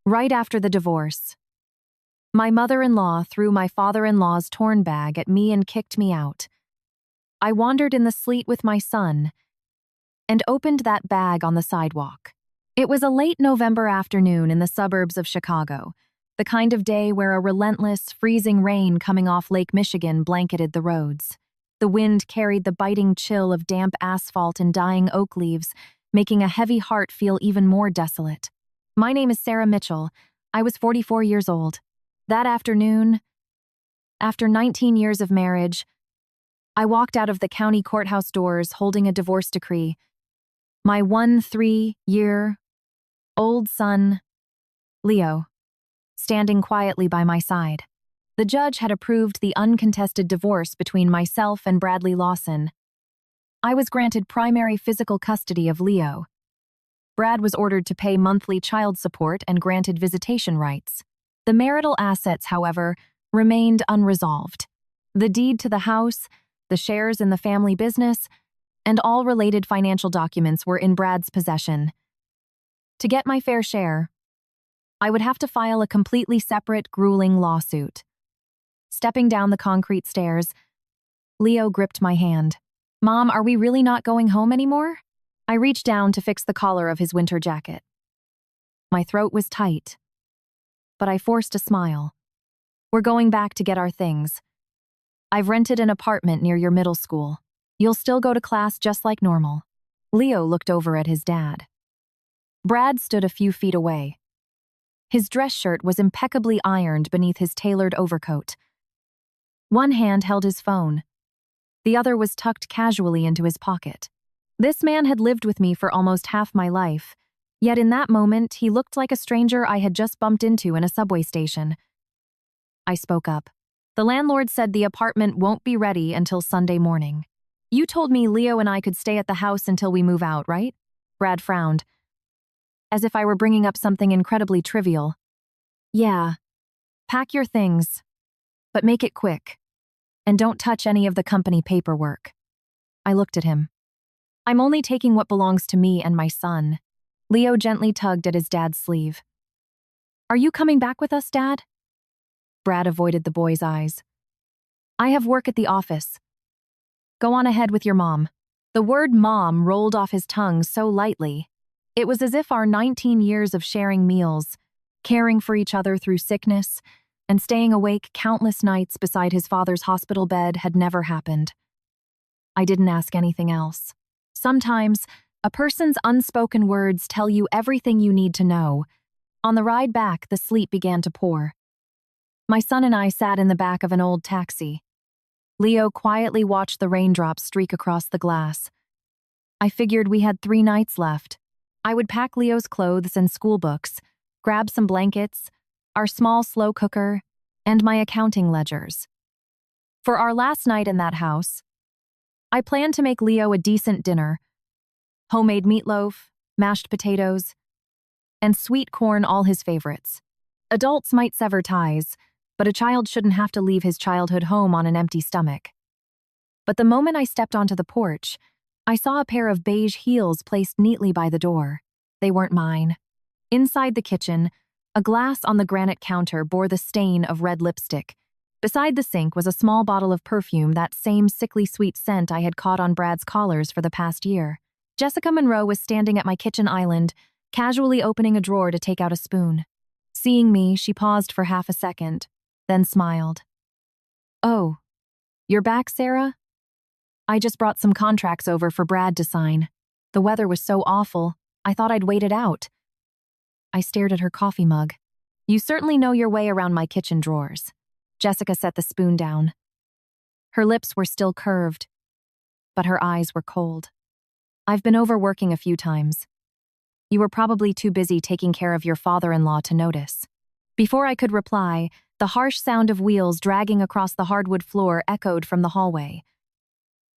Right after the divorce, my mother-in-law threw my father-in-law's torn bag at me and kicked me out. I wandered in the sleet with my son and opened that bag on the sidewalk. It was a late November afternoon in the suburbs of Chicago, the kind of day where a relentless, freezing rain coming off Lake Michigan blanketed the roads. The wind carried the biting chill of damp asphalt and dying oak leaves, making a heavy heart feel even more desolate. My name is Sarah Mitchell. I was 44 years old. That afternoon, after 19 years of marriage, I walked out of the county courthouse doors holding a divorce decree. My 3-year-old son, Leo, standing quietly by my side. The judge had approved the uncontested divorce between myself and Bradley Lawson. I was granted primary physical custody of Leo. Brad was ordered to pay monthly child support and granted visitation rights. The marital assets, however, remained unresolved. The deed to the house, the shares in the family business, and all related financial documents were in Brad's possession. To get my fair share, I would have to file a completely separate, grueling lawsuit. Stepping down the concrete stairs, Leo gripped my hand. "Mom, are we really not going home anymore?" I reached down to fix the collar of his winter jacket. My throat was tight, but I forced a smile. "We're going back to get our things. I've rented an apartment near your middle school. You'll still go to class just like normal." Leo looked over at his dad. Brad stood a few feet away. His dress shirt was impeccably ironed beneath his tailored overcoat. One hand held his phone. The other was tucked casually into his pocket. This man had lived with me for almost half my life, yet in that moment he looked like a stranger I had just bumped into in a subway station. I spoke up. "The landlord said the apartment won't be ready until Sunday morning. You told me Leo and I could stay at the house until we move out, right?" Brad frowned, as if I were bringing up something incredibly trivial. "Yeah. Pack your things, but make it quick. And don't touch any of the company paperwork." I looked at him. "I'm only taking what belongs to me and my son." Leo gently tugged at his dad's sleeve. "Are you coming back with us, Dad?" Brad avoided the boy's eyes. "I have work at the office. Go on ahead with your mom." The word mom rolled off his tongue so lightly. It was as if our 19 years of sharing meals, caring for each other through sickness, and staying awake countless nights beside his father's hospital bed had never happened. I didn't ask anything else. Sometimes, a person's unspoken words tell you everything you need to know. On the ride back, the sleet began to pour. My son and I sat in the back of an old taxi. Leo quietly watched the raindrops streak across the glass. I figured we had 3 nights left. I would pack Leo's clothes and school books, grab some blankets, our small slow cooker, and my accounting ledgers. For our last night in that house, I planned to make Leo a decent dinner: homemade meatloaf, mashed potatoes, and sweet corn, all his favorites. Adults might sever ties, but a child shouldn't have to leave his childhood home on an empty stomach. But the moment I stepped onto the porch, I saw a pair of beige heels placed neatly by the door. They weren't mine. Inside the kitchen, a glass on the granite counter bore the stain of red lipstick. Beside the sink was a small bottle of perfume, that same sickly sweet scent I had caught on Brad's collars for the past year. Jessica Monroe was standing at my kitchen island, casually opening a drawer to take out a spoon. Seeing me, she paused for half a second, then smiled. "Oh, you're back, Sarah? I just brought some contracts over for Brad to sign. The weather was so awful, I thought I'd wait it out." I stared at her coffee mug. "You certainly know your way around my kitchen drawers." Jessica set the spoon down. Her lips were still curved, but her eyes were cold. "I've been overworking a few times. You were probably too busy taking care of your father-in-law to notice." Before I could reply, the harsh sound of wheels dragging across the hardwood floor echoed from the hallway.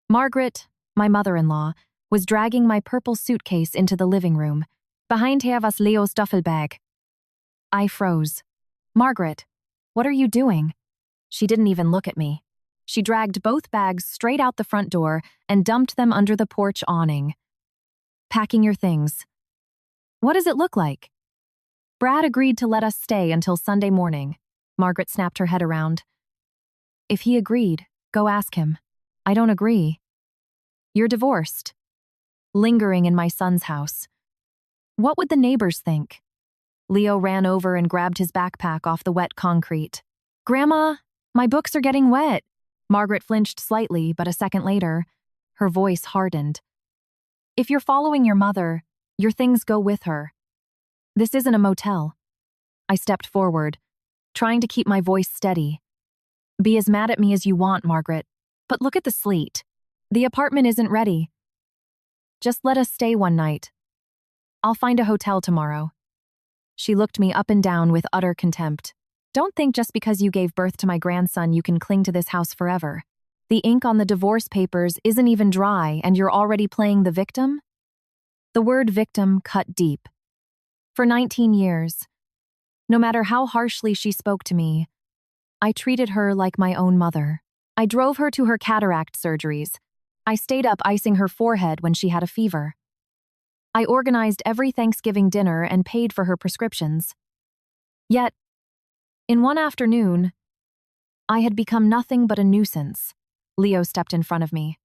Margaret, my mother-in-law, was dragging my purple suitcase into the living room. Behind her was Leo's duffel bag. I froze. "Margaret, what are you doing?" She didn't even look at me. She dragged both bags straight out the front door and dumped them under the porch awning. "Packing your things. What does it look like?" Brad agreed to let us stay until Sunday morning. Margaret snapped her head around. If he agreed, go ask him. I don't agree. You're divorced. Lingering in my son's house. What would the neighbors think? Leo ran over and grabbed his backpack off the wet concrete. Grandma, my books are getting wet. Margaret flinched slightly, but a second later, her voice hardened. If you're following your mother, your things go with her. This isn't a motel. I stepped forward, trying to keep my voice steady. Be as mad at me as you want, Margaret, but look at the sleet. The apartment isn't ready. Just let us stay one night. I'll find a hotel tomorrow. She looked me up and down with utter contempt. Don't think just because you gave birth to my grandson you can cling to this house forever. The ink on the divorce papers isn't even dry and you're already playing the victim? The word victim cut deep. For 19 years, no matter how harshly she spoke to me, I treated her like my own mother. I drove her to her cataract surgeries. I stayed up icing her forehead when she had a fever. I organized every Thanksgiving dinner and paid for her prescriptions. Yet, in one afternoon, I had become nothing but a nuisance. Leo stepped in front of me.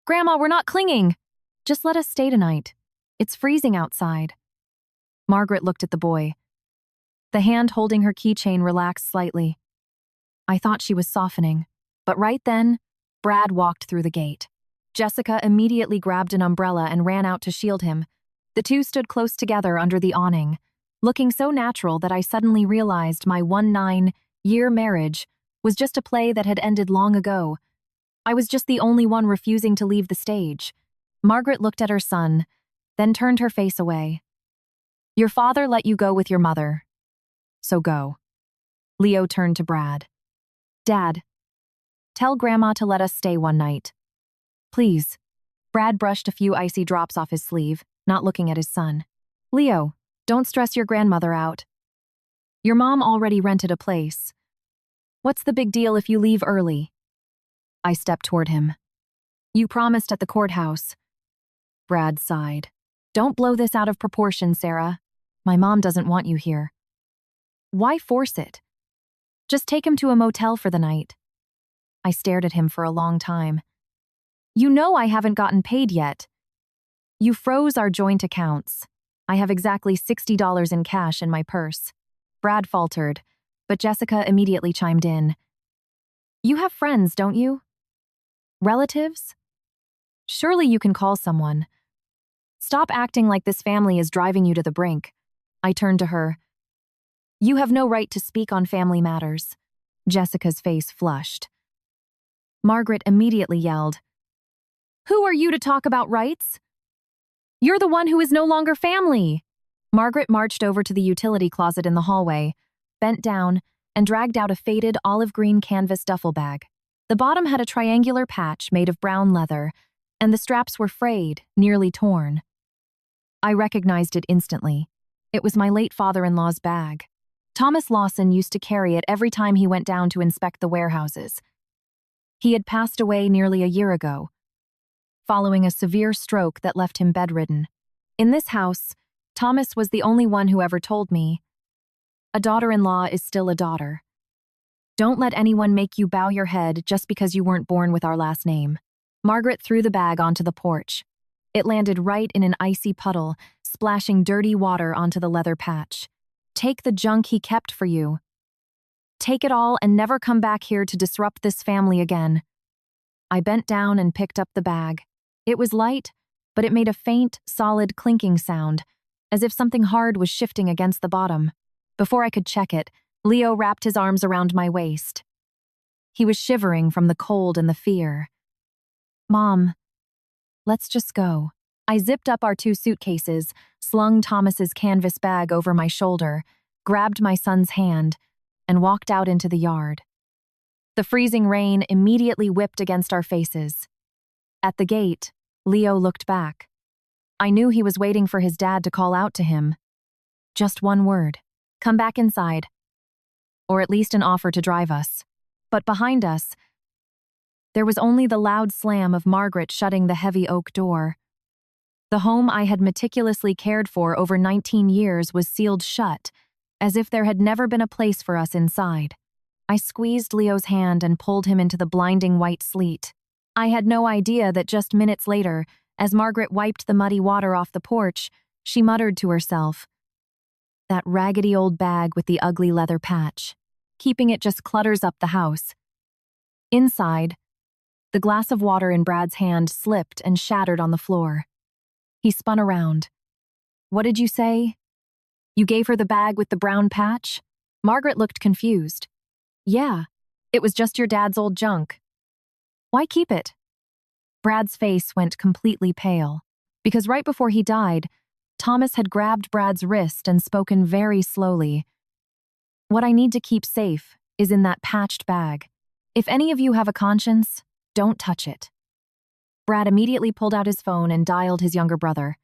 Grandma, we're not clinging. Just let us stay tonight. It's freezing outside. Margaret looked at the boy. The hand holding her keychain relaxed slightly. I thought she was softening, but right then, Brad walked through the gate. Jessica immediately grabbed an umbrella and ran out to shield him. The two stood close together under the awning, looking so natural that I suddenly realized my 19-year marriage was just a play that had ended long ago. I was just the only one refusing to leave the stage. Margaret looked at her son, then turned her face away. Your father let you go with your mother, so go. Leo turned to Brad. Dad, tell Grandma to let us stay one night. Please. Brad brushed a few icy drops off his sleeve, not looking at his son. Leo, don't stress your grandmother out. Your mom already rented a place. What's the big deal if you leave early? I stepped toward him. You promised at the courthouse. Brad sighed. Don't blow this out of proportion, Sarah. My mom doesn't want you here. Why force it? Just take him to a motel for the night. I stared at him for a long time. You know I haven't gotten paid yet. You froze our joint accounts. I have exactly $60 in cash in my purse. Brad faltered, but Jessica immediately chimed in. You have friends, don't you? Relatives? Surely you can call someone. Stop acting like this family is driving you to the brink. I turned to her. You have no right to speak on family matters. Jessica's face flushed. Margaret immediately yelled. Who are you to talk about rights? You're the one who is no longer family. Margaret marched over to the utility closet in the hallway, bent down, and dragged out a faded olive green canvas duffel bag. The bottom had a triangular patch made of brown leather, and the straps were frayed, nearly torn. I recognized it instantly. It was my late father-in-law's bag. Thomas Lawson used to carry it every time he went down to inspect the warehouses. He had passed away nearly a year ago, following a severe stroke that left him bedridden. In this house, Thomas was the only one who ever told me, a daughter-in-law is still a daughter. Don't let anyone make you bow your head just because you weren't born with our last name. Margaret threw the bag onto the porch. It landed right in an icy puddle, splashing dirty water onto the leather patch. Take the junk he kept for you. Take it all and never come back here to disrupt this family again. I bent down and picked up the bag. It was light, but it made a faint, solid clinking sound, as if something hard was shifting against the bottom. Before I could check it, Leo wrapped his arms around my waist. He was shivering from the cold and the fear. Mom, let's just go. I zipped up our 2 suitcases, slung Thomas's canvas bag over my shoulder, grabbed my son's hand, and walked out into the yard. The freezing rain immediately whipped against our faces. At the gate, Leo looked back. I knew he was waiting for his dad to call out to him. Just one word. Come back inside. Or at least an offer to drive us. But behind us, there was only the loud slam of Margaret shutting the heavy oak door. The home I had meticulously cared for over 19 years was sealed shut, as if there had never been a place for us inside. I squeezed Leo's hand and pulled him into the blinding white sleet. I had no idea that just minutes later, as Margaret wiped the muddy water off the porch, she muttered to herself, "That raggedy old bag with the ugly leather patch. Keeping it just clutters up the house." Inside, the glass of water in Brad's hand slipped and shattered on the floor. He spun around. "What did you say? You gave her the bag with the brown patch?" Margaret looked confused. "Yeah, it was just your dad's old junk." "Why keep it?" Brad's face went completely pale, because right before he died, Thomas had grabbed Brad's wrist and spoken very slowly. "What I need to keep safe is in that patched bag. If any of you have a conscience, don't touch it." Brad immediately pulled out his phone and dialed his younger brother.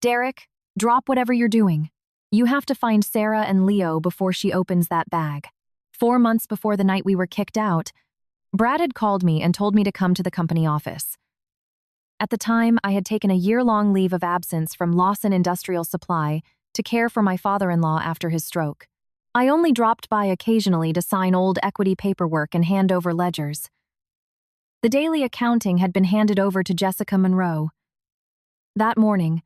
"Derek, drop whatever you're doing. You have to find Sarah and Leo before she opens that bag." 4 months before the night we were kicked out, Brad had called me and told me to come to the company office. At the time, I had taken a year-long leave of absence from Lawson Industrial Supply to care for my father-in-law after his stroke. I only dropped by occasionally to sign old equity paperwork and hand over ledgers. The daily accounting had been handed over to Jessica Monroe. That morning,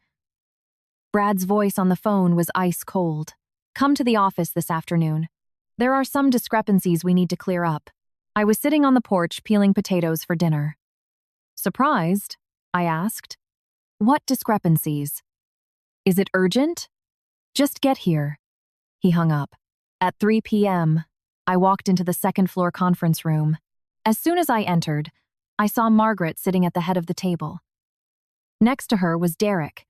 Brad's voice on the phone was ice cold. "Come to the office this afternoon. There are some discrepancies we need to clear up." I was sitting on the porch peeling potatoes for dinner. "Surprised?" I asked. "What discrepancies? Is it urgent?" "Just get here." He hung up. At 3 p.m., I walked into the second-floor conference room. As soon as I entered, I saw Margaret sitting at the head of the table. Next to her was Derek,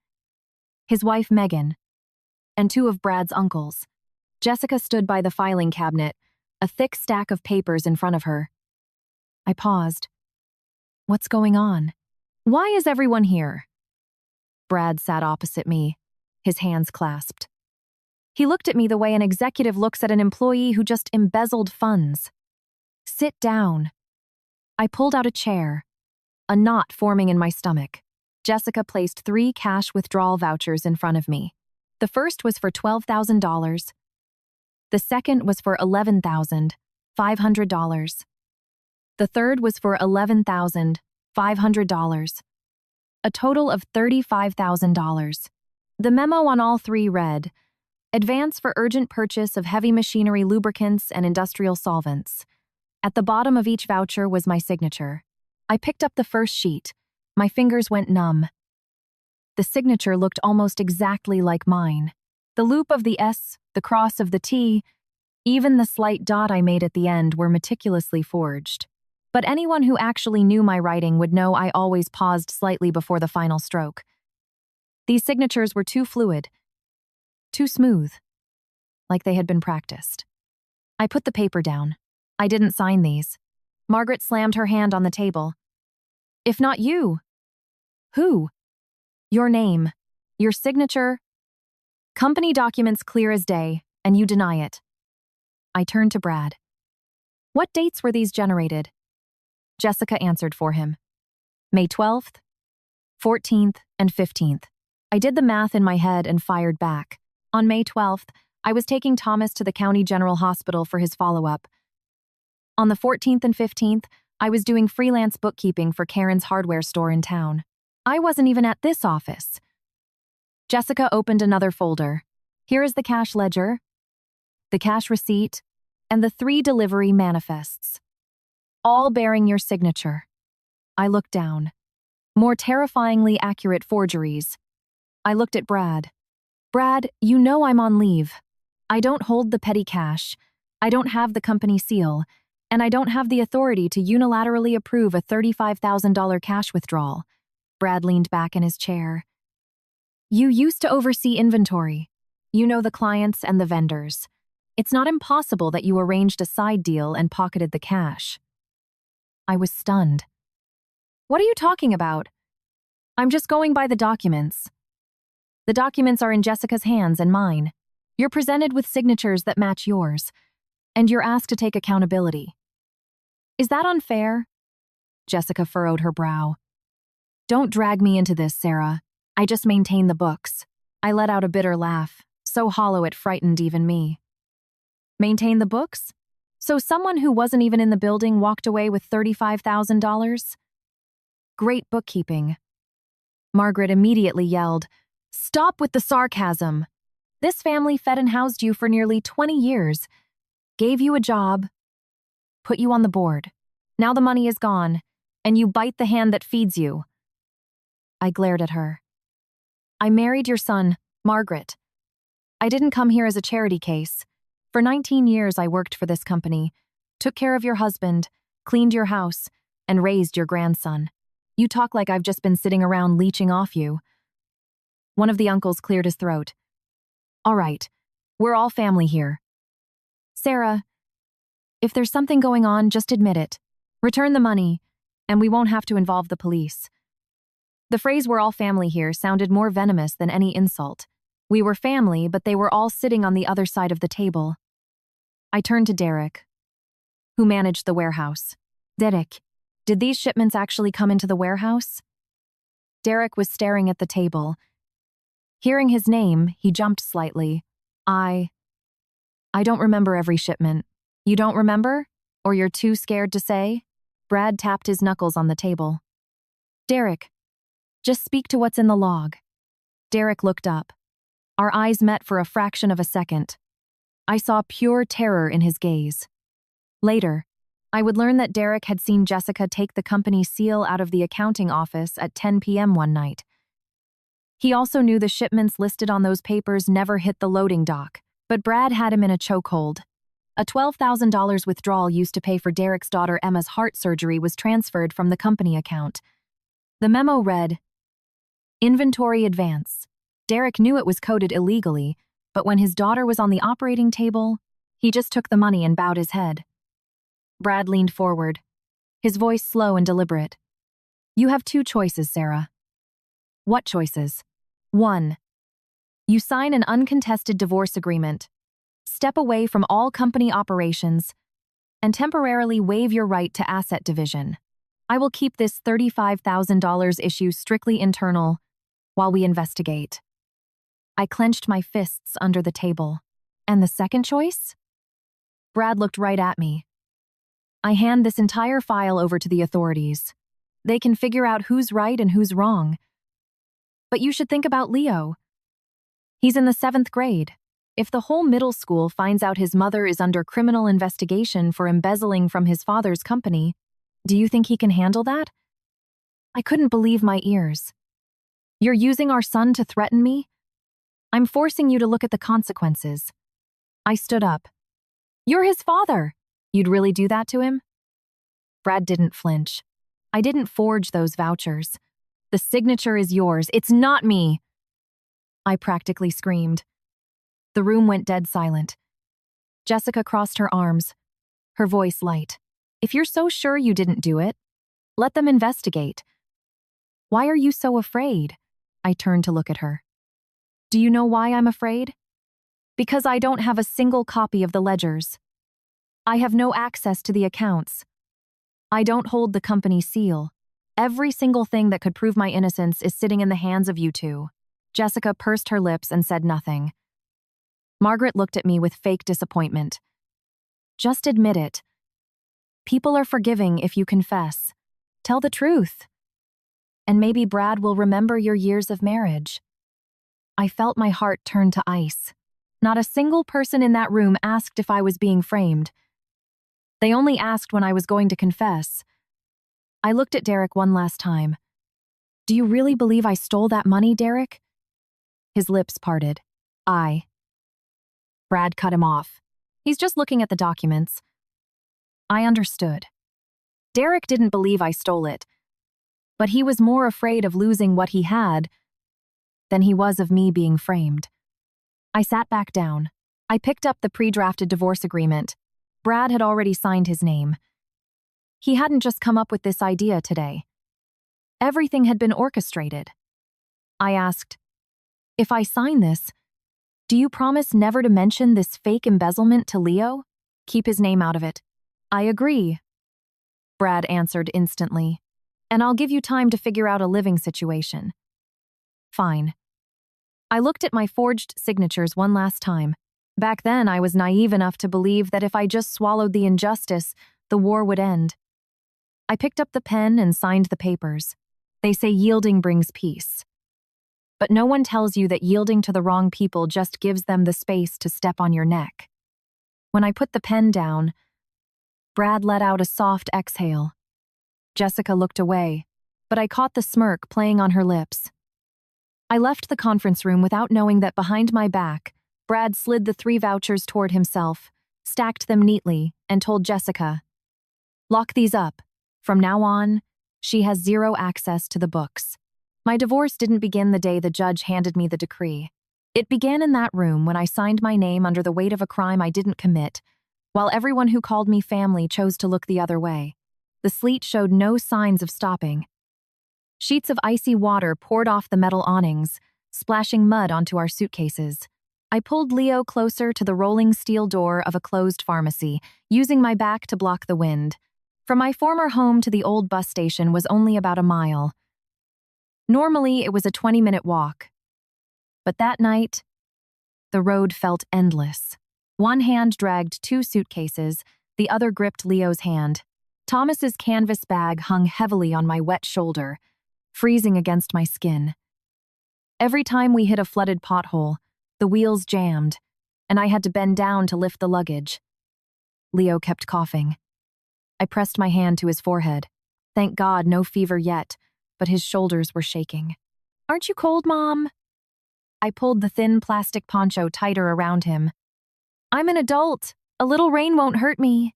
his wife Megan, and 2 of Brad's uncles. Jessica stood by the filing cabinet, a thick stack of papers in front of her. I paused. "What's going on? Why is everyone here?" Brad sat opposite me, his hands clasped. He looked at me the way an executive looks at an employee who just embezzled funds. "Sit down." I pulled out a chair, a knot forming in my stomach. Jessica placed 3 cash withdrawal vouchers in front of me. The first was for $12,000. The second was for $11,500. The third was for $11,500. A total of $35,000. The memo on all 3 read, "Advance for urgent purchase of heavy machinery lubricants and industrial solvents." At the bottom of each voucher was my signature. I picked up the first sheet. My fingers went numb. The signature looked almost exactly like mine. The loop of the S, the cross of the T, even the slight dot I made at the end were meticulously forged. But anyone who actually knew my writing would know I always paused slightly before the final stroke. These signatures were too fluid, too smooth, like they had been practiced. I put the paper down. I didn't sign these. Margaret slammed her hand on the table. "If not you, who? Your name, your signature. Company documents clear as day, and you deny it." I turned to Brad. "What dates were these generated?" Jessica answered for him. "May 12th, 14th, and 15th. I did the math in my head and fired back. On May 12th, I was taking Thomas to the County General Hospital for his follow-up. On the 14th and 15th, I was doing freelance bookkeeping for Karen's hardware store in town. I wasn't even at this office." Jessica opened another folder. "Here is the cash ledger, the cash receipt, and the 3 delivery manifests, all bearing your signature." I looked down. More terrifyingly accurate forgeries. I looked at Brad. "Brad, you know I'm on leave. I don't hold the petty cash. I don't have the company seal. And I don't have the authority to unilaterally approve a $35,000 cash withdrawal." Brad leaned back in his chair. "You used to oversee inventory. You know the clients and the vendors. It's not impossible that you arranged a side deal and pocketed the cash." I was stunned. "What are you talking about?" "I'm just going by the documents." "The documents are in Jessica's hands and mine. You're presented with signatures that match yours, and you're asked to take accountability." "Is that unfair?" Jessica furrowed her brow. "Don't drag me into this, Sarah. I just maintain the books. I let out a bitter laugh, so hollow it frightened even me. Maintain the books? So someone who wasn't even in the building walked away with $35,000? Great bookkeeping. Margaret immediately yelled, "Stop with the sarcasm! This family fed and housed you for nearly 20 years, gave you a job, put you on the board. Now the money is gone, and you bite the hand that feeds you." I glared at her. "I married your son, Margaret. I didn't come here as a charity case. For 19 years I worked for this company, took care of your husband, cleaned your house, and raised your grandson. You talk like I've just been sitting around leeching off you." One of the uncles cleared his throat. "All right, we're all family here. Sarah, if there's something going on, just admit it. Return the money, and we won't have to involve the police." The phrase "we're all family here" sounded more venomous than any insult. We were family, but they were all sitting on the other side of the table. I turned to Derek, who managed the warehouse. "Derek, did these shipments actually come into the warehouse?" Derek was staring at the table. Hearing his name, he jumped slightly. I don't remember every shipment." "You don't remember? Or you're too scared to say?" Brad tapped his knuckles on the table. "Derek, just speak to what's in the log." Derek looked up. Our eyes met for a fraction of a second. I saw pure terror in his gaze. Later, I would learn that Derek had seen Jessica take the company seal out of the accounting office at 10 p.m. one night. He also knew the shipments listed on those papers never hit the loading dock, but Brad had him in a chokehold. A $12,000 withdrawal used to pay for Derek's daughter Emma's heart surgery was transferred from the company account. The memo read, "Inventory advance." Derek knew it was coded illegally, but when his daughter was on the operating table, he just took the money and bowed his head. Brad leaned forward, his voice slow and deliberate. "You have two choices, Sarah." "What choices?" 1. You sign an uncontested divorce agreement, step away from all company operations, and temporarily waive your right to asset division. I will keep this $35,000 issue strictly internal while we investigate. I clenched my fists under the table. "And the second choice?" Brad looked right at me. "I hand this entire file over to the authorities. They can figure out who's right and who's wrong. But you should think about Leo. He's in the 7th grade. If the whole middle school finds out his mother is under criminal investigation for embezzling from his father's company, do you think he can handle that?" I couldn't believe my ears. "You're using our son to threaten me? I'm forcing you to look at the consequences." I stood up. "You're his father. You'd really do that to him?" Brad didn't flinch. "I didn't forge those vouchers. The signature is yours. It's not me." I practically screamed. The room went dead silent. Jessica crossed her arms, her voice light. "If you're so sure you didn't do it, let them investigate." "Why are you so afraid?" I turned to look at her. "Do you know why I'm afraid?" "Because I don't have a single copy of the ledgers. I have no access to the accounts. I don't hold the company seal. Every single thing that could prove my innocence is sitting in the hands of you two." Jessica pursed her lips and said nothing. Margaret looked at me with fake disappointment. "Just admit it. People are forgiving if you confess. Tell the truth. And maybe Brad will remember your years of marriage." I felt my heart turn to ice. Not a single person in that room asked if I was being framed. They only asked when I was going to confess. I looked at Derek one last time. "Do you really believe I stole that money, Derek?" His lips parted. Brad cut him off. "He's just looking at the documents." I understood. Derek didn't believe I stole it, but he was more afraid of losing what he had than he was of me being framed. I sat back down. I picked up the pre-drafted divorce agreement. Brad had already signed his name. He hadn't just come up with this idea today. Everything had been orchestrated. I asked, "If I sign this, do you promise never to mention this fake embezzlement to Leo? Keep his name out of it." "I agree," Brad answered instantly. "And I'll give you time to figure out a living situation." Fine. I looked at my forged signatures one last time. Back then, I was naive enough to believe that if I just swallowed the injustice, the war would end. I picked up the pen and signed the papers. They say yielding brings peace. But no one tells you that yielding to the wrong people just gives them the space to step on your neck. When I put the pen down, Brad let out a soft exhale. Jessica looked away, but I caught the smirk playing on her lips. I left the conference room without knowing that behind my back, Brad slid the 3 vouchers toward himself, stacked them neatly, and told Jessica, "Lock these up. From now on, she has 0 access to the books." My divorce didn't begin the day the judge handed me the decree. It began in that room when I signed my name under the weight of a crime I didn't commit, while everyone who called me family chose to look the other way. The sleet showed no signs of stopping. Sheets of icy water poured off the metal awnings, splashing mud onto our suitcases. I pulled Leo closer to the rolling steel door of a closed pharmacy, using my back to block the wind. From my former home to the old bus station was only about a mile. Normally, it was a 20-minute walk. But that night, the road felt endless. One hand dragged 2 suitcases, the other gripped Leo's hand. Thomas's canvas bag hung heavily on my wet shoulder, freezing against my skin. Every time we hit a flooded pothole, the wheels jammed, and I had to bend down to lift the luggage. Leo kept coughing. I pressed my hand to his forehead. Thank God, no fever yet, but his shoulders were shaking. "Aren't you cold, Mom?" I pulled the thin plastic poncho tighter around him. "I'm an adult. A little rain won't hurt me."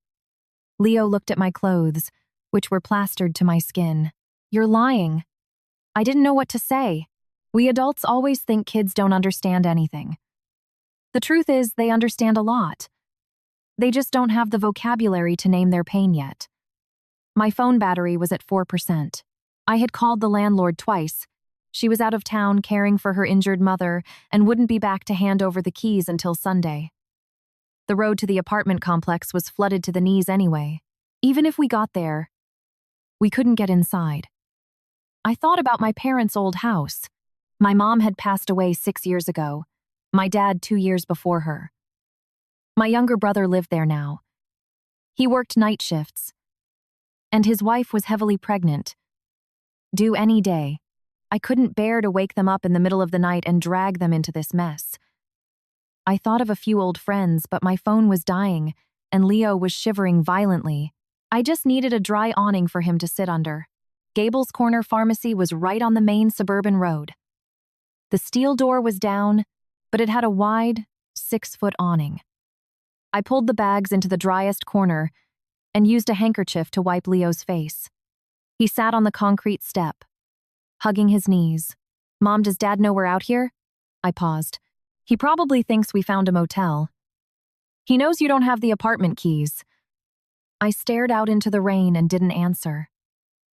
Leo looked at my clothes, which were plastered to my skin. "You're lying." I didn't know what to say. We adults always think kids don't understand anything. The truth is, they understand a lot. They just don't have the vocabulary to name their pain yet. My phone battery was at 4%. I had called the landlord twice. She was out of town caring for her injured mother and wouldn't be back to hand over the keys until Sunday. The road to the apartment complex was flooded to the knees anyway. Even if we got there, we couldn't get inside. I thought about my parents' old house. My mom had passed away 6 years ago, my dad 2 years before her. My younger brother lived there now. He worked night shifts, and his wife was heavily pregnant, due any day. I couldn't bear to wake them up in the middle of the night and drag them into this mess. I thought of a few old friends, but my phone was dying, and Leo was shivering violently. I just needed a dry awning for him to sit under. Gable's Corner Pharmacy was right on the main suburban road. The steel door was down, but it had a wide, 6-foot awning. I pulled the bags into the driest corner and used a handkerchief to wipe Leo's face. He sat on the concrete step, hugging his knees. "Mom, does Dad know we're out here?" I paused. "He probably thinks we found a motel." "He knows you don't have the apartment keys." I stared out into the rain and didn't answer.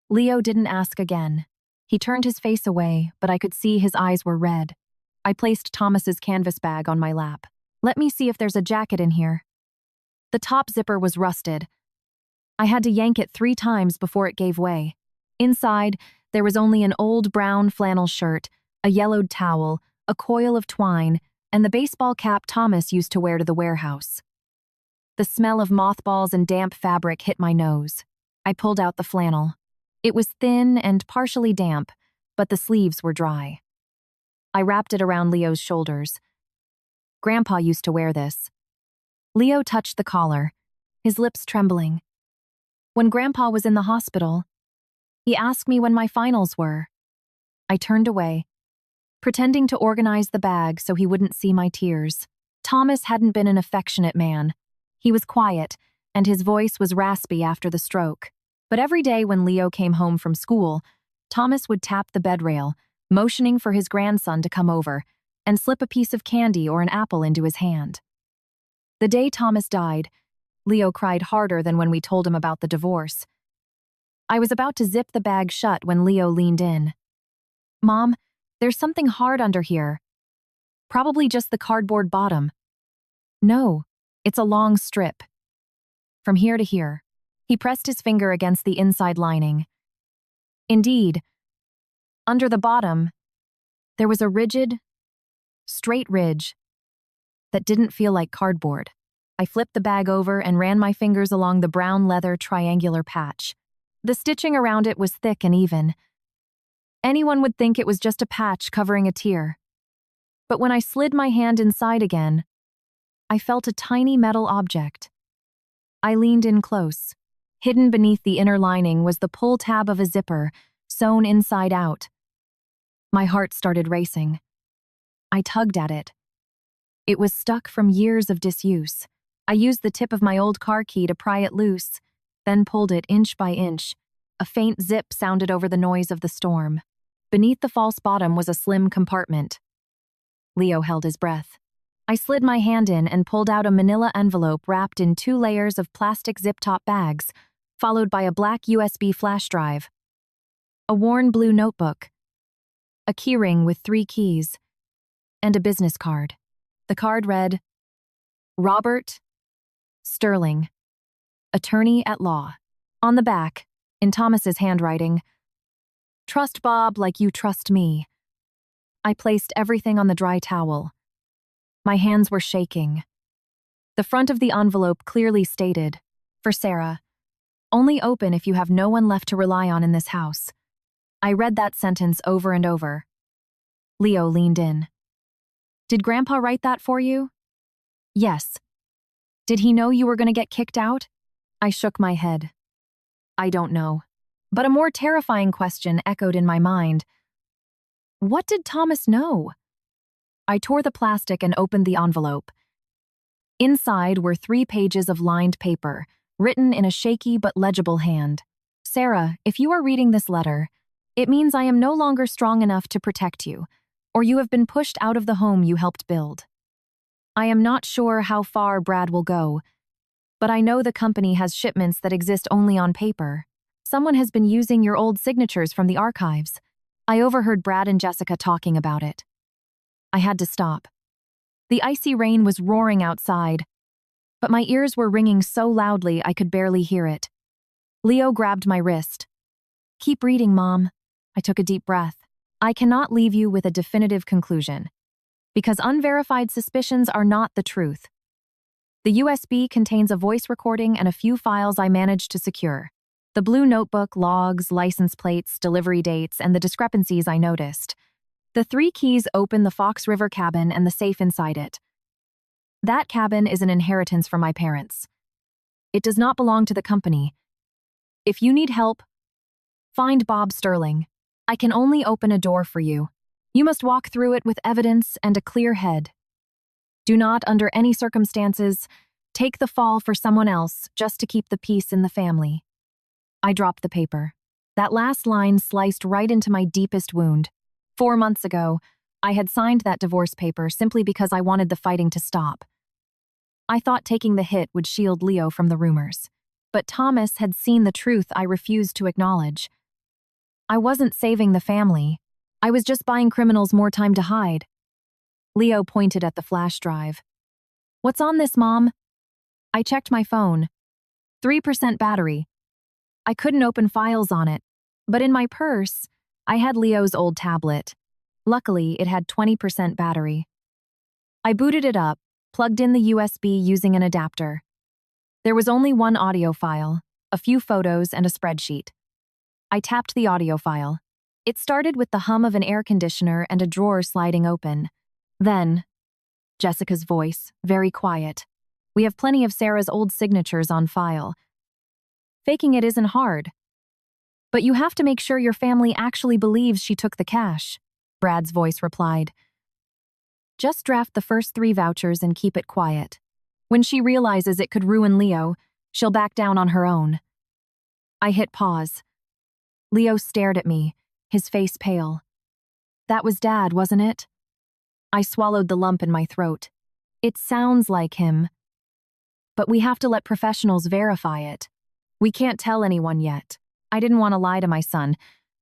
Leo didn't ask again. He turned his face away, but I could see his eyes were red. I placed Thomas's canvas bag on my lap. "Let me see if there's a jacket in here." The top zipper was rusted. I had to yank it 3 times before it gave way. Inside, there was only an old brown flannel shirt, a yellowed towel, a coil of twine, and the baseball cap Thomas used to wear to the warehouse. The smell of mothballs and damp fabric hit my nose. I pulled out the flannel. It was thin and partially damp, but the sleeves were dry. I wrapped it around Leo's shoulders. Grandpa used to wear this. Leo touched the collar, his lips trembling. When Grandpa was in the hospital, he asked me when my finals were. I turned away, pretending to organize the bag so he wouldn't see my tears. Thomas hadn't been an affectionate man. He was quiet, and his voice was raspy after the stroke. But every day when Leo came home from school, Thomas would tap the bed rail, motioning for his grandson to come over, and slip a piece of candy or an apple into his hand. The day Thomas died, Leo cried harder than when we told him about the divorce. I was about to zip the bag shut when Leo leaned in. "Mom, there's something hard under here. Probably just the cardboard bottom." "No, it's a long strip. From here to here." He pressed his finger against the inside lining. Indeed, under the bottom, There was a rigid, straight ridge that didn't feel like cardboard. I flipped the bag over and ran my fingers along the brown leather triangular patch. The stitching around it was thick and even. Anyone would think it was just a patch covering a tear. But when I slid my hand inside again, I felt a tiny metal object. I leaned in close. Hidden beneath the inner lining was the pull tab of a zipper, sewn inside out. My heart started racing. I tugged at it. It was stuck from years of disuse. I used the tip of my old car key to pry it loose, then pulled it inch by inch. A faint zip sounded over the noise of the storm. Beneath the false bottom was a slim compartment. Leo held his breath. I slid my hand in and pulled out a manila envelope wrapped in 2 layers of plastic zip-top bags, followed by a black USB flash drive, a worn blue notebook, a keyring with 3 keys, and a business card. The card read, Robert Sterling, attorney at law. On the back, in Thomas's handwriting, trust Bob like you trust me. I placed everything on the dry towel. My hands were shaking. The front of the envelope clearly stated, for Sarah, only open if you have no one left to rely on in this house. I read that sentence over and over. Leo leaned in. Did Grandpa write that for you? Yes. Did he know you were going to get kicked out? I shook my head. I don't know. But a more terrifying question echoed in my mind. What did Thomas know? I tore the plastic and opened the envelope. Inside were 3 pages of lined paper, written in a shaky but legible hand. Sarah, if you are reading this letter, it means I am no longer strong enough to protect you, or you have been pushed out of the home you helped build. I am not sure how far Brad will go, but I know the company has shipments that exist only on paper. Someone has been using your old signatures from the archives. I overheard Brad and Jessica talking about it. I had to stop. The icy rain was roaring outside, but my ears were ringing so loudly I could barely hear it. Leo grabbed my wrist. Keep reading, Mom. I took a deep breath. I cannot leave you with a definitive conclusion, because unverified suspicions are not the truth. The USB contains a voice recording and a few files I managed to secure. The blue notebook, logs, license plates, delivery dates, and the discrepancies I noticed. The 3 keys open the Fox River cabin and the safe inside it. That cabin is an inheritance from my parents. It does not belong to the company. If you need help, find Bob Sterling. I can only open a door for you. You must walk through it with evidence and a clear head. Do not, under any circumstances, take the fall for someone else just to keep the peace in the family. I dropped the paper. That last line sliced right into my deepest wound. 4 months ago, I had signed that divorce paper simply because I wanted the fighting to stop. I thought taking the hit would shield Leo from the rumors. But Thomas had seen the truth I refused to acknowledge. I wasn't saving the family. I was just buying criminals more time to hide. Leo pointed at the flash drive. What's on this, Mom? I checked my phone. 3% battery. I couldn't open files on it, but in my purse, I had Leo's old tablet. Luckily, it had 20% battery. I booted it up, plugged in the USB using an adapter. There was only one audio file, a few photos, and a spreadsheet. I tapped the audio file. It started with the hum of an air conditioner and a drawer sliding open. Then, Jessica's voice, very quiet. We have plenty of Sarah's old signatures on file. Faking it isn't hard. But you have to make sure your family actually believes she took the cash, Brad's voice replied. Just draft the first 3 vouchers and keep it quiet. When she realizes it could ruin Leo, she'll back down on her own. I hit pause. Leo stared at me, his face pale. That was Dad, wasn't it? I swallowed the lump in my throat. It sounds like him. But we have to let professionals verify it. We can't tell anyone yet. I didn't want to lie to my son,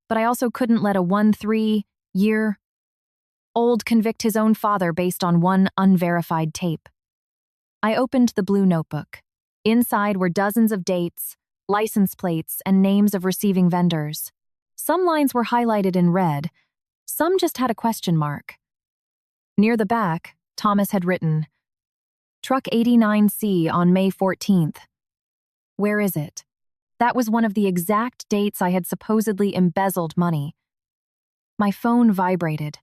but I also couldn't let a 13-year-old convict his own father based on one unverified tape. I opened the blue notebook. Inside were dozens of dates, license plates, and names of receiving vendors. Some lines were highlighted in red, Some just had a question mark. Near the back, Thomas had written, Truck 89C on May 14th. Where is it? That was one of the exact dates I had supposedly embezzled money. My phone vibrated.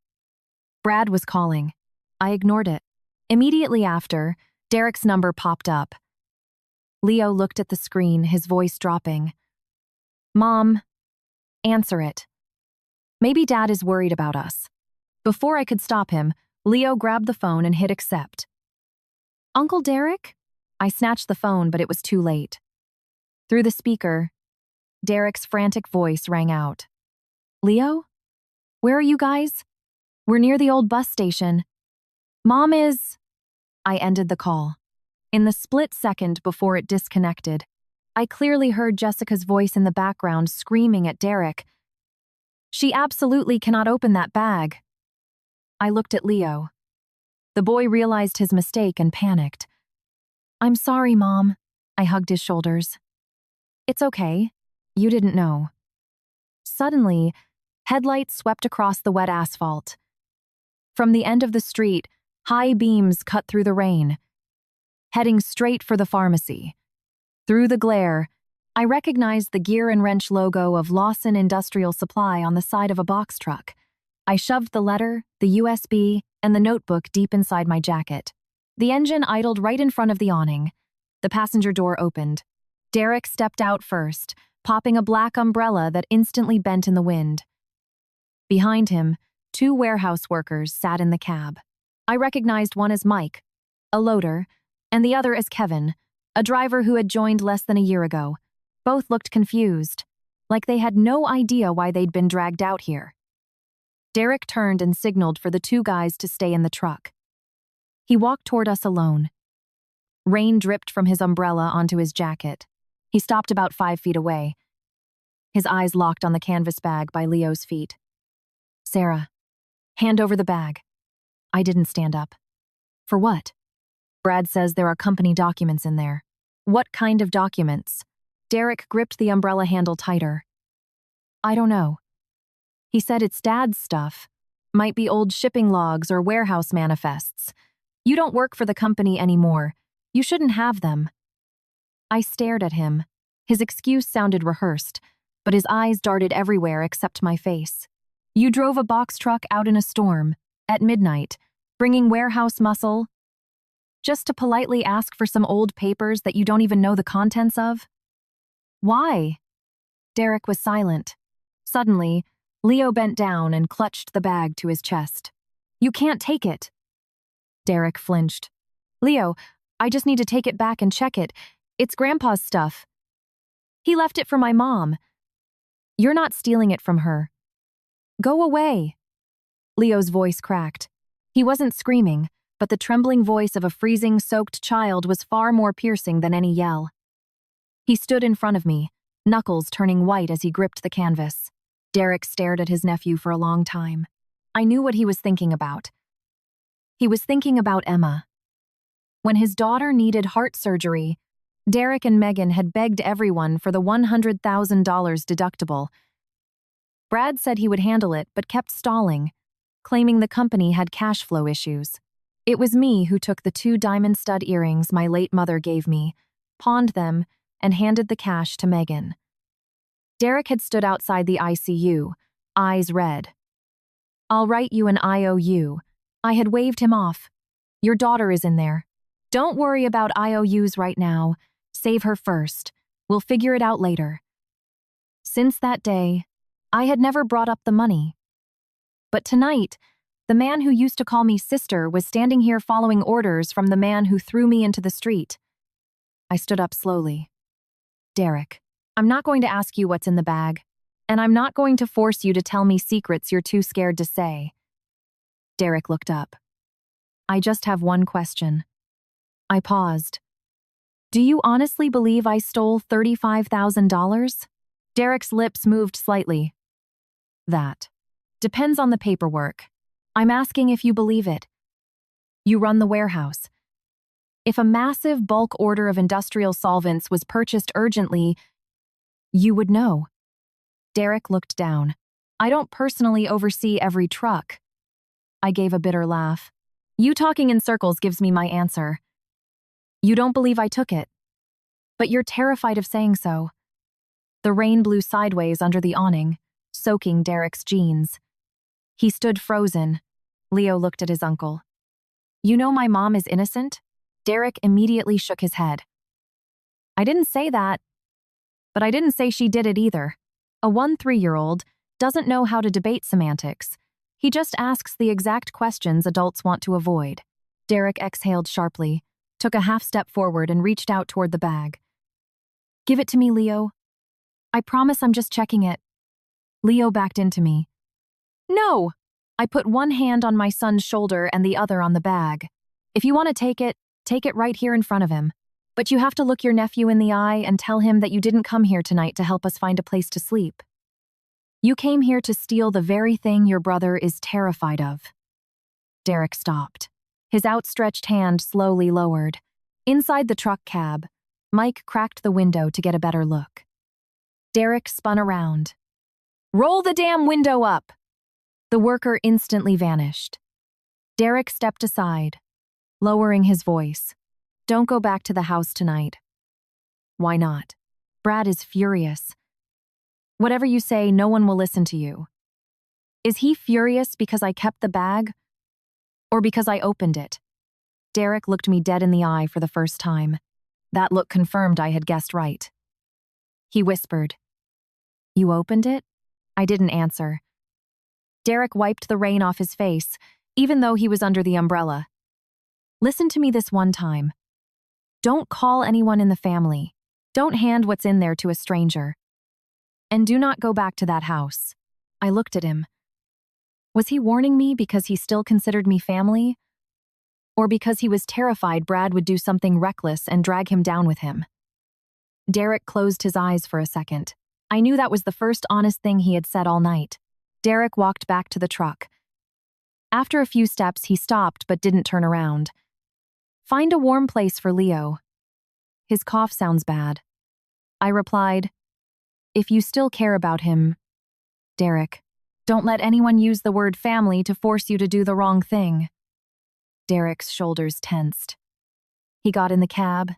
Brad was calling. I ignored it. Immediately after, Derek's number popped up. Leo looked at the screen, his voice dropping. Mom, answer it. Maybe Dad is worried about us. Before I could stop him, Leo grabbed the phone and hit accept. Uncle Derek? I snatched the phone, but it was too late. Through the speaker, Derek's frantic voice rang out. Leo? Where are you guys? We're near the old bus station. Mom is... I ended the call. In the split second before it disconnected, I clearly heard Jessica's voice in the background screaming at Derek. She absolutely cannot open that bag. I looked at Leo. The boy realized his mistake and panicked. I'm sorry, Mom. I hugged his shoulders. It's okay. You didn't know. Suddenly, headlights swept across the wet asphalt. From the end of the street, high beams cut through the rain, heading straight for the pharmacy. Through the glare, I recognized the gear and wrench logo of Lawson Industrial Supply on the side of a box truck. I shoved the letter, the USB, and the notebook deep inside my jacket. The engine idled right in front of the awning. The passenger door opened. Derek stepped out first, popping a black umbrella that instantly bent in the wind. Behind him, 2 warehouse workers sat in the cab. I recognized one as Mike, a loader, and the other as Kevin, a driver who had joined less than a year ago. Both looked confused, like they had no idea why they'd been dragged out here. Derek turned and signaled for the 2 guys to stay in the truck. He walked toward us alone. Rain dripped from his umbrella onto his jacket. He stopped about 5 feet away. His eyes locked on the canvas bag by Leo's feet. Sarah, hand over the bag. I didn't stand up. For what? Brad says there are company documents in there. What kind of documents? Derek gripped the umbrella handle tighter. I don't know. He said it's Dad's stuff. Might be old shipping logs or warehouse manifests. You don't work for the company anymore. You shouldn't have them. I stared at him. His excuse sounded rehearsed, but his eyes darted everywhere except my face. You drove a box truck out in a storm, at midnight, bringing warehouse muscle, just to politely ask for some old papers that you don't even know the contents of? Why? Derek was silent. Suddenly, Leo bent down and clutched the bag to his chest. You can't take it. Derek flinched. Leo, I just need to take it back and check it. It's Grandpa's stuff. He left it for my mom. You're not stealing it from her. Go away. Leo's voice cracked. He wasn't screaming, but the trembling voice of a freezing, soaked child was far more piercing than any yell. He stood in front of me, knuckles turning white as he gripped the canvas. Derek stared at his nephew for a long time. I knew what he was thinking about. He was thinking about Emma. When his daughter needed heart surgery, Derek and Megan had begged everyone for the $100,000 deductible. Brad said he would handle it, but kept stalling, claiming the company had cash flow issues. It was me who took the 2 diamond stud earrings my late mother gave me, pawned them, and handed the cash to Megan. Derek had stood outside the ICU, eyes red. I'll write you an IOU. I had waved him off. Your daughter is in there. Don't worry about IOUs right now. Save her first. We'll figure it out later. Since that day, I had never brought up the money. But tonight, the man who used to call me sister was standing here following orders from the man who threw me into the street. I stood up slowly. Derek, I'm not going to ask you what's in the bag, and I'm not going to force you to tell me secrets you're too scared to say. Derek looked up. I just have one question. I paused. Do you honestly believe I stole $35,000? Derek's lips moved slightly. That depends on the paperwork. I'm asking if you believe it. You run the warehouse. If a massive bulk order of industrial solvents was purchased urgently, you would know. Derek looked down. I don't personally oversee every truck. I gave a bitter laugh. You talking in circles gives me my answer. You don't believe I took it. But you're terrified of saying so. The rain blew sideways under the awning, soaking Derek's jeans. He stood frozen. Leo looked at his uncle. You know my mom is innocent? Derek immediately shook his head. I didn't say that. But I didn't say she did it either. A 3-year-old doesn't know how to debate semantics. He just asks the exact questions adults want to avoid. Derek exhaled sharply, took a half step forward and reached out toward the bag. Give it to me, Leo. I promise I'm just checking it. Leo backed into me. No! I put one hand on my son's shoulder and the other on the bag. If you want to take it right here in front of him. But you have to look your nephew in the eye and tell him that you didn't come here tonight to help us find a place to sleep. You came here to steal the very thing your brother is terrified of. Derek stopped. His outstretched hand slowly lowered. Inside the truck cab, Mike cracked the window to get a better look. Derek spun around. Roll the damn window up! The worker instantly vanished. Derek stepped aside, lowering his voice. Don't go back to the house tonight. Why not? Brad is furious. Whatever you say, no one will listen to you. Is he furious because I kept the bag? Or because I opened it? Derek looked me dead in the eye for the first time. That look confirmed I had guessed right. He whispered, You opened it? I didn't answer. Derek wiped the rain off his face, even though he was under the umbrella. Listen to me this one time. Don't call anyone in the family. Don't hand what's in there to a stranger. And do not go back to that house. I looked at him. Was he warning me because he still considered me family? Or because he was terrified Brad would do something reckless and drag him down with him? Derek closed his eyes for a second. I knew that was the first honest thing he had said all night. Derek walked back to the truck. After a few steps, he stopped but didn't turn around. Find a warm place for Leo. His cough sounds bad. I replied, If you still care about him, Derek, don't let anyone use the word family to force you to do the wrong thing. Derek's shoulders tensed. He got in the cab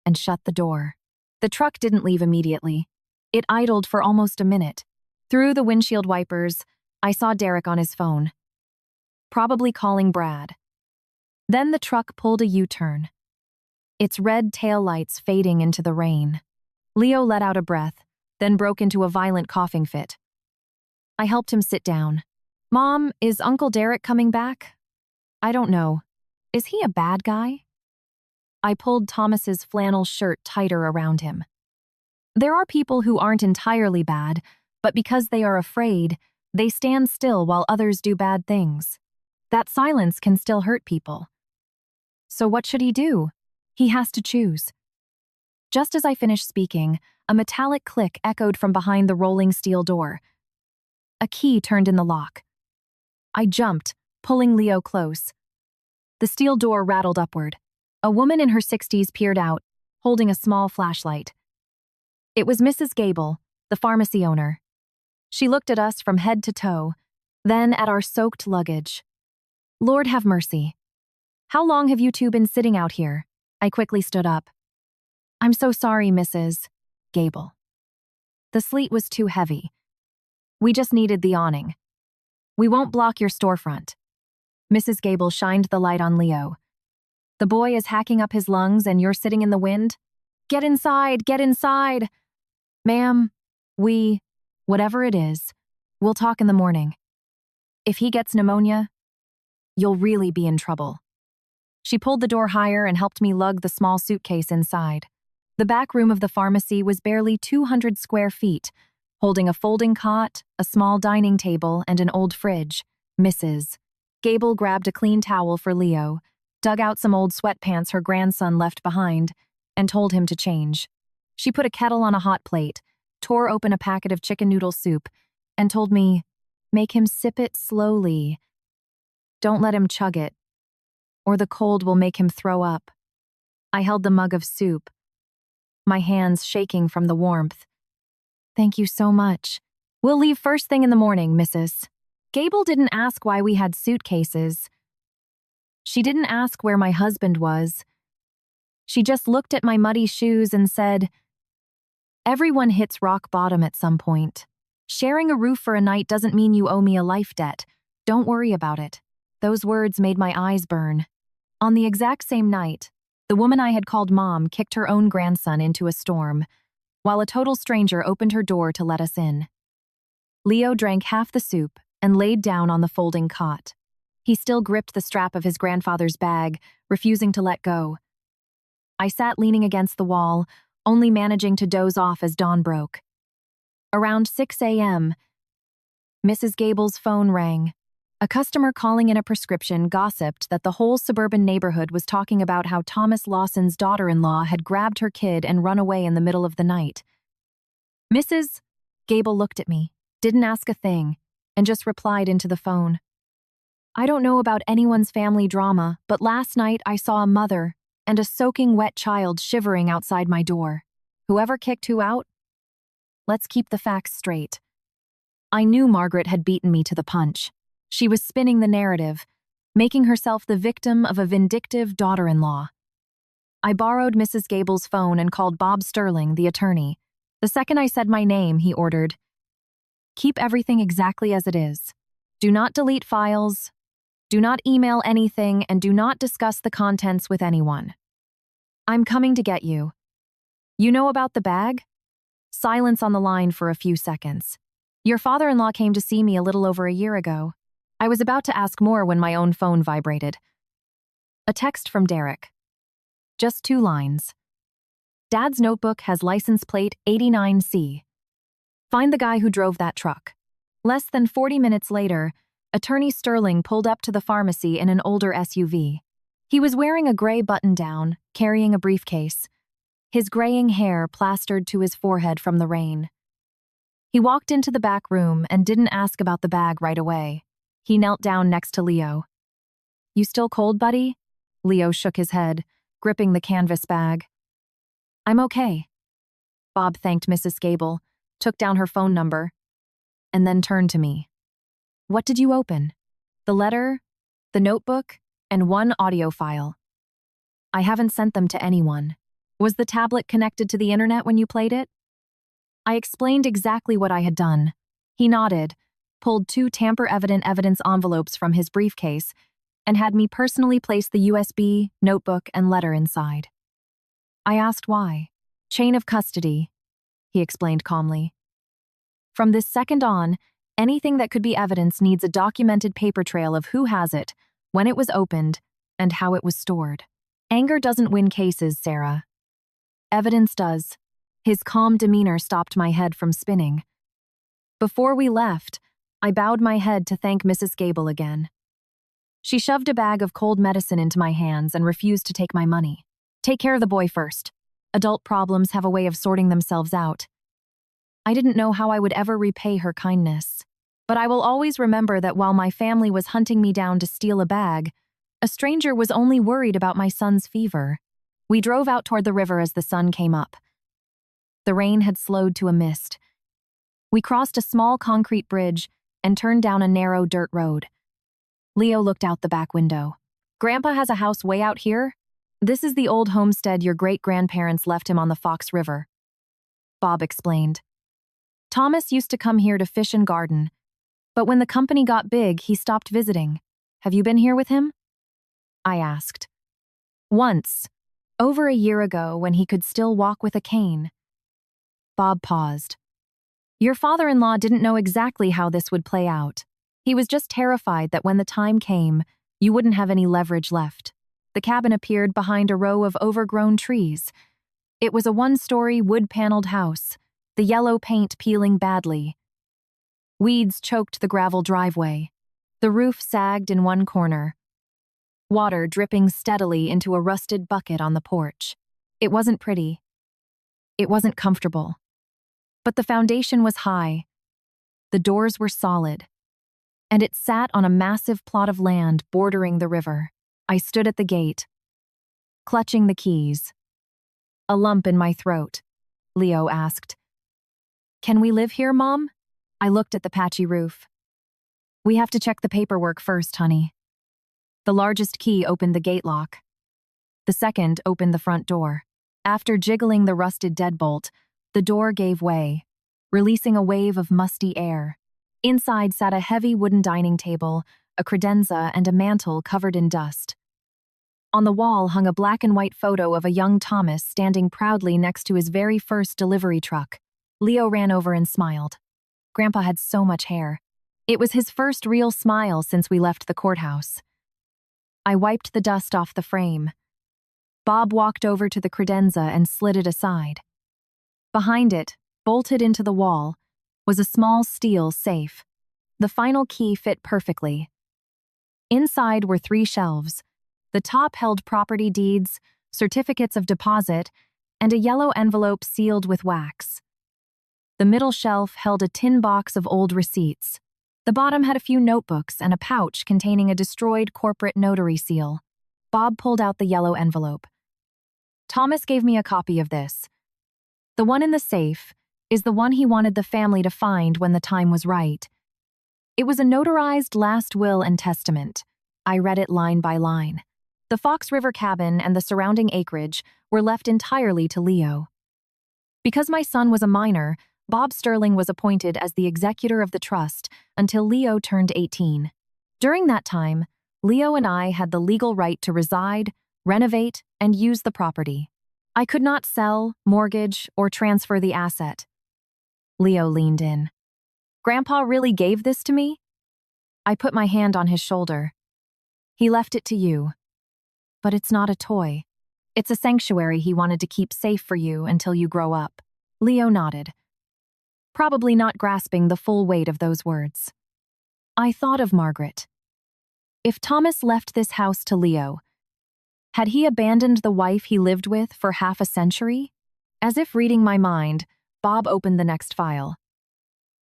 and shut the door. The truck didn't leave immediately. It idled for almost a minute. Through the windshield wipers, I saw Derek on his phone, probably calling Brad. Then the truck pulled a U-turn, its red taillights fading into the rain. Leo let out a breath, then broke into a violent coughing fit. I helped him sit down. Mom, is Uncle Derek coming back? I don't know. Is he a bad guy? I pulled Thomas's flannel shirt tighter around him. There are people who aren't entirely bad, but because they are afraid, they stand still while others do bad things. That silence can still hurt people. So what should he do? He has to choose. Just as I finished speaking, a metallic click echoed from behind the rolling steel door. A key turned in the lock. I jumped, pulling Leo close. The steel door rattled upward. A woman in her 60s peered out, holding a small flashlight. It was Mrs. Gable, the pharmacy owner. She looked at us from head to toe, then at our soaked luggage. Lord have mercy. How long have you two been sitting out here? I quickly stood up. I'm so sorry, Mrs. Gable. The sleet was too heavy. We just needed the awning. We won't block your storefront. Mrs. Gable shined the light on Leo. The boy is hacking up his lungs and you're sitting in the wind? Get inside, get inside. Ma'am, whatever it is, we'll talk in the morning. If he gets pneumonia, you'll really be in trouble. She pulled the door higher and helped me lug the small suitcase inside. The back room of the pharmacy was barely 200 square feet, holding a folding cot, a small dining table, and an old fridge. Mrs. Gable grabbed a clean towel for Leo, dug out some old sweatpants her grandson left behind, and told him to change. She put a kettle on a hot plate, tore open a packet of chicken noodle soup, and told me, make him sip it slowly. Don't let him chug it, or the cold will make him throw up. I held the mug of soup, my hands shaking from the warmth. Thank you so much. We'll leave first thing in the morning, Mrs. Gable didn't ask why we had suitcases. She didn't ask where my husband was. She just looked at my muddy shoes and said, "Everyone hits rock bottom at some point. Sharing a roof for a night doesn't mean you owe me a life debt. Don't worry about it." Those words made my eyes burn. On the exact same night, the woman I had called Mom kicked her own grandson into a storm, while a total stranger opened her door to let us in. Leo drank half the soup and laid down on the folding cot. He still gripped the strap of his grandfather's bag, refusing to let go. I sat leaning against the wall, only managing to doze off as dawn broke. Around 6 a.m., Mrs. Gable's phone rang. A customer calling in a prescription gossiped that the whole suburban neighborhood was talking about how Thomas Lawson's daughter-in-law had grabbed her kid and run away in the middle of the night. Mrs. Gable looked at me, didn't ask a thing, and just replied into the phone. "I don't know about anyone's family drama, but last night I saw a mother and a soaking wet child shivering outside my door. Whoever kicked who out? Let's keep the facts straight." I knew Margaret had beaten me to the punch. She was spinning the narrative, making herself the victim of a vindictive daughter-in-law. I borrowed Mrs. Gable's phone and called Bob Sterling, the attorney. The second I said my name, he ordered, "Keep everything exactly as it is. Do not delete files, do not email anything, and do not discuss the contents with anyone. I'm coming to get you. You know about the bag?" Silence on the line for a few seconds. "Your father-in-law came to see me a little over a year ago." I was about to ask more when my own phone vibrated. A text from Derek. Just 2 lines. "Dad's notebook has license plate 89C. Find the guy who drove that truck." Less than 40 minutes later, Attorney Sterling pulled up to the pharmacy in an older SUV. He was wearing a gray button-down, carrying a briefcase, his graying hair plastered to his forehead from the rain. He walked into the back room and didn't ask about the bag right away. He knelt down next to Leo. "You still cold, buddy?" Leo shook his head, gripping the canvas bag. "I'm okay." Bob thanked Mrs. Gable, took down her phone number, and then turned to me. "What did you open?" "The letter, the notebook, and 1 audio file. I haven't sent them to anyone." "Was the tablet connected to the internet when you played it?" I explained exactly what I had done. He nodded, pulled 2 tamper-evident evidence envelopes from his briefcase, and had me personally place the USB, notebook, and letter inside. I asked why. "Chain of custody," he explained calmly. "From this second on, anything that could be evidence needs a documented paper trail of who has it, when it was opened, and how it was stored. Anger doesn't win cases, Sarah. Evidence does." His calm demeanor stopped my head from spinning. Before we left, I bowed my head to thank Mrs. Gable again. She shoved a bag of cold medicine into my hands and refused to take my money. "Take care of the boy first. Adult problems have a way of sorting themselves out." I didn't know how I would ever repay her kindness, but I will always remember that while my family was hunting me down to steal a bag, a stranger was only worried about my son's fever. We drove out toward the river as the sun came up. The rain had slowed to a mist. We crossed a small concrete bridge and turned down a narrow dirt road. Leo looked out the back window. "Grandpa has a house way out here? This is the old homestead your great-grandparents left him on the Fox River," Bob explained. "Thomas used to come here to fish and garden, but when the company got big, he stopped visiting. Have you been here with him?" I asked. "Once, over a year ago when he could still walk with a cane." Bob paused. "Your father-in-law didn't know exactly how this would play out. He was just terrified that when the time came, you wouldn't have any leverage left." The cabin appeared behind a row of overgrown trees. It was a 1-story wood-paneled house, the yellow paint peeling badly. Weeds choked the gravel driveway. The roof sagged in one corner, water dripping steadily into a rusted bucket on the porch. It wasn't pretty. It wasn't comfortable. But the foundation was high. The doors were solid. And it sat on a massive plot of land bordering the river. I stood at the gate, clutching the keys. "A lump in my throat," Leo asked. "Can we live here, Mom?" I looked at the patchy roof. We have to check the paperwork first, honey. The largest key opened the gate lock. The second opened the front door. After jiggling the rusted deadbolt, the door gave way, releasing a wave of musty air. Inside sat a heavy wooden dining table, a credenza, and a mantel covered in dust. On the wall hung a black and white photo of a young Thomas standing proudly next to his very first delivery truck. Leo ran over and smiled. Grandpa had so much hair. It was his first real smile since we left the courthouse. I wiped the dust off the frame. Bob walked over to the credenza and slid it aside. Behind it, bolted into the wall, was a small steel safe. The final key fit perfectly. Inside were 3 shelves. The top held property deeds, certificates of deposit, and a yellow envelope sealed with wax. The middle shelf held a tin box of old receipts. The bottom had a few notebooks and a pouch containing a destroyed corporate notary seal. Bob pulled out the yellow envelope. Thomas gave me a copy of this. The one in the safe is the one he wanted the family to find when the time was right. It was a notarized last will and testament. I read it line by line. The Fox River cabin and the surrounding acreage were left entirely to Leo. Because my son was a minor, Bob Sterling was appointed as the executor of the trust until Leo turned 18. During that time, Leo and I had the legal right to reside, renovate, and use the property. I could not sell, mortgage, or transfer the asset. Leo leaned in. Grandpa really gave this to me? I put my hand on his shoulder. He left it to you. But it's not a toy. It's a sanctuary he wanted to keep safe for you until you grow up. Leo nodded, probably not grasping the full weight of those words. I thought of Margaret. If Thomas left this house to Leo, had he abandoned the wife he lived with for half a century? As if reading my mind, Bob opened the next file.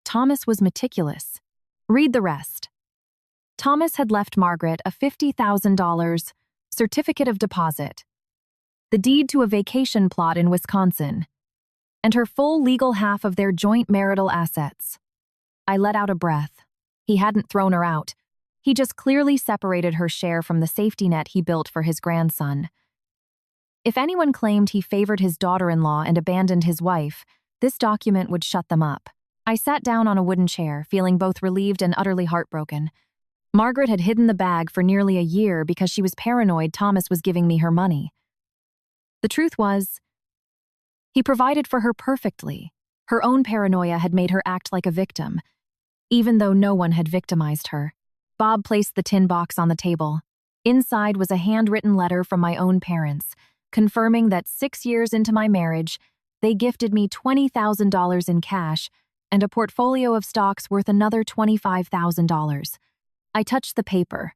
Thomas was meticulous. Read the rest. Thomas had left Margaret a $50,000 certificate of deposit, the deed to a vacation plot in Wisconsin, and her full legal half of their joint marital assets. I let out a breath. He hadn't thrown her out. He just clearly separated her share from the safety net he built for his grandson. If anyone claimed he favored his daughter-in-law and abandoned his wife, this document would shut them up. I sat down on a wooden chair, feeling both relieved and utterly heartbroken. Margaret had hidden the bag for nearly a year because she was paranoid Thomas was giving me her money. The truth was, he provided for her perfectly. Her own paranoia had made her act like a victim, even though no one had victimized her. Bob placed the tin box on the table. Inside was a handwritten letter from my own parents, confirming that 6 years into my marriage, they gifted me $20,000 in cash and a portfolio of stocks worth another $25,000. I touched the paper,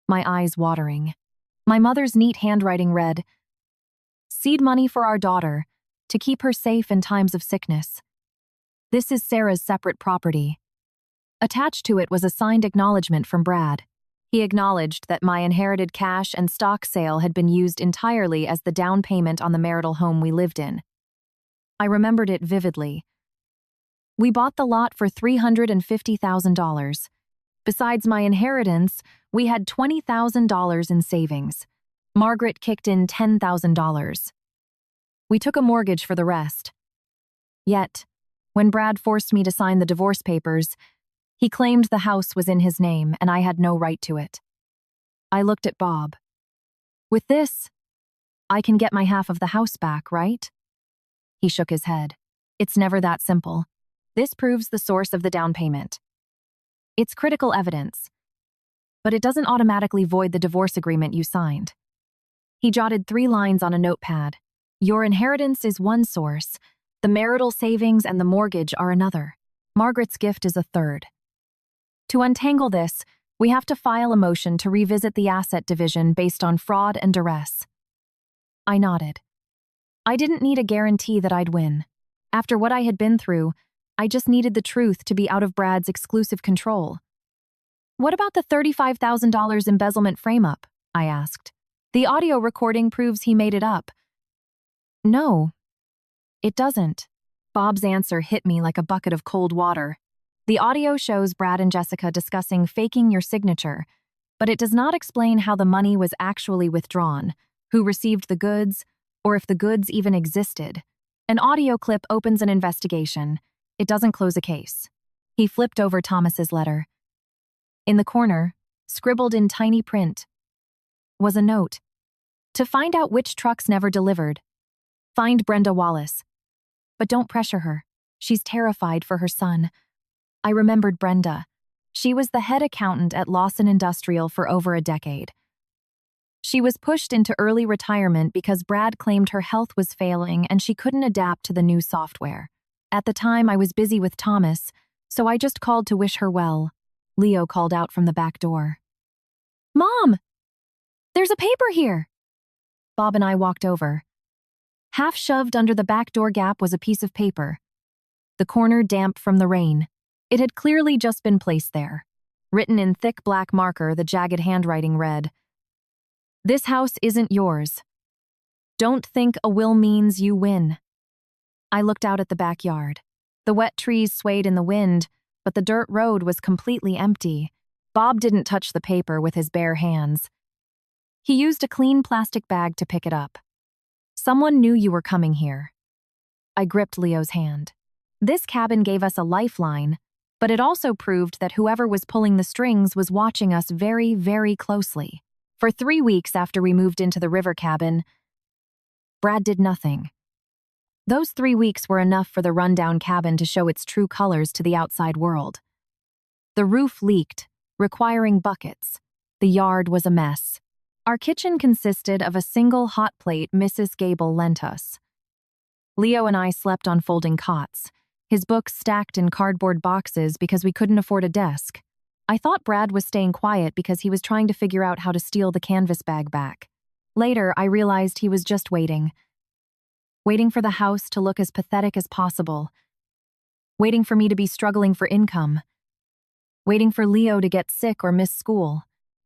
my eyes watering. My mother's neat handwriting read, "Seed money for our daughter, to keep her safe in times of sickness. This is Sarah's separate property." Attached to it was a signed acknowledgement from Brad. He acknowledged that my inherited cash and stock sale had been used entirely as the down payment on the marital home we lived in. I remembered it vividly. We bought the lot for $350,000. Besides my inheritance, we had $20,000 in savings. Margaret kicked in $10,000. We took a mortgage for the rest. Yet, when Brad forced me to sign the divorce papers, he claimed the house was in his name and I had no right to it. I looked at Bob. With this, I can get my half of the house back, right? He shook his head. It's never that simple. This proves the source of the down payment. It's critical evidence, but it doesn't automatically void the divorce agreement you signed. He jotted 3 lines on a notepad. Your inheritance is one source, the marital savings and the mortgage are another. Margaret's gift is a third. To untangle this, we have to file a motion to revisit the asset division based on fraud and duress. I nodded. I didn't need a guarantee that I'd win. After what I had been through, I just needed the truth to be out of Brad's exclusive control. What about the $35,000 embezzlement frame-up? I asked. The audio recording proves he made it up. No, it doesn't. Bob's answer hit me like a bucket of cold water. The audio shows Brad and Jessica discussing faking your signature, but it does not explain how the money was actually withdrawn, who received the goods, or if the goods even existed. An audio clip opens an investigation. It doesn't close a case. He flipped over Thomas's letter. In the corner, scribbled in tiny print, was a note. To find out which trucks never delivered. Find Brenda Wallace. But don't pressure her. She's terrified for her son. I remembered Brenda. She was the head accountant at Lawson Industrial for over a decade. She was pushed into early retirement because Brad claimed her health was failing and she couldn't adapt to the new software. At the time, I was busy with Thomas, so I just called to wish her well. Leo called out from the back door. Mom! There's a paper here! Bob and I walked over. Half shoved under the back door gap was a piece of paper. The corner damp from the rain. It had clearly just been placed there. Written in thick black marker, the jagged handwriting read, "This house isn't yours. Don't think a will means you win." I looked out at the backyard. The wet trees swayed in the wind, but the dirt road was completely empty. Bob didn't touch the paper with his bare hands. He used a clean plastic bag to pick it up. Someone knew you were coming here. I gripped Leo's hand. This cabin gave us a lifeline, but it also proved that whoever was pulling the strings was watching us very, very closely. For 3 weeks after we moved into the river cabin, Brad did nothing. Those 3 weeks were enough for the rundown cabin to show its true colors to the outside world. The roof leaked, requiring buckets. The yard was a mess. Our kitchen consisted of a single hot plate Mrs. Gable lent us. Leo and I slept on folding cots, his books stacked in cardboard boxes because we couldn't afford a desk. I thought Brad was staying quiet because he was trying to figure out how to steal the canvas bag back. Later, I realized he was just waiting. Waiting for the house to look as pathetic as possible. Waiting for me to be struggling for income. Waiting for Leo to get sick or miss school.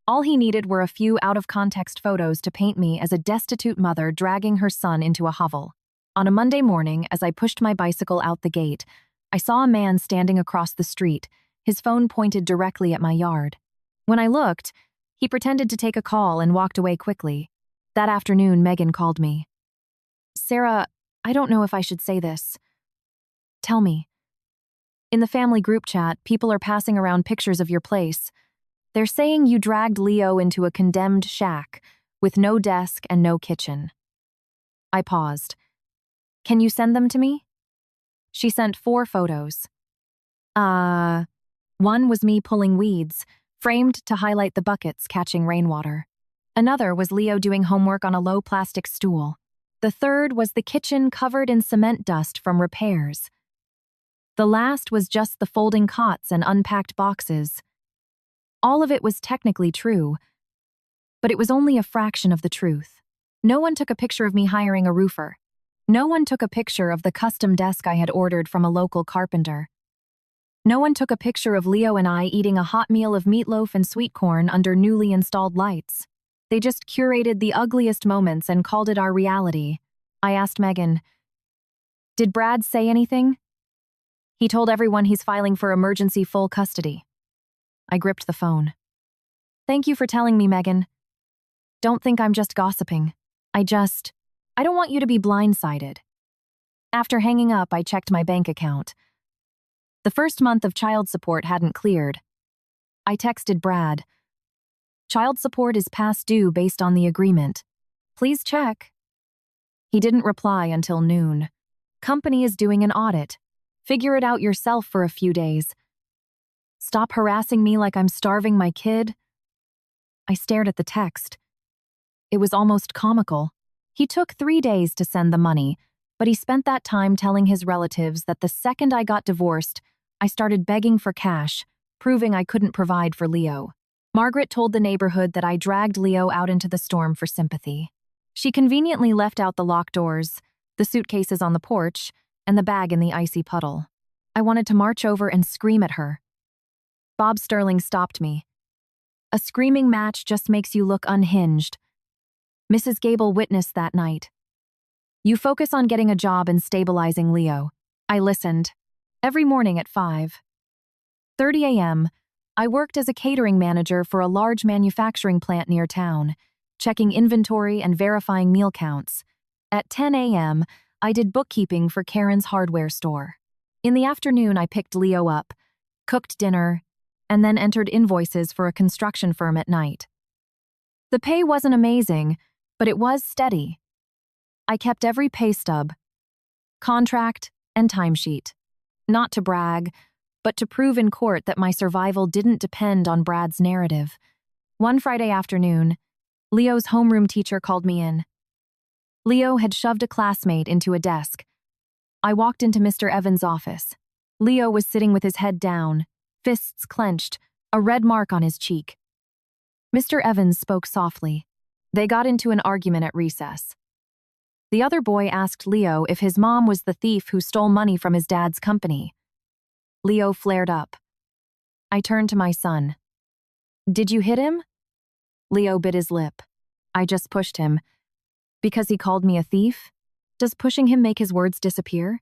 All he needed were a few out-of-context photos to paint me as a destitute mother dragging her son into a hovel. On a Monday morning, as I pushed my bicycle out the gate, I saw a man standing across the street, his phone pointed directly at my yard. When I looked, he pretended to take a call and walked away quickly. That afternoon, Megan called me. "Sarah, I don't know if I should say this. Tell me. In the family group chat, people are passing around pictures of your place. They're saying you dragged Leo into a condemned shack with no desk and no kitchen." I paused. "Can you send them to me?" She sent 4 photos. One was me pulling weeds, framed to highlight the buckets catching rainwater. Another was Leo doing homework on a low plastic stool. The third was the kitchen covered in cement dust from repairs. The last was just the folding cots and unpacked boxes. All of it was technically true, but it was only a fraction of the truth. No one took a picture of me hiring a roofer. No one took a picture of the custom desk I had ordered from a local carpenter. No one took a picture of Leo and I eating a hot meal of meatloaf and sweet corn under newly installed lights. They just curated the ugliest moments and called it our reality. I asked Megan, "Did Brad say anything?" "He told everyone he's filing for emergency full custody." I gripped the phone. "Thank you for telling me, Megan. Don't think I'm just gossiping. I don't want you to be blindsided." After hanging up, I checked my bank account. The first month of child support hadn't cleared. I texted Brad. "Child support is past due based on the agreement. Please check." He didn't reply until noon. "Company is doing an audit. Figure it out yourself for a few days. Stop harassing me like I'm starving my kid." I stared at the text. It was almost comical. He took 3 days to send the money, but he spent that time telling his relatives that the second I got divorced, I started begging for cash, proving I couldn't provide for Leo. Margaret told the neighborhood that I dragged Leo out into the storm for sympathy. She conveniently left out the locked doors, the suitcases on the porch, and the bag in the icy puddle. I wanted to march over and scream at her. Bob Sterling stopped me. "A screaming match just makes you look unhinged." Mrs. Gable witnessed that night. "You focus on getting a job and stabilizing Leo." I listened. Every morning at 5. 8:30 a.m., I worked as a catering manager for a large manufacturing plant near town, checking inventory and verifying meal counts. At 10 a.m., I did bookkeeping for Karen's hardware store. In the afternoon, I picked Leo up, cooked dinner, and then entered invoices for a construction firm at night. The pay wasn't amazing, but it was steady. I kept every pay stub, contract, and timesheet. Not to brag, but to prove in court that my survival didn't depend on Brad's narrative. One Friday afternoon, Leo's homeroom teacher called me in. Leo had shoved a classmate into a desk. I walked into Mr. Evans' office. Leo was sitting with his head down, fists clenched, a red mark on his cheek. Mr. Evans spoke softly. They got into an argument at recess. The other boy asked Leo if his mom was the thief who stole money from his dad's company. Leo flared up. I turned to my son. "Did you hit him?" Leo bit his lip. "I just pushed him." "Because he called me a thief? Does pushing him make his words disappear?"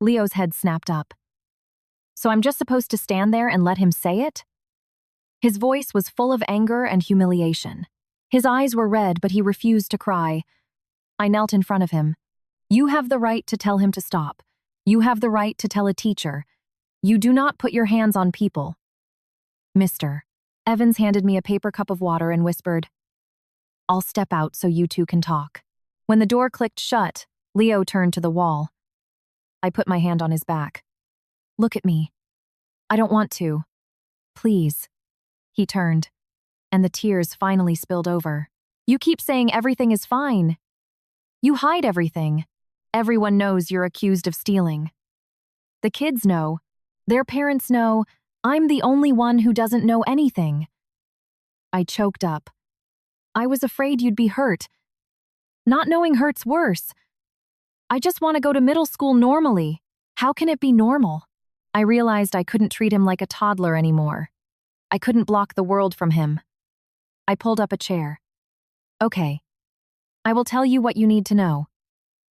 Leo's head snapped up. "So I'm just supposed to stand there and let him say it?" His voice was full of anger and humiliation. His eyes were red, but he refused to cry. I knelt in front of him. "You have the right to tell him to stop. You have the right to tell a teacher. You do not put your hands on people." "Mr. Evans handed me a paper cup of water and whispered, "I'll step out so you two can talk." When the door clicked shut, Leo turned to the wall. I put my hand on his back. "Look at me. I don't want to. Please." He turned, and the tears finally spilled over. "You keep saying everything is fine. You hide everything. Everyone knows you're accused of stealing. The kids know. Their parents know. I'm the only one who doesn't know anything." I choked up. "I was afraid you'd be hurt. Not knowing hurts worse. I just want to go to middle school normally. How can it be normal?" I realized I couldn't treat him like a toddler anymore. I couldn't block the world from him. I pulled up a chair. "Okay. I will tell you what you need to know."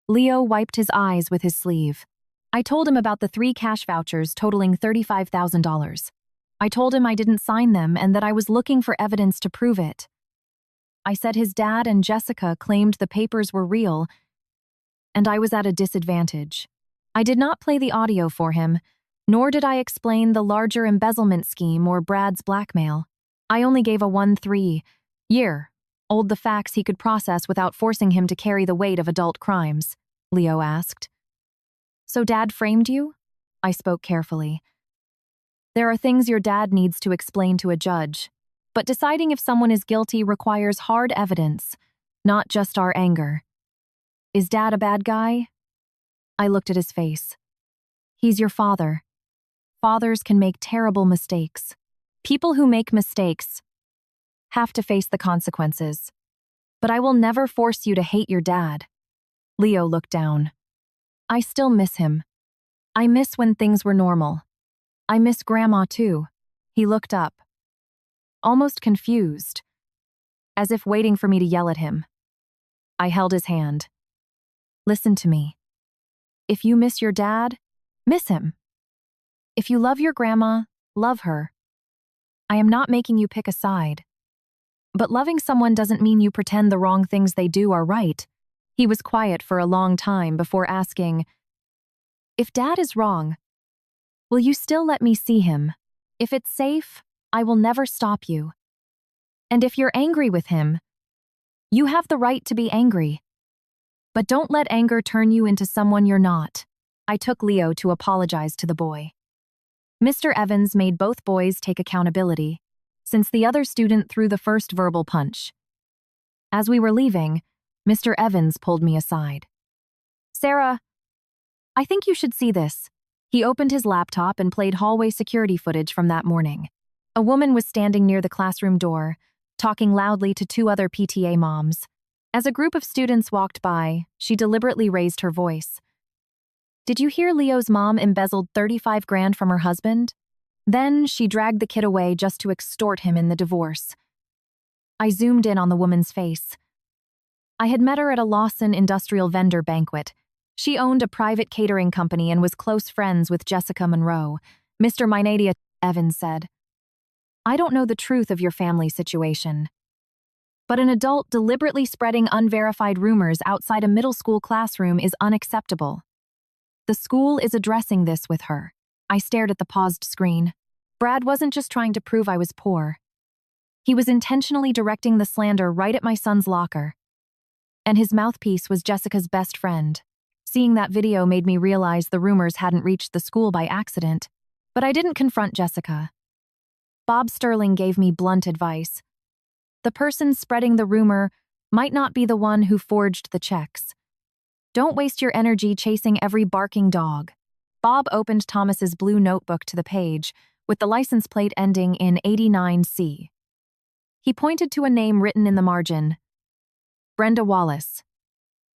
Leo wiped his eyes with his sleeve. I told him about the 3 cash vouchers totaling $35,000. I told him I didn't sign them and that I was looking for evidence to prove it. I said his dad and Jessica claimed the papers were real, and I was at a disadvantage. I did not play the audio for him, nor did I explain the larger embezzlement scheme or Brad's blackmail. I only gave a 1-3-year-old the facts he could process without forcing him to carry the weight of adult crimes. Leo asked. "So Dad framed you?" I spoke carefully. "There are things your dad needs to explain to a judge, but deciding if someone is guilty requires hard evidence, not just our anger." "Is Dad a bad guy?" I looked at his face. "He's your father. Fathers can make terrible mistakes. People who make mistakes have to face the consequences. But I will never force you to hate your dad." Leo looked down. "I still miss him. I miss when things were normal. I miss Grandma too." He looked up, almost confused, as if waiting for me to yell at him. I held his hand. "Listen to me. If you miss your dad, miss him. If you love your grandma, love her. I am not making you pick a side. But loving someone doesn't mean you pretend the wrong things they do are right." He was quiet for a long time before asking, "If Dad is wrong, will you still let me see him? If it's safe, I will never stop you. And if you're angry with him, you have the right to be angry. But don't let anger turn you into someone you're not." I took Leo to apologize to the boy. Mr. Evans made both boys take accountability, since the other student threw the first verbal punch. As we were leaving, Mr. Evans pulled me aside. "Sarah, I think you should see this." He opened his laptop and played hallway security footage from that morning. A woman was standing near the classroom door, talking loudly to 2 other PTA moms. As a group of students walked by, she deliberately raised her voice. "Did you hear Leo's mom embezzled 35 grand from her husband? Then she dragged the kid away just to extort him in the divorce." I zoomed in on the woman's face. I had met her at a Lawson industrial vendor banquet. She owned a private catering company and was close friends with Jessica Monroe. Mr. Minadia Evan said. I don't know the truth of your family situation, but an adult deliberately spreading unverified rumors outside a middle school classroom is unacceptable. The school is addressing this with her. I stared at the paused screen. Brad wasn't just trying to prove I was poor. He was intentionally directing the slander right at my son's locker. And his mouthpiece was Jessica's best friend. Seeing that video made me realize the rumors hadn't reached the school by accident. But I didn't confront Jessica. Bob Sterling gave me blunt advice. The person spreading the rumor might not be the one who forged the checks. Don't waste your energy chasing every barking dog. Bob opened Thomas's blue notebook to the page, with the license plate ending in 89C. He pointed to a name written in the margin. Brenda Wallace.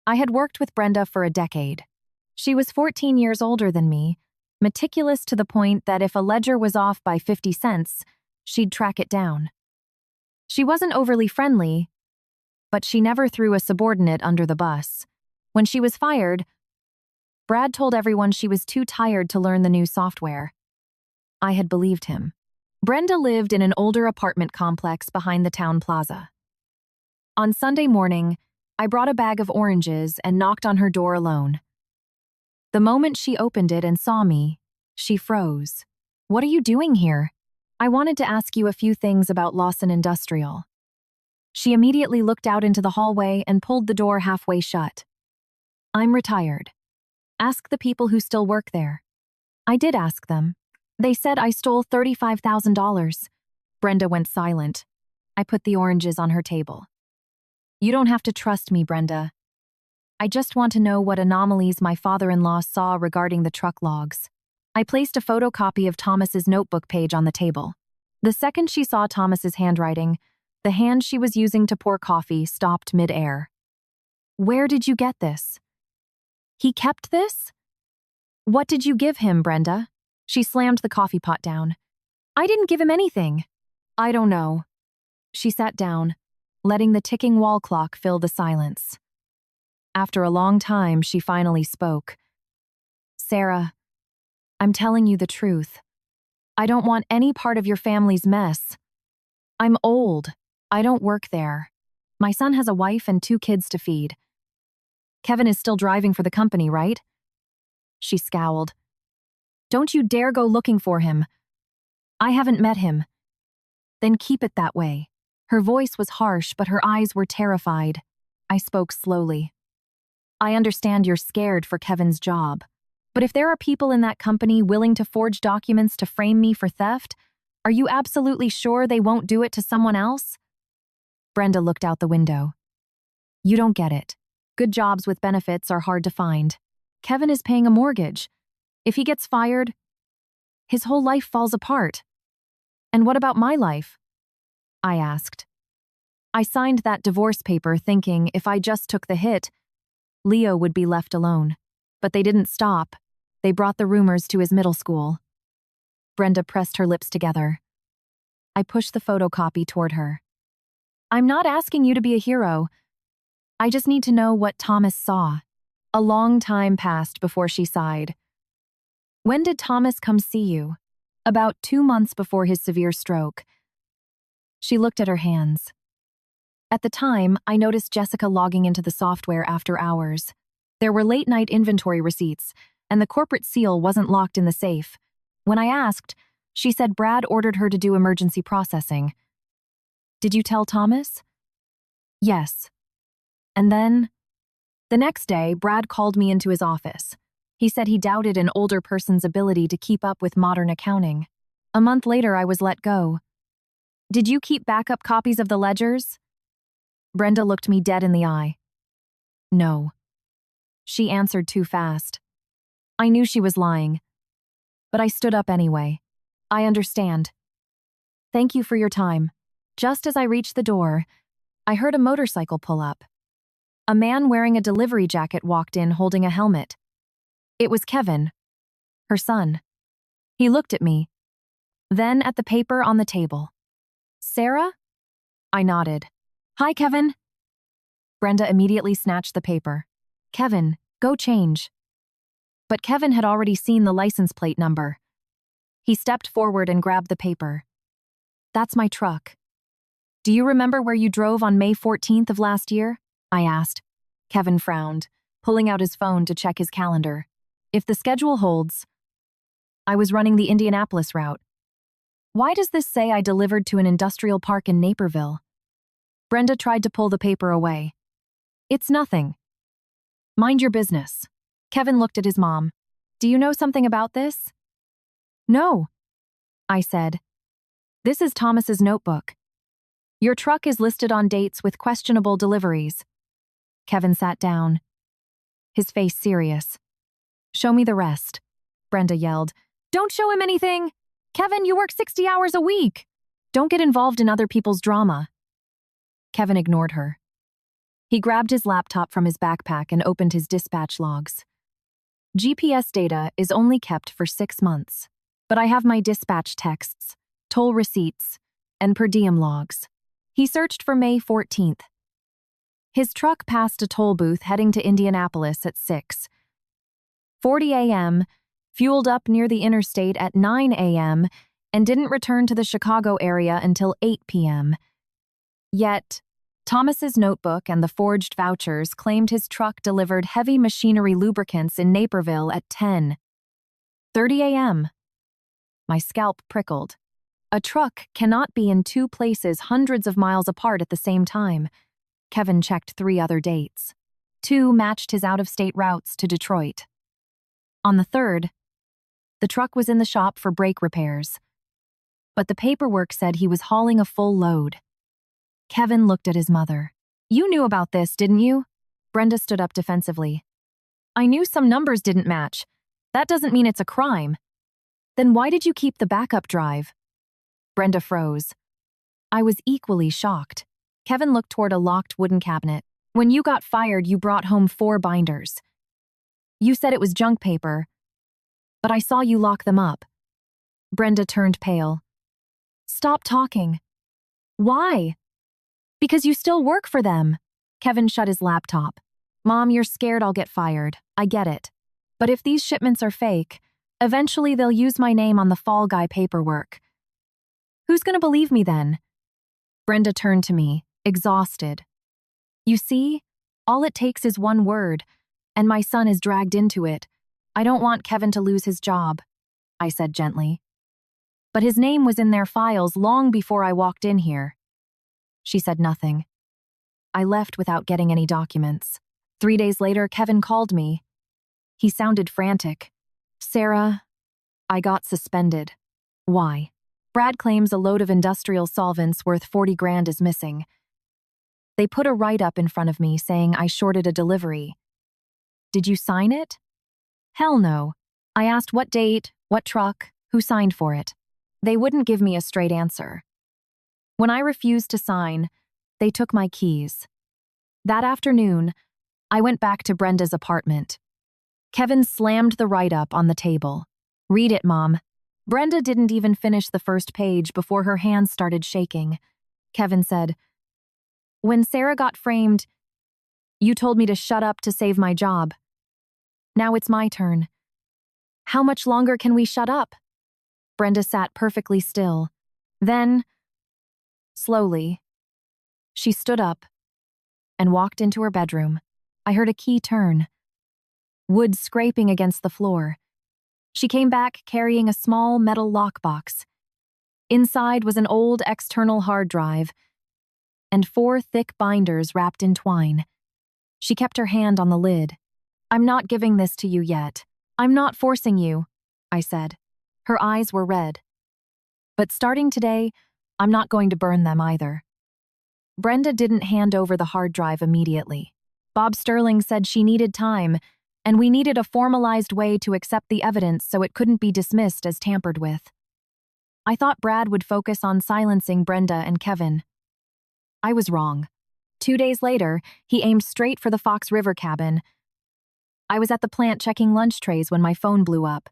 I had worked with Brenda for a decade. She was 14 years older than me, meticulous to the point that if a ledger was off by 50 cents, she'd track it down. She wasn't overly friendly, but she never threw a subordinate under the bus. When she was fired, Brad told everyone she was too tired to learn the new software. I had believed him. Brenda lived in an older apartment complex behind the town plaza. On Sunday morning, I brought a bag of oranges and knocked on her door alone. The moment she opened it and saw me, she froze. What are you doing here? I wanted to ask you a few things about Lawson Industrial. She immediately looked out into the hallway and pulled the door halfway shut. I'm retired. Ask the people who still work there. I did ask them. They said I stole $35,000. Brenda went silent. I put the oranges on her table. You don't have to trust me, Brenda. I just want to know what anomalies my father-in-law saw regarding the truck logs. I placed a photocopy of Thomas's notebook page on the table. The second she saw Thomas's handwriting, the hand she was using to pour coffee stopped mid-air. Where did you get this? He kept this? What did you give him, Brenda? She slammed the coffee pot down. I didn't give him anything. I don't know. She sat down, letting the ticking wall clock fill the silence. After a long time, she finally spoke. Sarah, I'm telling you the truth. I don't want any part of your family's mess. I'm old. I don't work there. My son has a wife and 2 kids to feed. Kevin is still driving for the company, right? She scowled. Don't you dare go looking for him. I haven't met him. Then keep it that way. Her voice was harsh, but her eyes were terrified. I spoke slowly. I understand you're scared for Kevin's job, but if there are people in that company willing to forge documents to frame me for theft, are you absolutely sure they won't do it to someone else? Brenda looked out the window. You don't get it. Good jobs with benefits are hard to find. Kevin is paying a mortgage. If he gets fired, his whole life falls apart. And what about my life? I asked. I signed that divorce paper thinking if I just took the hit, Leo would be left alone. But they didn't stop. They brought the rumors to his middle school. Brenda pressed her lips together. I pushed the photocopy toward her. I'm not asking you to be a hero. I just need to know what Thomas saw. A long time passed before she sighed. When did Thomas come see you? About 2 months before his severe stroke. She looked at her hands. At the time, I noticed Jessica logging into the software after hours. There were late-night inventory receipts, and the corporate seal wasn't locked in the safe. When I asked, she said Brad ordered her to do emergency processing. Did you tell Thomas? Yes. And then? The next day, Brad called me into his office. He said he doubted an older person's ability to keep up with modern accounting. A month later, I was let go. Did you keep backup copies of the ledgers? Brenda looked me dead in the eye. No. She answered too fast. I knew she was lying. But I stood up anyway. I understand. Thank you for your time. Just as I reached the door, I heard a motorcycle pull up. A man wearing a delivery jacket walked in holding a helmet. It was Kevin, her son. He looked at me, then at the paper on the table. Sarah? I nodded. Hi, Kevin. Brenda immediately snatched the paper. Kevin, go change. But Kevin had already seen the license plate number. He stepped forward and grabbed the paper. That's my truck. Do you remember where you drove on May 14th of last year? I asked. Kevin frowned, pulling out his phone to check his calendar. If the schedule holds, I was running the Indianapolis route. Why does this say I delivered to an industrial park in Naperville? Brenda tried to pull the paper away. It's nothing. Mind your business. Kevin looked at his mom. Do you know something about this? No, I said. This is Thomas's notebook. Your truck is listed on dates with questionable deliveries. Kevin sat down, his face serious. Show me the rest, Brenda yelled. Don't show him anything! Kevin, you work 60 hours a week! Don't get involved in other people's drama. Kevin ignored her. He grabbed his laptop from his backpack and opened his dispatch logs. GPS data is only kept for 6 months, but I have my dispatch texts, toll receipts, and per diem logs. He searched for May 14th. His truck passed a toll booth heading to Indianapolis at 6:40 a.m., fueled up near the interstate at 9 a.m., and didn't return to the Chicago area until 8 p.m. Yet, Thomas's notebook and the forged vouchers claimed his truck delivered heavy machinery lubricants in Naperville at 10:30 a.m. My scalp prickled. A truck cannot be in 2 places hundreds of miles apart at the same time. Kevin checked 3 other dates. 2 matched his out-of-state routes to Detroit. On the 3rd, the truck was in the shop for brake repairs, but the paperwork said he was hauling a full load. Kevin looked at his mother. You knew about this, didn't you? Brenda stood up defensively. I knew some numbers didn't match. That doesn't mean it's a crime. Then why did you keep the backup drive? Brenda froze. I was equally shocked. Kevin looked toward a locked wooden cabinet. When you got fired, you brought home 4 binders. You said it was junk paper, but I saw you lock them up. Brenda turned pale. Stop talking. Why? Because you still work for them. Kevin shut his laptop. Mom, you're scared I'll get fired. I get it. But if these shipments are fake, eventually they'll use my name on the fall guy paperwork. Who's gonna believe me then? Brenda turned to me, exhausted. You see, all it takes is one word, and my son is dragged into it. I don't want Kevin to lose his job, I said gently. But his name was in their files long before I walked in here. She said nothing. I left without getting any documents. 3 days later, Kevin called me. He sounded frantic. Sarah, I got suspended. Why? Brad claims a load of industrial solvents worth 40 grand is missing. They put a write-up in front of me saying I shorted a delivery. Did you sign it? Hell no. I asked what date, what truck, who signed for it. They wouldn't give me a straight answer. When I refused to sign, they took my keys. That afternoon, I went back to Brenda's apartment. Kevin slammed the write-up on the table. Read it, Mom. Brenda didn't even finish the first page before her hands started shaking. Kevin said, When Sarah got framed, you told me to shut up to save my job. Now it's my turn. How much longer can we shut up? Brenda sat perfectly still. Then, slowly, she stood up and walked into her bedroom. I heard a key turn. Wood scraping against the floor. She came back carrying a small metal lockbox. Inside was an old external hard drive and 4 thick binders wrapped in twine. She kept her hand on the lid. I'm not giving this to you yet. I'm not forcing you, I said. Her eyes were red. But starting today, I'm not going to burn them either. Brenda didn't hand over the hard drive immediately. Bob Sterling said she needed time, and we needed a formalized way to accept the evidence so it couldn't be dismissed as tampered with. I thought Brad would focus on silencing Brenda and Kevin. I was wrong. 2 days later, he aimed straight for the Fox River cabin. I was at the plant checking lunch trays when my phone blew up.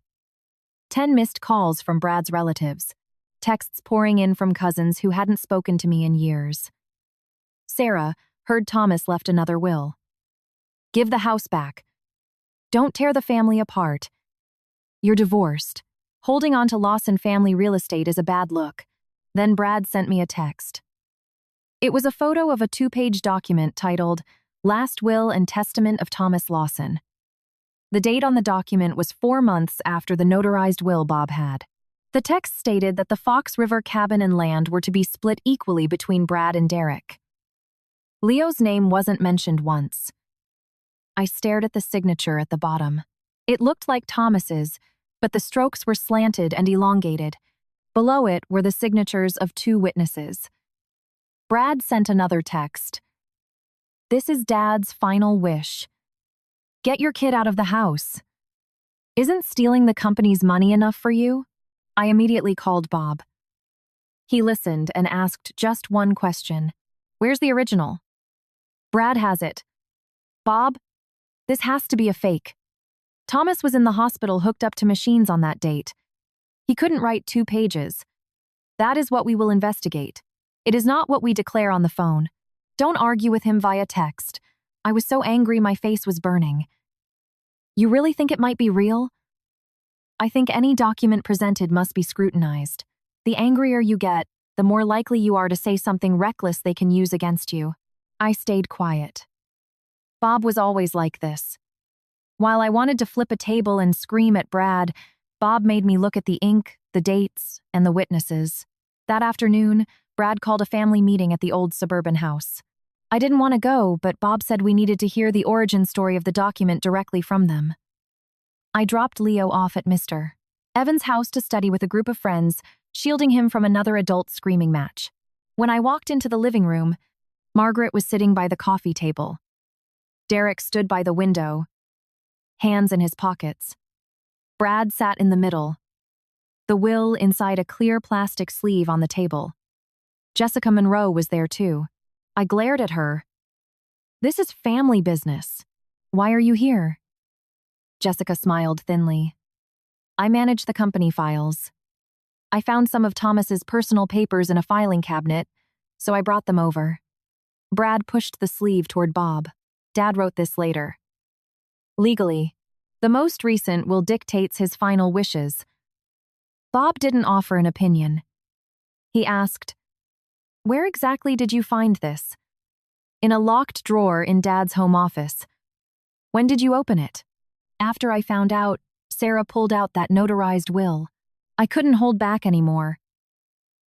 10 missed calls from Brad's relatives, texts pouring in from cousins who hadn't spoken to me in years. Sarah heard Thomas left another will. Give the house back. Don't tear the family apart. You're divorced. Holding on to Lawson family real estate is a bad look. Then Brad sent me a text. It was a photo of a 2-page document titled Last Will and Testament of Thomas Lawson. The date on the document was 4 months after the notarized will Bob had. The text stated that the Fox River cabin and land were to be split equally between Brad and Derek. Leo's name wasn't mentioned once. I stared at the signature at the bottom. It looked like Thomas's, but the strokes were slanted and elongated. Below it were the signatures of 2 witnesses. Brad sent another text. This is Dad's final wish. Get your kid out of the house. Isn't stealing the company's money enough for you? I immediately called Bob. He listened and asked just one question. Where's the original? Brad has it. Bob, this has to be a fake. Thomas was in the hospital hooked up to machines on that date. He couldn't write 2 pages. That is what we will investigate. It is not what we declare on the phone. Don't argue with him via text. I was so angry my face was burning. You really think it might be real? I think any document presented must be scrutinized. The angrier you get, the more likely you are to say something reckless they can use against you. I stayed quiet. Bob was always like this. While I wanted to flip a table and scream at Brad, Bob made me look at the ink, the dates, and the witnesses. That afternoon, Brad called a family meeting at the old suburban house. I didn't want to go, but Bob said we needed to hear the origin story of the document directly from them. I dropped Leo off at Mr. Evans' house to study with a group of friends, shielding him from another adult screaming match. When I walked into the living room, Margaret was sitting by the coffee table. Derek stood by the window, hands in his pockets. Brad sat in the middle, the will inside a clear plastic sleeve on the table. Jessica Monroe was there too. I glared at her. This is family business. Why are you here? Jessica smiled thinly. I manage the company files. I found some of Thomas's personal papers in a filing cabinet, so I brought them over. Brad pushed the sleeve toward Bob. Dad wrote this later. Legally, the most recent will dictates his final wishes. Bob didn't offer an opinion. He asked, where exactly did you find this? In a locked drawer in Dad's home office. When did you open it? After I found out, Sarah pulled out that notarized will. I couldn't hold back anymore.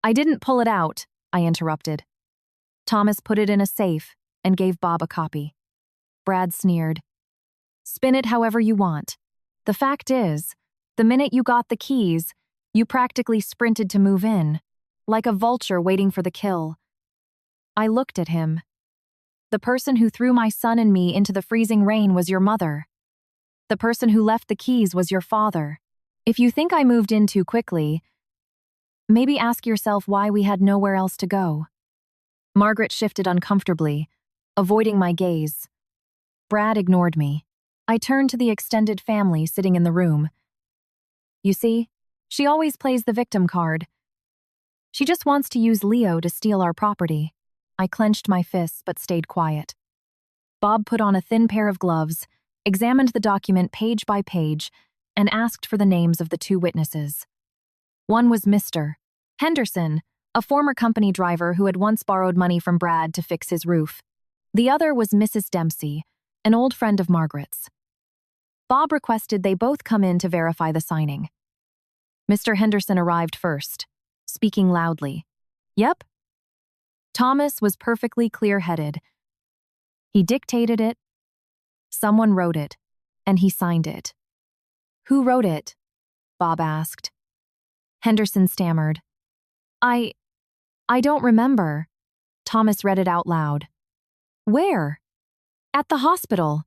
I didn't pull it out, I interrupted. Thomas put it in a safe and gave Bob a copy. Brad sneered. Spin it however you want. The fact is, the minute you got the keys, you practically sprinted to move in, like a vulture waiting for the kill. I looked at him. The person who threw my son and me into the freezing rain was your mother. The person who left the keys was your father. If you think I moved in too quickly, maybe ask yourself why we had nowhere else to go. Margaret shifted uncomfortably, avoiding my gaze. Brad ignored me. I turned to the extended family sitting in the room. You see, she always plays the victim card. She just wants to use Leo to steal our property. I clenched my fists but stayed quiet. Bob put on a thin pair of gloves, examined the document page by page, and asked for the names of the 2 witnesses. One was Mr. Henderson, a former company driver who had once borrowed money from Brad to fix his roof. The other was Mrs. Dempsey, an old friend of Margaret's. Bob requested they both come in to verify the signing. Mr. Henderson arrived first, speaking loudly. Yep. Thomas was perfectly clear-headed. He dictated it, someone wrote it, and he signed it. Who wrote it? Bob asked. Henderson stammered. I don't remember. Thomas read it out loud. Where? At the hospital.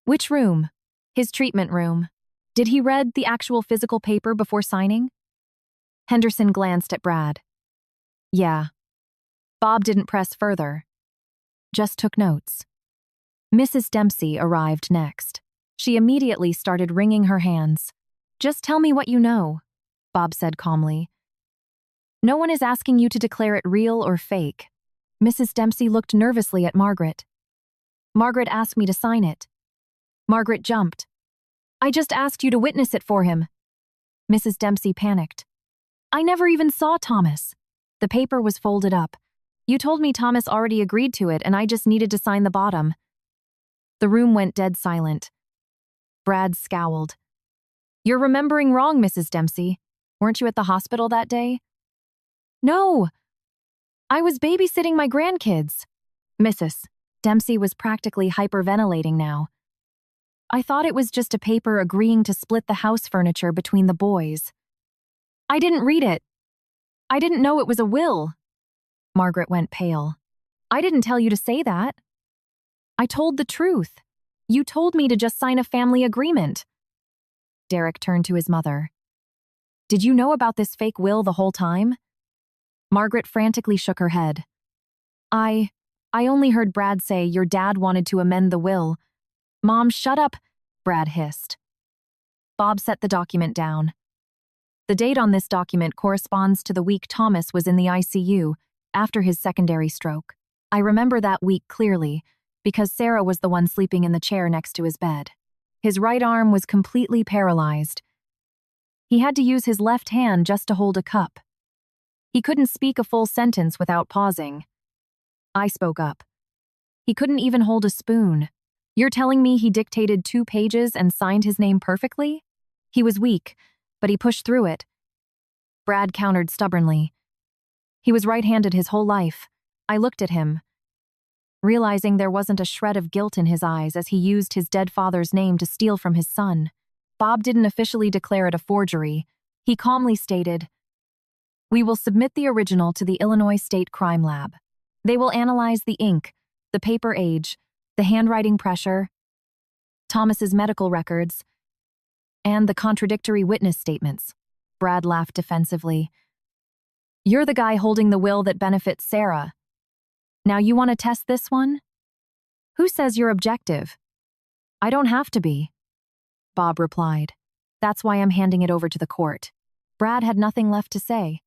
Which room? His treatment room. Did he read the actual physical paper before signing? Henderson glanced at Brad. Yeah. Bob didn't press further. Just took notes. Mrs. Dempsey arrived next. She immediately started wringing her hands. Just tell me what you know, Bob said calmly. No one is asking you to declare it real or fake. Mrs. Dempsey looked nervously at Margaret. Margaret asked me to sign it. Margaret jumped. I just asked you to witness it for him. Mrs. Dempsey panicked. I never even saw Thomas. The paper was folded up. You told me Thomas already agreed to it and I just needed to sign the bottom. The room went dead silent. Brad scowled. You're remembering wrong, Mrs. Dempsey. Weren't you at the hospital that day? No. I was babysitting my grandkids. Mrs. Dempsey was practically hyperventilating now. I thought it was just a paper agreeing to split the house furniture between the boys. I didn't read it. I didn't know it was a will. Margaret went pale. I didn't tell you to say that. I told the truth. You told me to just sign a family agreement. Derek turned to his mother. Did you know about this fake will the whole time? Margaret frantically shook her head. I only heard Brad say your dad wanted to amend the will. Mom, shut up, Brad hissed. Bob set the document down. The date on this document corresponds to the week Thomas was in the ICU after his secondary stroke. I remember that week clearly because Sarah was the one sleeping in the chair next to his bed. His right arm was completely paralyzed. He had to use his left hand just to hold a cup. He couldn't speak a full sentence without pausing. I spoke up. He couldn't even hold a spoon. You're telling me he dictated 2 pages and signed his name perfectly? He was weak, but he pushed through it. Brad countered stubbornly. He was right-handed his whole life. I looked at him, realizing there wasn't a shred of guilt in his eyes as he used his dead father's name to steal from his son. Bob didn't officially declare it a forgery. He calmly stated, "We will submit the original to the Illinois State Crime Lab. They will analyze the ink, the paper age, the handwriting pressure, Thomas's medical records, and the contradictory witness statements." Brad laughed defensively. You're the guy holding the will that benefits Sarah. Now you want to test this one? Who says you're objective? I don't have to be, Bob replied. That's why I'm handing it over to the court. Brad had nothing left to say.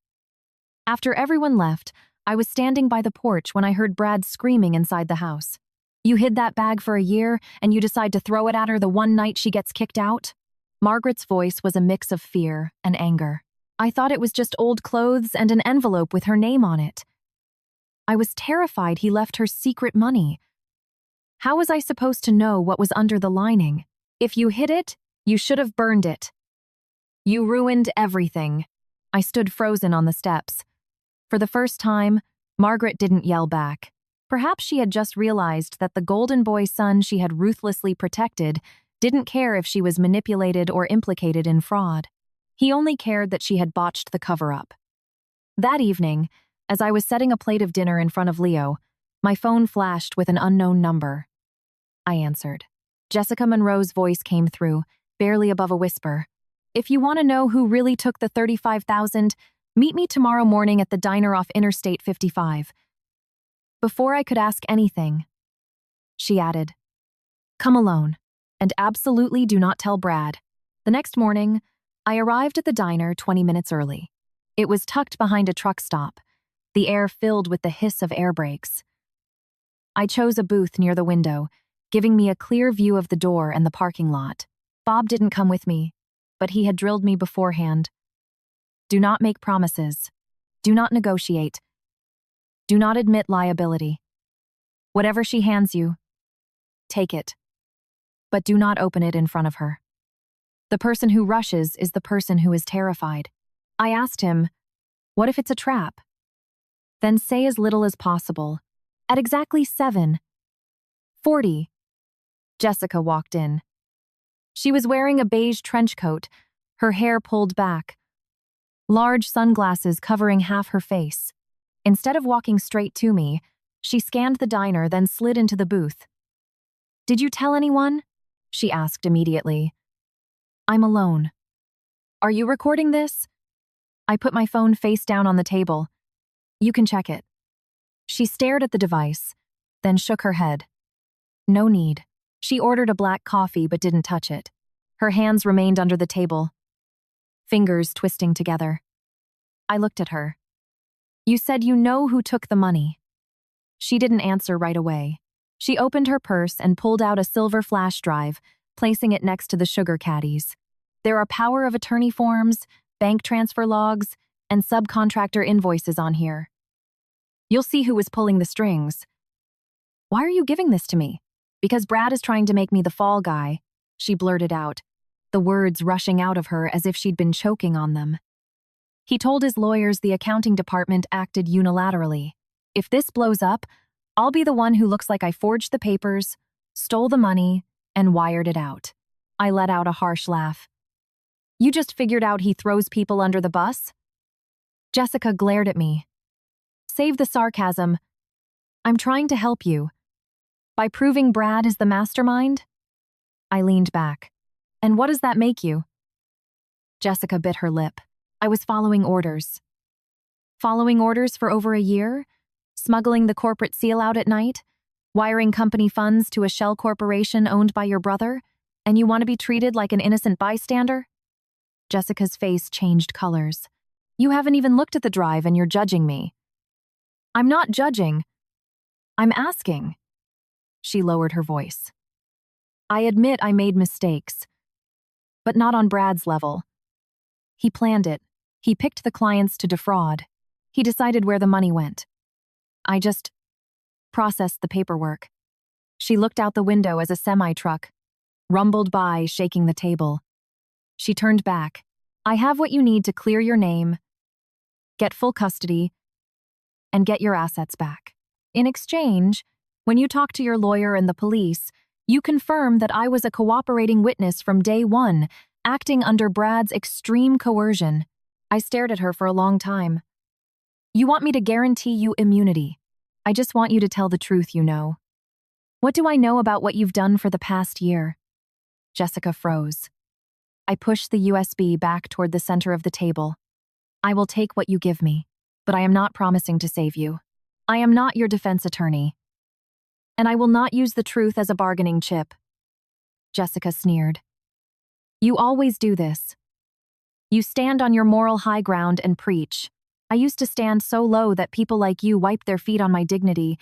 After everyone left, I was standing by the porch when I heard Brad screaming inside the house. You hid that bag for a year, and you decide to throw it at her the one night she gets kicked out? Margaret's voice was a mix of fear and anger. I thought it was just old clothes and an envelope with her name on it. I was terrified he left her secret money. How was I supposed to know what was under the lining? If you hid it, you should have burned it. You ruined everything. I stood frozen on the steps. For the first time, Margaret didn't yell back. Perhaps she had just realized that the golden boy son she had ruthlessly protected didn't care if she was manipulated or implicated in fraud. He only cared that she had botched the cover-up. That evening, as I was setting a plate of dinner in front of Leo, my phone flashed with an unknown number. I answered. Jessica Monroe's voice came through, barely above a whisper. If you want to know who really took the $35,000, meet me tomorrow morning at the diner off Interstate 55. Before I could ask anything, she added, come alone, and absolutely do not tell Brad. The next morning, I arrived at the diner 20 minutes early. It was tucked behind a truck stop, the air filled with the hiss of air brakes. I chose a booth near the window, giving me a clear view of the door and the parking lot. Bob didn't come with me, but he had drilled me beforehand. Do not make promises. Do not negotiate. Do not admit liability. Whatever she hands you, take it. But do not open it in front of her. The person who rushes is the person who is terrified. I asked him, what if it's a trap? Then say as little as possible. At exactly 7:40, Jessica walked in. She was wearing a beige trench coat, her hair pulled back, large sunglasses covering half her face. Instead of walking straight to me, she scanned the diner, then slid into the booth. Did you tell anyone? She asked immediately. I'm alone. Are you recording this? I put my phone face down on the table. You can check it. She stared at the device, then shook her head. No need. She ordered a black coffee but didn't touch it. Her hands remained under the table, fingers twisting together. I looked at her. You said you know who took the money. She didn't answer right away. She opened her purse and pulled out a silver flash drive, placing it next to the sugar caddies. There are power of attorney forms, bank transfer logs, and subcontractor invoices on here. You'll see who was pulling the strings. Why are you giving this to me? Because Brad is trying to make me the fall guy, she blurted out, the words rushing out of her as if she'd been choking on them. He told his lawyers the accounting department acted unilaterally. If this blows up, I'll be the one who looks like I forged the papers, stole the money, and wired it out. I let out a harsh laugh. You just figured out he throws people under the bus? Jessica glared at me. Save the sarcasm. I'm trying to help you. By proving Brad is the mastermind? I leaned back. And what does that make you? Jessica bit her lip. I was following orders. Following orders for over a year? Smuggling the corporate seal out at night? Wiring company funds to a shell corporation owned by your brother? And you want to be treated like an innocent bystander? Jessica's face changed colors. You haven't even looked at the drive and you're judging me. I'm not judging. I'm asking. She lowered her voice. I admit I made mistakes, but not on Brad's level. He planned it. He picked the clients to defraud. He decided where the money went. I just processed the paperwork. She looked out the window as a semi-truck rumbled by, shaking the table. She turned back. I have what you need to clear your name, get full custody, and get your assets back. In exchange, when you talk to your lawyer and the police, you confirm that I was a cooperating witness from day one, acting under Brad's extreme coercion. I stared at her for a long time. You want me to guarantee you immunity. I just want you to tell the truth, you know. What do I know about what you've done for the past year? Jessica froze. I pushed the USB back toward the center of the table. I will take what you give me, but I am not promising to save you. I am not your defense attorney. And I will not use the truth as a bargaining chip. Jessica sneered. You always do this. You stand on your moral high ground and preach. I used to stand so low that people like you wiped their feet on my dignity,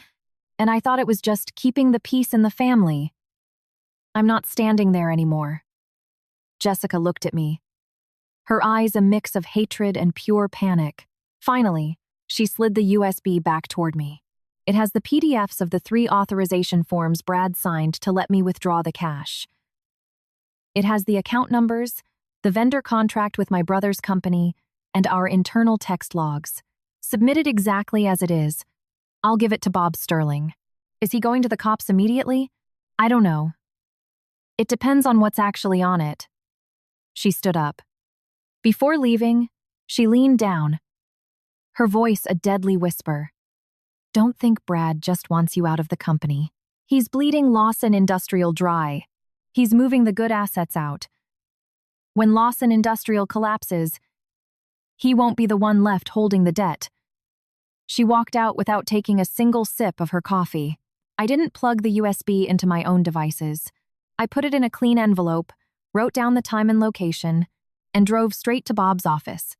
and I thought it was just keeping the peace in the family. I'm not standing there anymore. Jessica looked at me, her eyes a mix of hatred and pure panic. Finally, she slid the USB back toward me. It has the PDFs of the 3 authorization forms Brad signed to let me withdraw the cash. It has the account numbers, the vendor contract with my brother's company, and our internal text logs. Submitted exactly as it is. I'll give it to Bob Sterling. Is he going to the cops immediately? I don't know. It depends on what's actually on it. She stood up. Before leaving, she leaned down, her voice a deadly whisper. Don't think Brad just wants you out of the company. He's bleeding Lawson Industrial dry. He's moving the good assets out. When Lawson Industrial collapses, he won't be the one left holding the debt. She walked out without taking a single sip of her coffee. I didn't plug the USB into my own devices. I put it in a clean envelope, wrote down the time and location, and drove straight to Bob's office.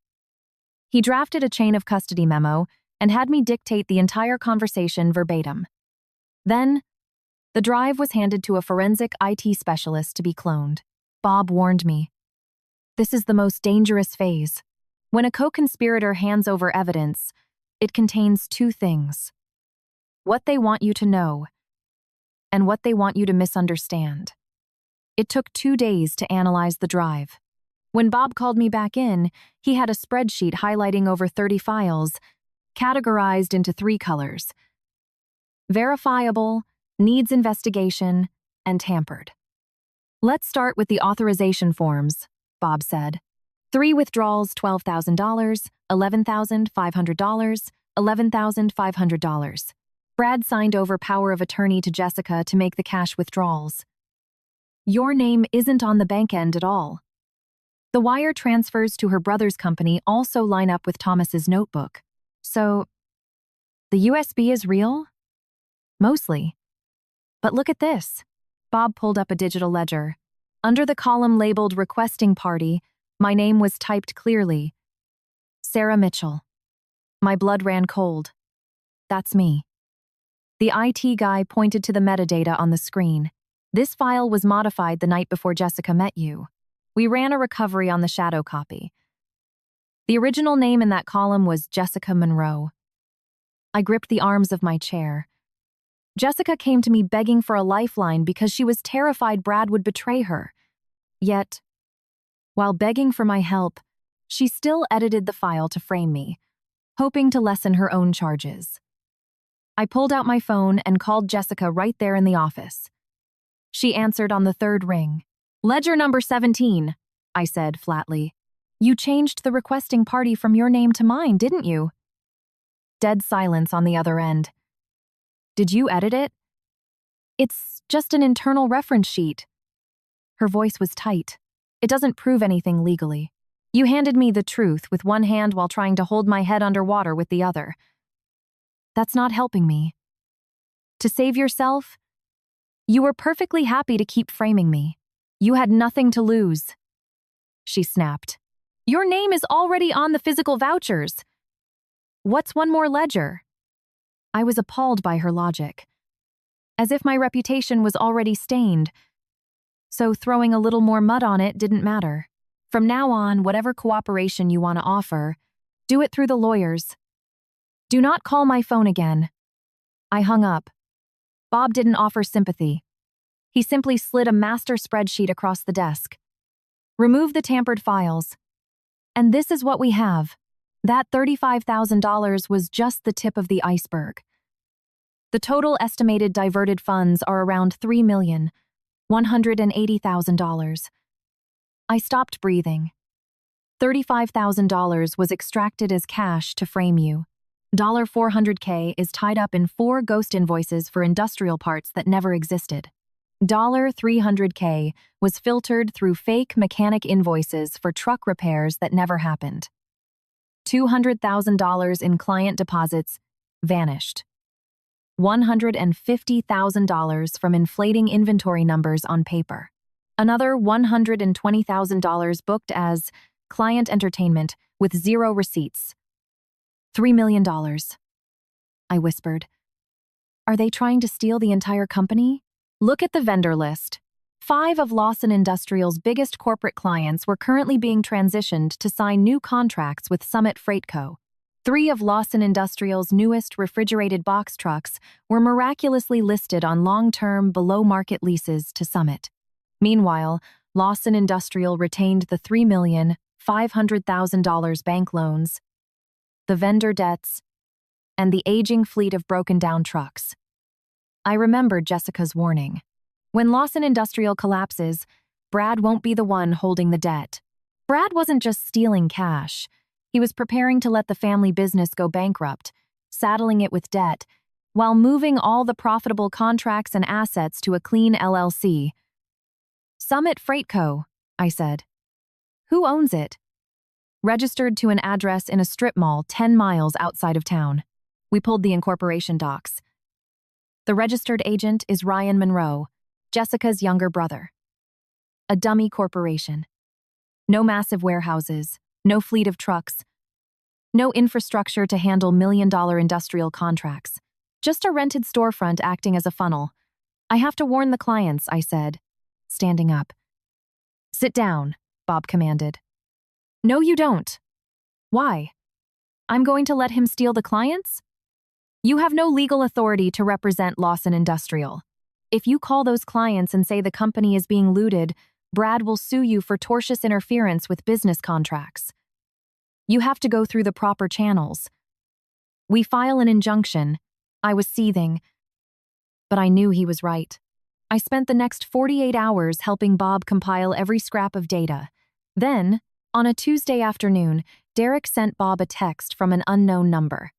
He drafted a chain of custody memo and had me dictate the entire conversation verbatim. Then, the drive was handed to a forensic IT specialist to be cloned. Bob warned me. This is the most dangerous phase. When a co-conspirator hands over evidence, it contains 2 things: what they want you to know and what they want you to misunderstand. It took 2 days to analyze the drive. When Bob called me back in, he had a spreadsheet highlighting over 30 files, categorized into 3 colors: verifiable, needs investigation, and tampered. Let's start with the authorization forms, Bob said. 3 withdrawals, $12,000, $11,500, $11,500. Brad signed over power of attorney to Jessica to make the cash withdrawals. Your name isn't on the bank end at all. The wire transfers to her brother's company also line up with Thomas's notebook. So, the USB is real? Mostly. But look at this. Bob pulled up a digital ledger. Under the column labeled Requesting Party, my name was typed clearly. Sarah Mitchell. My blood ran cold. That's me. The IT guy pointed to the metadata on the screen. This file was modified the night before Jessica met you. We ran a recovery on the shadow copy. The original name in that column was Jessica Monroe. I gripped the arms of my chair. Jessica came to me begging for a lifeline because she was terrified Brad would betray her. Yet, while begging for my help, she still edited the file to frame me, hoping to lessen her own charges. I pulled out my phone and called Jessica right there in the office. She answered on the third ring. "Ledger number 17, I said flatly. "You changed the requesting party from your name to mine, didn't you?" Dead silence on the other end. "Did you edit it?" "It's just an internal reference sheet." Her voice was tight. "It doesn't prove anything legally. You handed me the truth with one hand while trying to hold my head underwater with the other. That's not helping me. To save yourself, you were perfectly happy to keep framing me. You had nothing to lose." She snapped. "Your name is already on the physical vouchers. What's one more ledger?" I was appalled by her logic, as if my reputation was already stained, so throwing a little more mud on it didn't matter. "From now on, whatever cooperation you want to offer, do it through the lawyers. Do not call my phone again." I hung up. Bob didn't offer sympathy. He simply slid a master spreadsheet across the desk. "Remove the tampered files. And this is what we have." That $35,000 was just the tip of the iceberg. The total estimated diverted funds are around $3,180,000. I stopped breathing. $35,000 was extracted as cash to frame you. $400K is tied up in 4 ghost invoices for industrial parts that never existed. $300K was filtered through fake mechanic invoices for truck repairs that never happened. $200,000 in client deposits vanished. $150,000 from inflating inventory numbers on paper. Another $120,000 booked as client entertainment with 0 receipts. $3 million. I whispered. "Are they trying to steal the entire company?" "Look at the vendor list. 5 of Lawson Industrial's biggest corporate clients were currently being transitioned to sign new contracts with Summit Freight Co. 3 of Lawson Industrial's newest refrigerated box trucks were miraculously listed on long-term, below-market leases to Summit. Meanwhile, Lawson Industrial retained the $3,500,000 bank loans, the vendor debts, and the aging fleet of broken-down trucks. I remembered Jessica's warning. When Lawson Industrial collapses, Brad won't be the one holding the debt. Brad wasn't just stealing cash. He was preparing to let the family business go bankrupt, saddling it with debt, while moving all the profitable contracts and assets to a clean LLC. "Summit Freight Co., I said. "Who owns it?" "Registered to an address in a strip mall 10 miles outside of town." We pulled the incorporation docs. "The registered agent is Ryan Monroe, Jessica's younger brother. A dummy corporation. No massive warehouses, no fleet of trucks, no infrastructure to handle million-dollar industrial contracts. Just a rented storefront acting as a funnel. I have to warn the clients," I said, standing up. "Sit down," Bob commanded. "No, you don't." "Why? I'm going to let him steal the clients?" "You have no legal authority to represent Lawson Industrial. If you call those clients and say the company is being looted, Brad will sue you for tortious interference with business contracts. You have to go through the proper channels. We file an injunction." I was seething, but I knew he was right. I spent the next 48 hours helping Bob compile every scrap of data. Then, on a Tuesday afternoon, Derek sent Bob a text from an unknown number.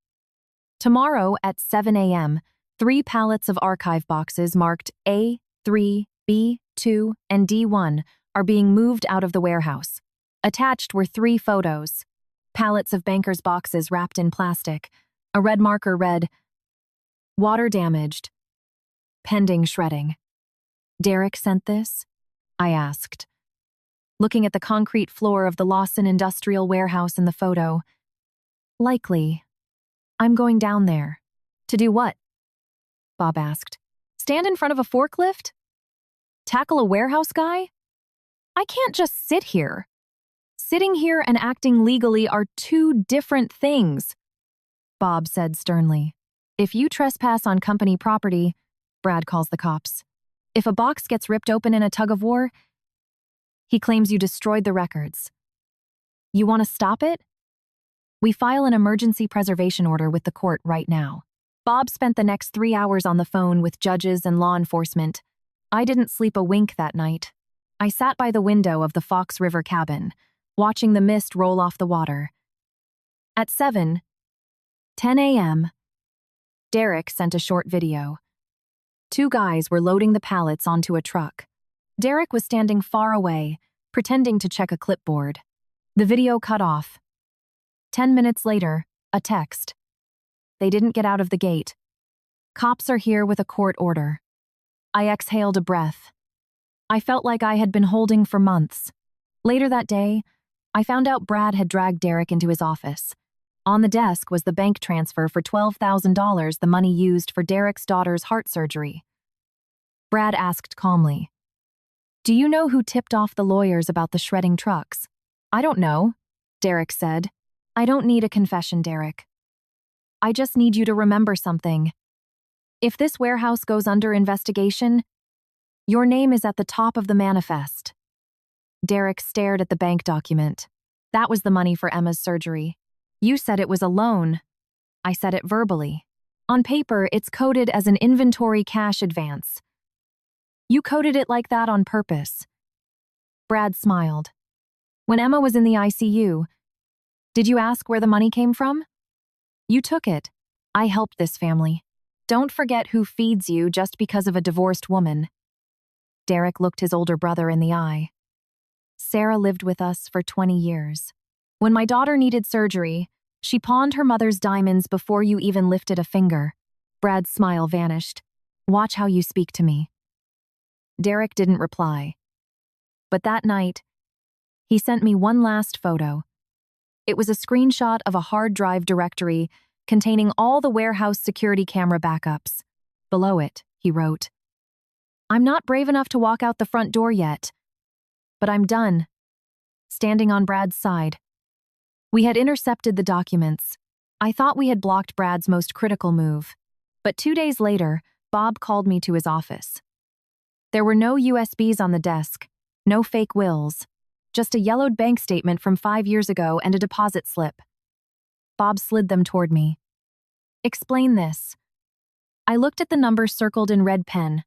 "Tomorrow at 7 a.m., 3 pallets of archive boxes marked A3, B2, and D1 are being moved out of the warehouse. Attached were 3 photos. Pallets of bankers' boxes wrapped in plastic. A red marker read, 'Water damaged. Pending shredding.'" "Derek sent this?" I asked, looking at the concrete floor of the Lawson Industrial warehouse in the photo. "Likely. I'm going down there." "To do what?" Bob asked. "Stand in front of a forklift? Tackle a warehouse guy?" I can't just sit here. Sitting here and acting legally are two different things, Bob said sternly. If you trespass on company property, Brad calls the cops. If a box gets ripped open in a tug-of-war, he claims you destroyed the records. You want to stop it? We file an emergency preservation order with the court right now. Bob spent the next 3 hours on the phone with judges and law enforcement. I didn't sleep a wink that night. I sat by the window of the Fox River cabin, watching the mist roll off the water. At 7:10 a.m., Derek sent a short video. 2 guys were loading the pallets onto a truck. Derek was standing far away, pretending to check a clipboard. The video cut off. 10 minutes later, a text. They didn't get out of the gate. Cops are here with a court order. I exhaled a breath. I felt like I had been holding for months. Later that day, I found out Brad had dragged Derek into his office. On the desk was the bank transfer for $12,000, the money used for Derek's daughter's heart surgery. Brad asked calmly, "Do you know who tipped off the lawyers about the shredding trucks?" "I don't know," Derek said. "I don't need a confession, Derek. I just need you to remember something. If this warehouse goes under investigation, your name is at the top of the manifest." Derek stared at the bank document. "That was the money for Emma's surgery. You said it was a loan." I said it verbally. "On paper, it's coded as an inventory cash advance. You coded it like that on purpose." Brad smiled. "When Emma was in the ICU, did you ask where the money came from? You took it. I helped this family. Don't forget who feeds you just because of a divorced woman." Derek looked his older brother in the eye. "Sarah lived with us for 20 years. When my daughter needed surgery, she pawned her mother's diamonds before you even lifted a finger." Brad's smile vanished. "Watch how you speak to me." Derek didn't reply. But that night, he sent me one last photo. It was a screenshot of a hard drive directory containing all the warehouse security camera backups. Below it, he wrote, "I'm not brave enough to walk out the front door yet, but I'm done." Standing on Brad's side. We had intercepted the documents. I thought we had blocked Brad's most critical move. But 2 days later, Bob called me to his office. There were no USBs on the desk, no fake wills, just a yellowed bank statement from 5 years ago and a deposit slip. Bob slid them toward me. "Explain this." I looked at the number circled in red pen.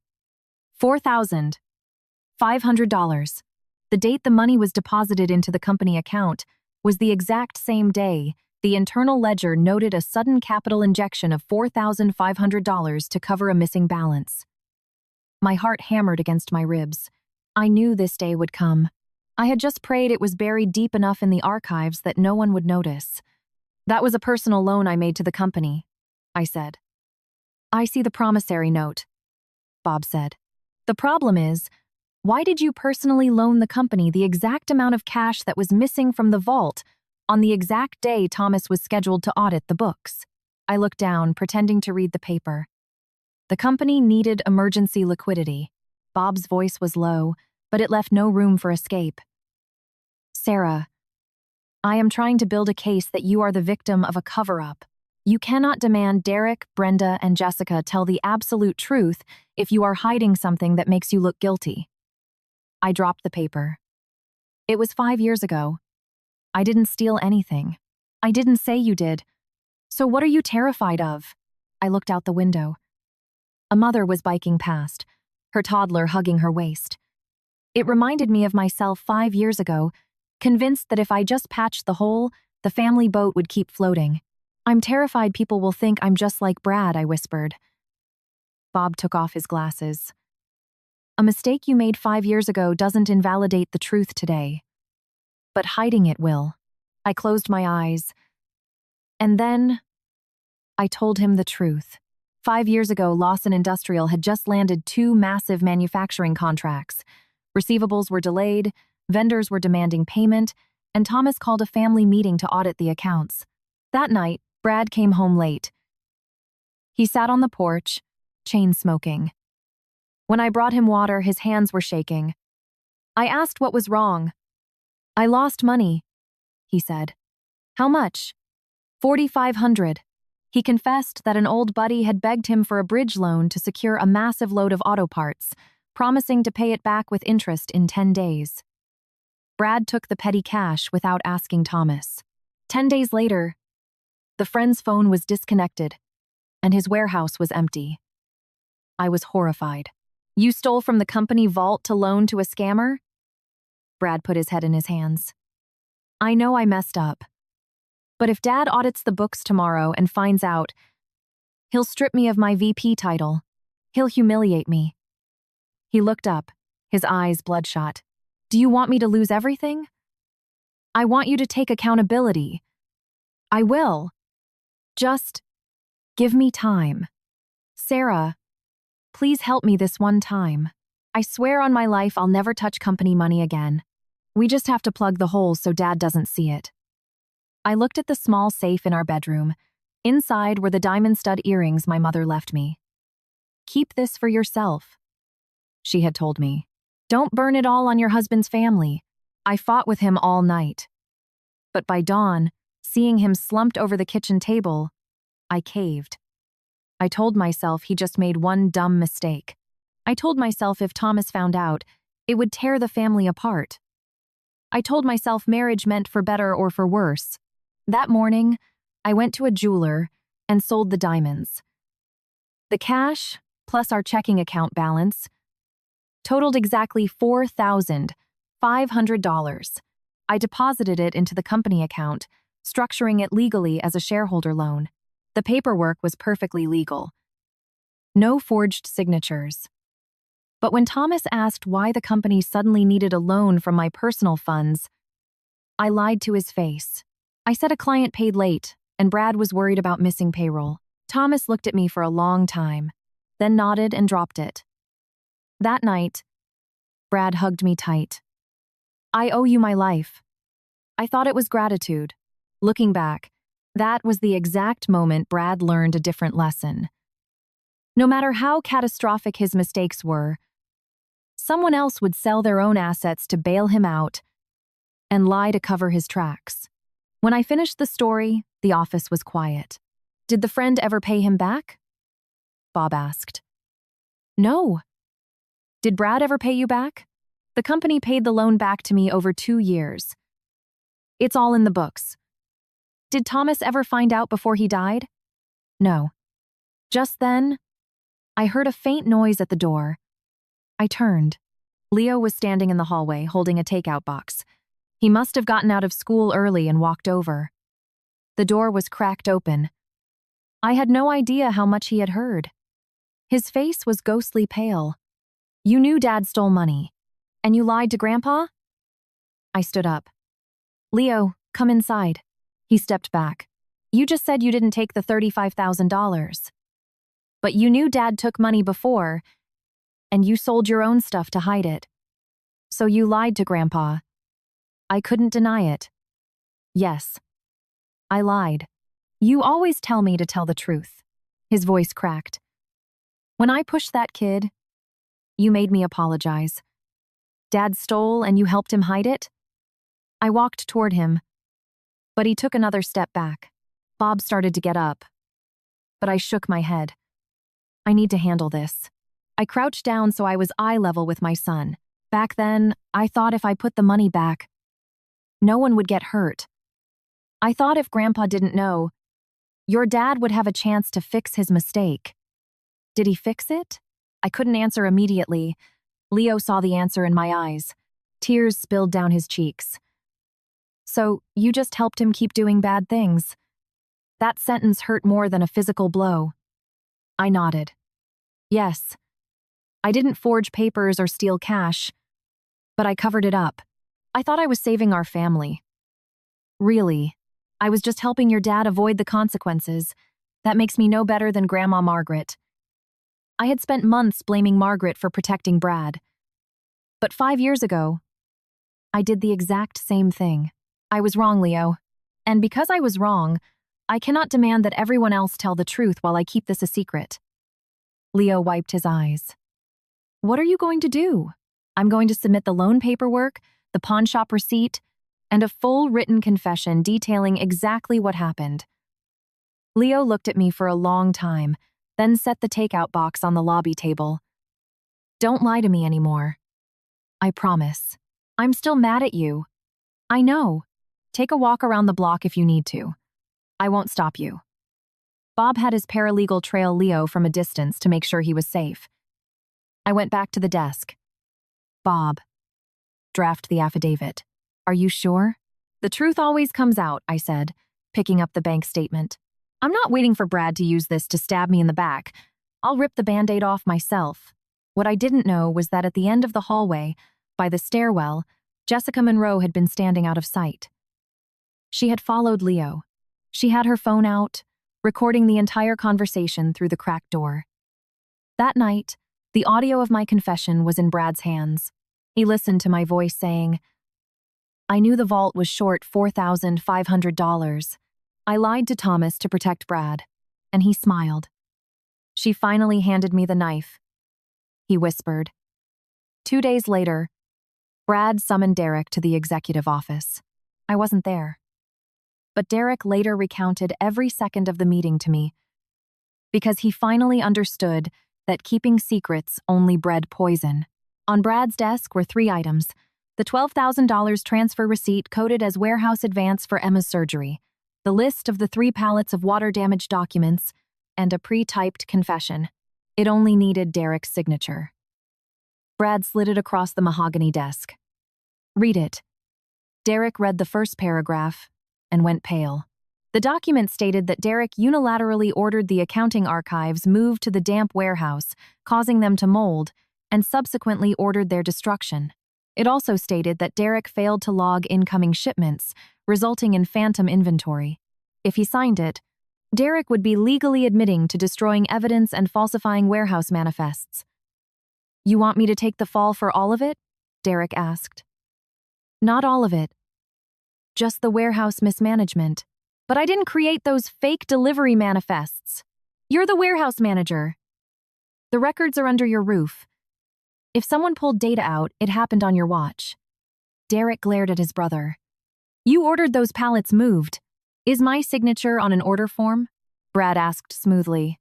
$4,500. The date the money was deposited into the company account was the exact same day the internal ledger noted a sudden capital injection of $4,500 to cover a missing balance. My heart hammered against my ribs. I knew this day would come. I had just prayed it was buried deep enough in the archives that no one would notice. "That was a personal loan I made to the company," I said. "I see the promissory note," Bob said. "The problem is, why did you personally loan the company the exact amount of cash that was missing from the vault on the exact day Thomas was scheduled to audit the books?" I looked down, pretending to read the paper. The company needed emergency liquidity. Bob's voice was low, but it left no room for escape. "Sarah, I am trying to build a case that you are the victim of a cover-up. You cannot demand Derek, Brenda, and Jessica tell the absolute truth if you are hiding something that makes you look guilty." I dropped the paper. "It was 5 years ago. I didn't steal anything. I didn't say you did. So what are you terrified of?" I looked out the window. A mother was biking past, her toddler hugging her waist. It reminded me of myself 5 years ago, convinced that if I just patched the hole, the family boat would keep floating. "I'm terrified people will think I'm just like Brad," I whispered. Bob took off his glasses. "A mistake you made 5 years ago doesn't invalidate the truth today. But hiding it will." I closed my eyes. And then I told him the truth. 5 years ago, Lawson Industrial had just landed 2 massive manufacturing contracts. Receivables were delayed, vendors were demanding payment, and Thomas called a family meeting to audit the accounts. That night, Brad came home late. He sat on the porch, chain smoking. When I brought him water, his hands were shaking. I asked what was wrong. I lost money, he said. How much? 4,500. He confessed that an old buddy had begged him for a bridge loan to secure a massive load of auto parts, promising to pay it back with interest in 10 days. Brad took the petty cash without asking Thomas. 10 days later, the friend's phone was disconnected, and his warehouse was empty. I was horrified. You stole from the company vault to loan to a scammer? Brad put his head in his hands. I know I messed up. But if Dad audits the books tomorrow and finds out, he'll strip me of my VP title. He'll humiliate me. He looked up, his eyes bloodshot. Do you want me to lose everything? I want you to take accountability. I will. Just give me time. Sarah, please help me this one time. I swear on my life I'll never touch company money again. We just have to plug the holes so Dad doesn't see it. I looked at the small safe in our bedroom. Inside were the diamond stud earrings my mother left me. Keep this for yourself, she had told me. Don't burn it all on your husband's family. I fought with him all night. But by dawn, seeing him slumped over the kitchen table, I caved. I told myself he just made one dumb mistake. I told myself if Thomas found out, it would tear the family apart. I told myself marriage meant for better or for worse. That morning, I went to a jeweler and sold the diamonds. The cash, plus our checking account balance, totaled exactly $4,500. I deposited it into the company account, structuring it legally as a shareholder loan. The paperwork was perfectly legal. No forged signatures. But when Thomas asked why the company suddenly needed a loan from my personal funds, I lied to his face. I said a client paid late, and Brad was worried about missing payroll. Thomas looked at me for a long time, then nodded and dropped it. That night, Brad hugged me tight. I owe you my life. I thought it was gratitude. Looking back, that was the exact moment Brad learned a different lesson. No matter how catastrophic his mistakes were, someone else would sell their own assets to bail him out and lie to cover his tracks. When I finished the story, the office was quiet. Did the friend ever pay him back? Bob asked. No. Did Brad ever pay you back? The company paid the loan back to me over 2 years. It's all in the books. Did Thomas ever find out before he died? No. Just then, I heard a faint noise at the door. I turned. Leo was standing in the hallway, holding a takeout box. He must have gotten out of school early and walked over. The door was cracked open. I had no idea how much he had heard. His face was ghostly pale. You knew Dad stole money, and you lied to Grandpa? I stood up. Leo, come inside. He stepped back. You just said you didn't take the $35,000. But you knew Dad took money before, and you sold your own stuff to hide it. So you lied to Grandpa. I couldn't deny it. Yes, I lied. You always tell me to tell the truth. His voice cracked. When I pushed that kid, you made me apologize. Dad stole and you helped him hide it? I walked toward him, but he took another step back. Bob started to get up, but I shook my head. I need to handle this. I crouched down so I was eye level with my son. Back then, I thought if I put the money back, no one would get hurt. I thought if Grandpa didn't know, your dad would have a chance to fix his mistake. Did he fix it? I couldn't answer immediately. Leo saw the answer in my eyes. Tears spilled down his cheeks. So, you just helped him keep doing bad things. That sentence hurt more than a physical blow. I nodded. Yes. I didn't forge papers or steal cash, but I covered it up. I thought I was saving our family. Really, I was just helping your dad avoid the consequences. That makes me no better than Grandma Margaret. I had spent months blaming Margaret for protecting Brad. But 5 years ago, I did the exact same thing. I was wrong, Leo. And because I was wrong, I cannot demand that everyone else tell the truth while I keep this a secret. Leo wiped his eyes. What are you going to do? I'm going to submit the loan paperwork, the pawn shop receipt, and a full written confession detailing exactly what happened. Leo looked at me for a long time, then set the takeout box on the lobby table. Don't lie to me anymore. I promise. I'm still mad at you. I know. Take a walk around the block if you need to. I won't stop you. Bob had his paralegal trail Leo from a distance to make sure he was safe. I went back to the desk. Bob. Draft the affidavit. Are you sure? The truth always comes out, I said, picking up the bank statement. I'm not waiting for Brad to use this to stab me in the back. I'll rip the Band-Aid off myself. What I didn't know was that at the end of the hallway, by the stairwell, Jessica Monroe had been standing out of sight. She had followed Leo. She had her phone out, recording the entire conversation through the cracked door. That night, the audio of my confession was in Brad's hands. He listened to my voice saying, I knew the vault was short $4,500. I lied to Thomas to protect Brad, and he smiled. She finally handed me the knife. He whispered. 2 days later, Brad summoned Derek to the executive office. I wasn't there. But Derek later recounted every second of the meeting to me, because he finally understood that keeping secrets only bred poison. On Brad's desk were 3 items: the $12,000 transfer receipt coded as warehouse advance for Emma's surgery, the list of the 3 pallets of water-damaged documents, and a pre-typed confession. It only needed Derek's signature. Brad slid it across the mahogany desk. Read it. Derek read the first paragraph and went pale. The document stated that Derek unilaterally ordered the accounting archives moved to the damp warehouse, causing them to mold, and subsequently ordered their destruction. It also stated that Derek failed to log incoming shipments, resulting in phantom inventory. If he signed it, Derek would be legally admitting to destroying evidence and falsifying warehouse manifests. You want me to take the fall for all of it? Derek asked. Not all of it. Just the warehouse mismanagement. But I didn't create those fake delivery manifests. You're the warehouse manager. The records are under your roof. If someone pulled data out, it happened on your watch. Derek glared at his brother. You ordered those pallets moved. Is my signature on an order form? Brad asked smoothly.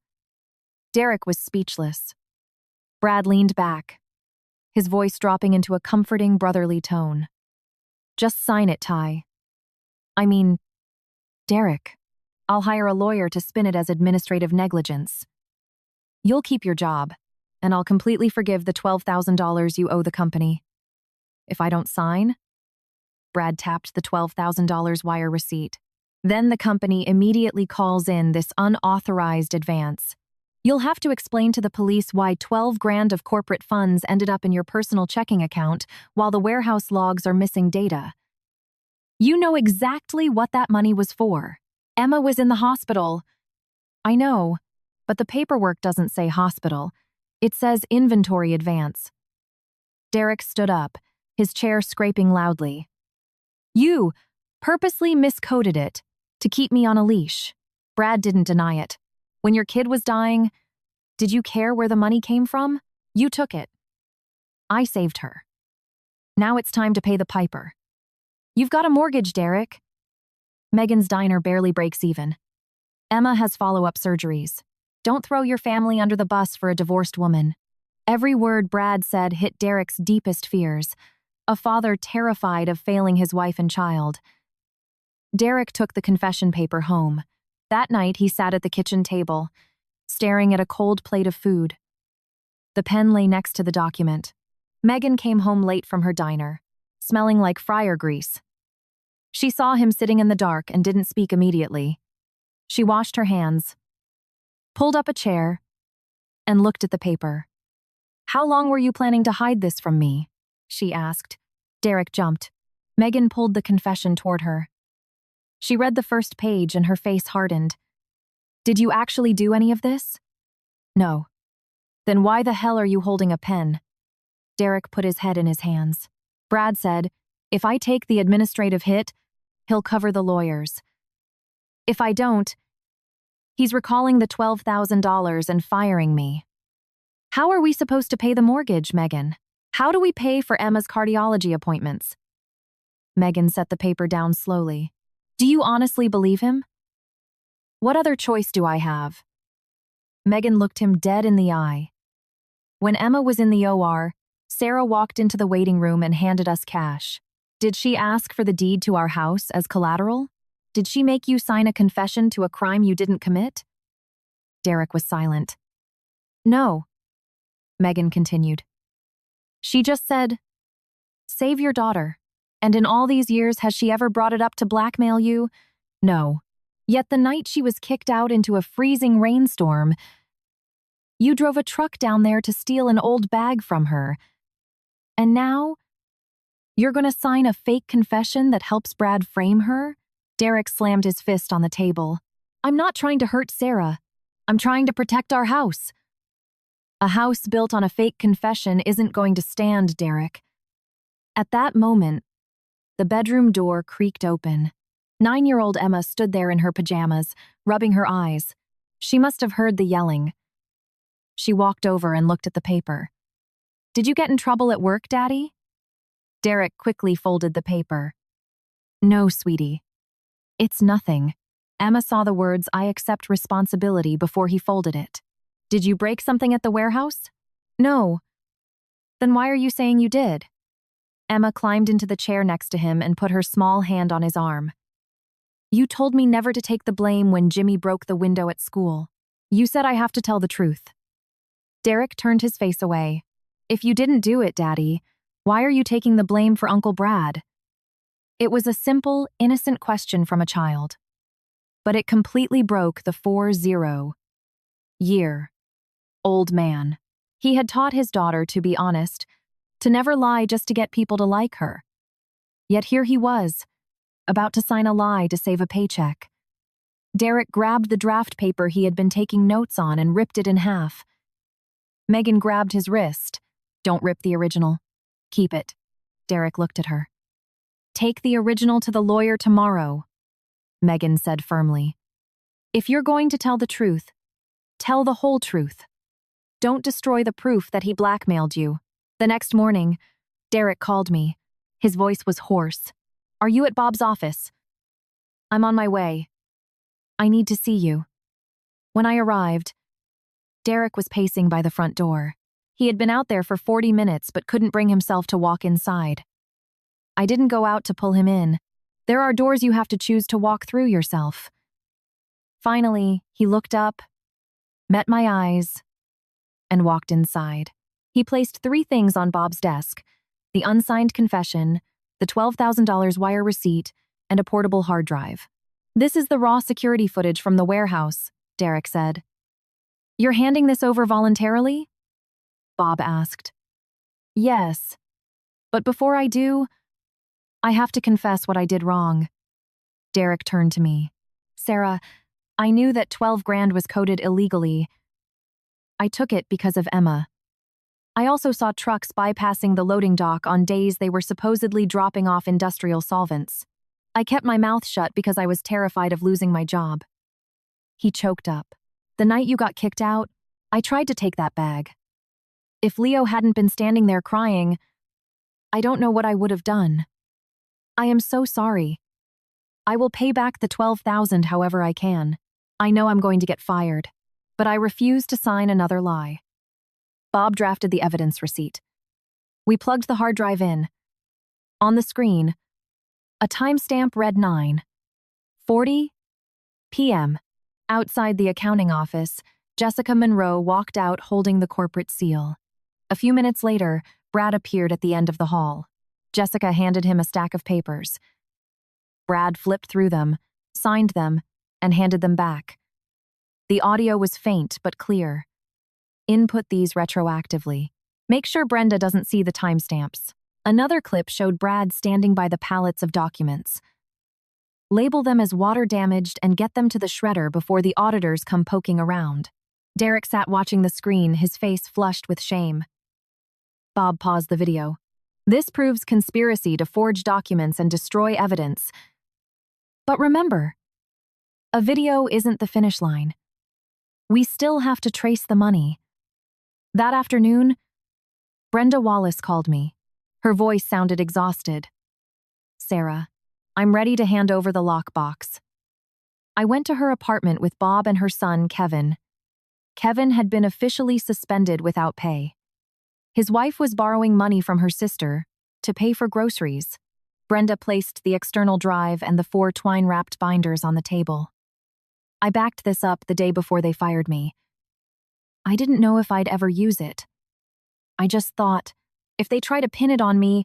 Derek was speechless. Brad leaned back, his voice dropping into a comforting, brotherly tone. Just sign it, Ty. Derek, I'll hire a lawyer to spin it as administrative negligence. You'll keep your job, and I'll completely forgive the $12,000 you owe the company. If I don't sign? Brad tapped the $12,000 wire receipt. Then the company immediately calls in this unauthorized advance. You'll have to explain to the police why $12,000 of corporate funds ended up in your personal checking account while the warehouse logs are missing data. You know exactly what that money was for. Emma was in the hospital. I know, but the paperwork doesn't say hospital. It says inventory advance. Derek stood up, his chair scraping loudly. You purposely miscoded it to keep me on a leash. Brad didn't deny it. When your kid was dying, did you care where the money came from? You took it. I saved her. Now it's time to pay the piper. You've got a mortgage, Derek. Megan's diner barely breaks even. Emma has follow-up surgeries. Don't throw your family under the bus for a divorced woman. Every word Brad said hit Derek's deepest fears, a father terrified of failing his wife and child. Derek took the confession paper home. That night, he sat at the kitchen table, staring at a cold plate of food. The pen lay next to the document. Megan came home late from her diner, smelling like fryer grease. She saw him sitting in the dark and didn't speak immediately. She washed her hands, pulled up a chair, and looked at the paper. How long were you planning to hide this from me? She asked. Derek jumped. Megan pulled the confession toward her. She read the first page and her face hardened. Did you actually do any of this? No. Then why the hell are you holding a pen? Derek put his head in his hands. Brad said, if I take the administrative hit, he'll cover the lawyers. If I don't, he's recalling the $12,000 and firing me. How are we supposed to pay the mortgage, Megan? How do we pay for Emma's cardiology appointments? Megan set the paper down slowly. Do you honestly believe him? What other choice do I have? Megan looked him dead in the eye. When Emma was in the OR, Sarah walked into the waiting room and handed us cash. Did she ask for the deed to our house as collateral? Did she make you sign a confession to a crime you didn't commit? Derek was silent. No, Megan continued. She just said, save your daughter. And in all these years, has she ever brought it up to blackmail you? No. Yet the night she was kicked out into a freezing rainstorm, you drove a truck down there to steal an old bag from her. And now, you're going to sign a fake confession that helps Brad frame her? Derek slammed his fist on the table. I'm not trying to hurt Sarah. I'm trying to protect our house. A house built on a fake confession isn't going to stand, Derek. At that moment, the bedroom door creaked open. 9-year-old Emma stood there in her pajamas, rubbing her eyes. She must have heard the yelling. She walked over and looked at the paper. Did you get in trouble at work, Daddy? Derek quickly folded the paper. No, sweetie. It's nothing. Emma saw the words, I accept responsibility, before he folded it. Did you break something at the warehouse? No. Then why are you saying you did? Emma climbed into the chair next to him and put her small hand on his arm. You told me never to take the blame when Jimmy broke the window at school. You said I have to tell the truth. Derek turned his face away. If you didn't do it, Daddy, why are you taking the blame for Uncle Brad? It was a simple, innocent question from a child. But it completely broke the 40-year-old man. He had taught his daughter to be honest, to never lie just to get people to like her. Yet here he was, about to sign a lie to save a paycheck. Derek grabbed the draft paper he had been taking notes on and ripped it in half. Megan grabbed his wrist. Don't rip the original. Keep it. Derek looked at her. Take the original to the lawyer tomorrow, Megan said firmly. If you're going to tell the truth, tell the whole truth. Don't destroy the proof that he blackmailed you. The next morning, Derek called me. His voice was hoarse. Are you at Bob's office? I'm on my way. I need to see you. When I arrived, Derek was pacing by the front door. He had been out there for 40 minutes but couldn't bring himself to walk inside. I didn't go out to pull him in. There are doors you have to choose to walk through yourself. Finally, he looked up, met my eyes, and walked inside. He placed 3 things on Bob's desk: the unsigned confession, the $12,000 wire receipt, and a portable hard drive. This is the raw security footage from the warehouse, Derek said. You're handing this over voluntarily? Bob asked. Yes. But before I do, I have to confess what I did wrong. Derek turned to me. Sarah, I knew that 12 grand was coded illegally. I took it because of Emma. I also saw trucks bypassing the loading dock on days they were supposedly dropping off industrial solvents. I kept my mouth shut because I was terrified of losing my job. He choked up. The night you got kicked out, I tried to take that bag. If Leo hadn't been standing there crying, I don't know what I would have done. I am so sorry. I will pay back the $12,000 however I can. I know I'm going to get fired, but I refuse to sign another lie. Bob drafted the evidence receipt. We plugged the hard drive in. On the screen, a timestamp read 9:40 p.m. Outside the accounting office, Jessica Monroe walked out holding the corporate seal. A few minutes later, Brad appeared at the end of the hall. Jessica handed him a stack of papers. Brad flipped through them, signed them, and handed them back. The audio was faint but clear. Input these retroactively. Make sure Brenda doesn't see the timestamps. Another clip showed Brad standing by the pallets of documents. Label them as water-damaged and get them to the shredder before the auditors come poking around. Derek sat watching the screen, his face flushed with shame. Bob paused the video. This proves conspiracy to forge documents and destroy evidence. But remember, a video isn't the finish line. We still have to trace the money. That afternoon, Brenda Wallace called me. Her voice sounded exhausted. Sarah, I'm ready to hand over the lockbox. I went to her apartment with Bob and her son, Kevin. Kevin had been officially suspended without pay. His wife was borrowing money from her sister to pay for groceries. Brenda placed the external drive and the 4 twine-wrapped binders on the table. I backed this up the day before they fired me. I didn't know if I'd ever use it. I just thought, if they try to pin it on me,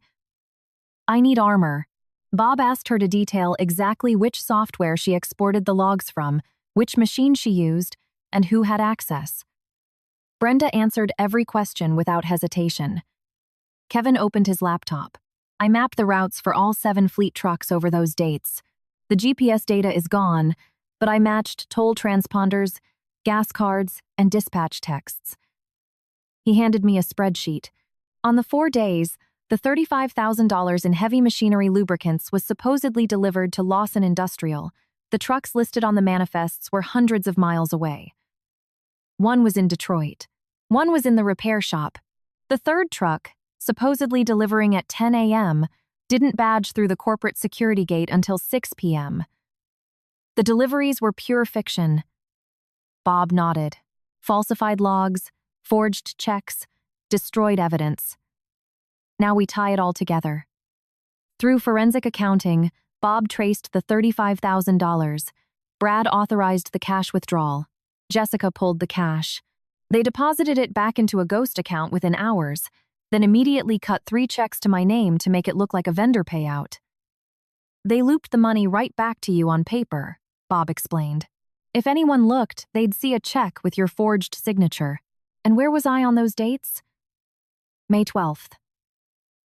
I need armor. Bob asked her to detail exactly which software she exported the logs from, which machine she used, and who had access. Brenda answered every question without hesitation. Kevin opened his laptop. I mapped the routes for all 7 fleet trucks over those dates. The GPS data is gone, but I matched toll transponders, gas cards, and dispatch texts. He handed me a spreadsheet. On the 4 days, the $35,000 in heavy machinery lubricants was supposedly delivered to Lawson Industrial. The trucks listed on the manifests were hundreds of miles away. One was in Detroit. One was in the repair shop. The third truck, supposedly delivering at 10 a.m., didn't badge through the corporate security gate until 6 p.m. The deliveries were pure fiction. Bob nodded. Falsified logs, forged checks, destroyed evidence. Now we tie it all together. Through forensic accounting, Bob traced the $35,000. Brad authorized the cash withdrawal. Jessica pulled the cash. They deposited it back into a ghost account within hours, then immediately cut 3 checks to my name to make it look like a vendor payout. They looped the money right back to you on paper, Bob explained. If anyone looked, they'd see a check with your forged signature. And where was I on those dates? May 12th.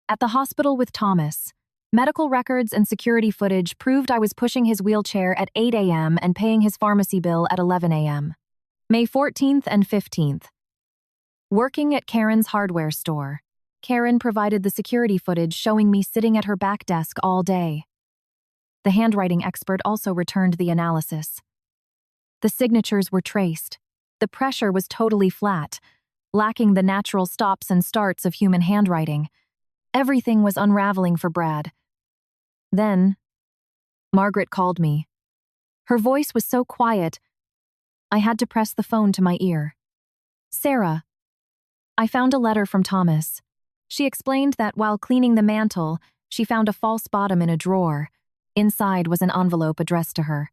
At the hospital with Thomas. Medical records and security footage proved I was pushing his wheelchair at 8 a.m. and paying his pharmacy bill at 11 a.m. May 14th and 15th. Working at Karen's hardware store. Karen provided the security footage showing me sitting at her back desk all day. The handwriting expert also returned the analysis. The signatures were traced. The pressure was totally flat, lacking the natural stops and starts of human handwriting. Everything was unraveling for Brad. Then, Margaret called me. Her voice was so quiet, I had to press the phone to my ear. Sarah, I found a letter from Thomas. She explained that while cleaning the mantle, she found a false bottom in a drawer. Inside was an envelope addressed to her.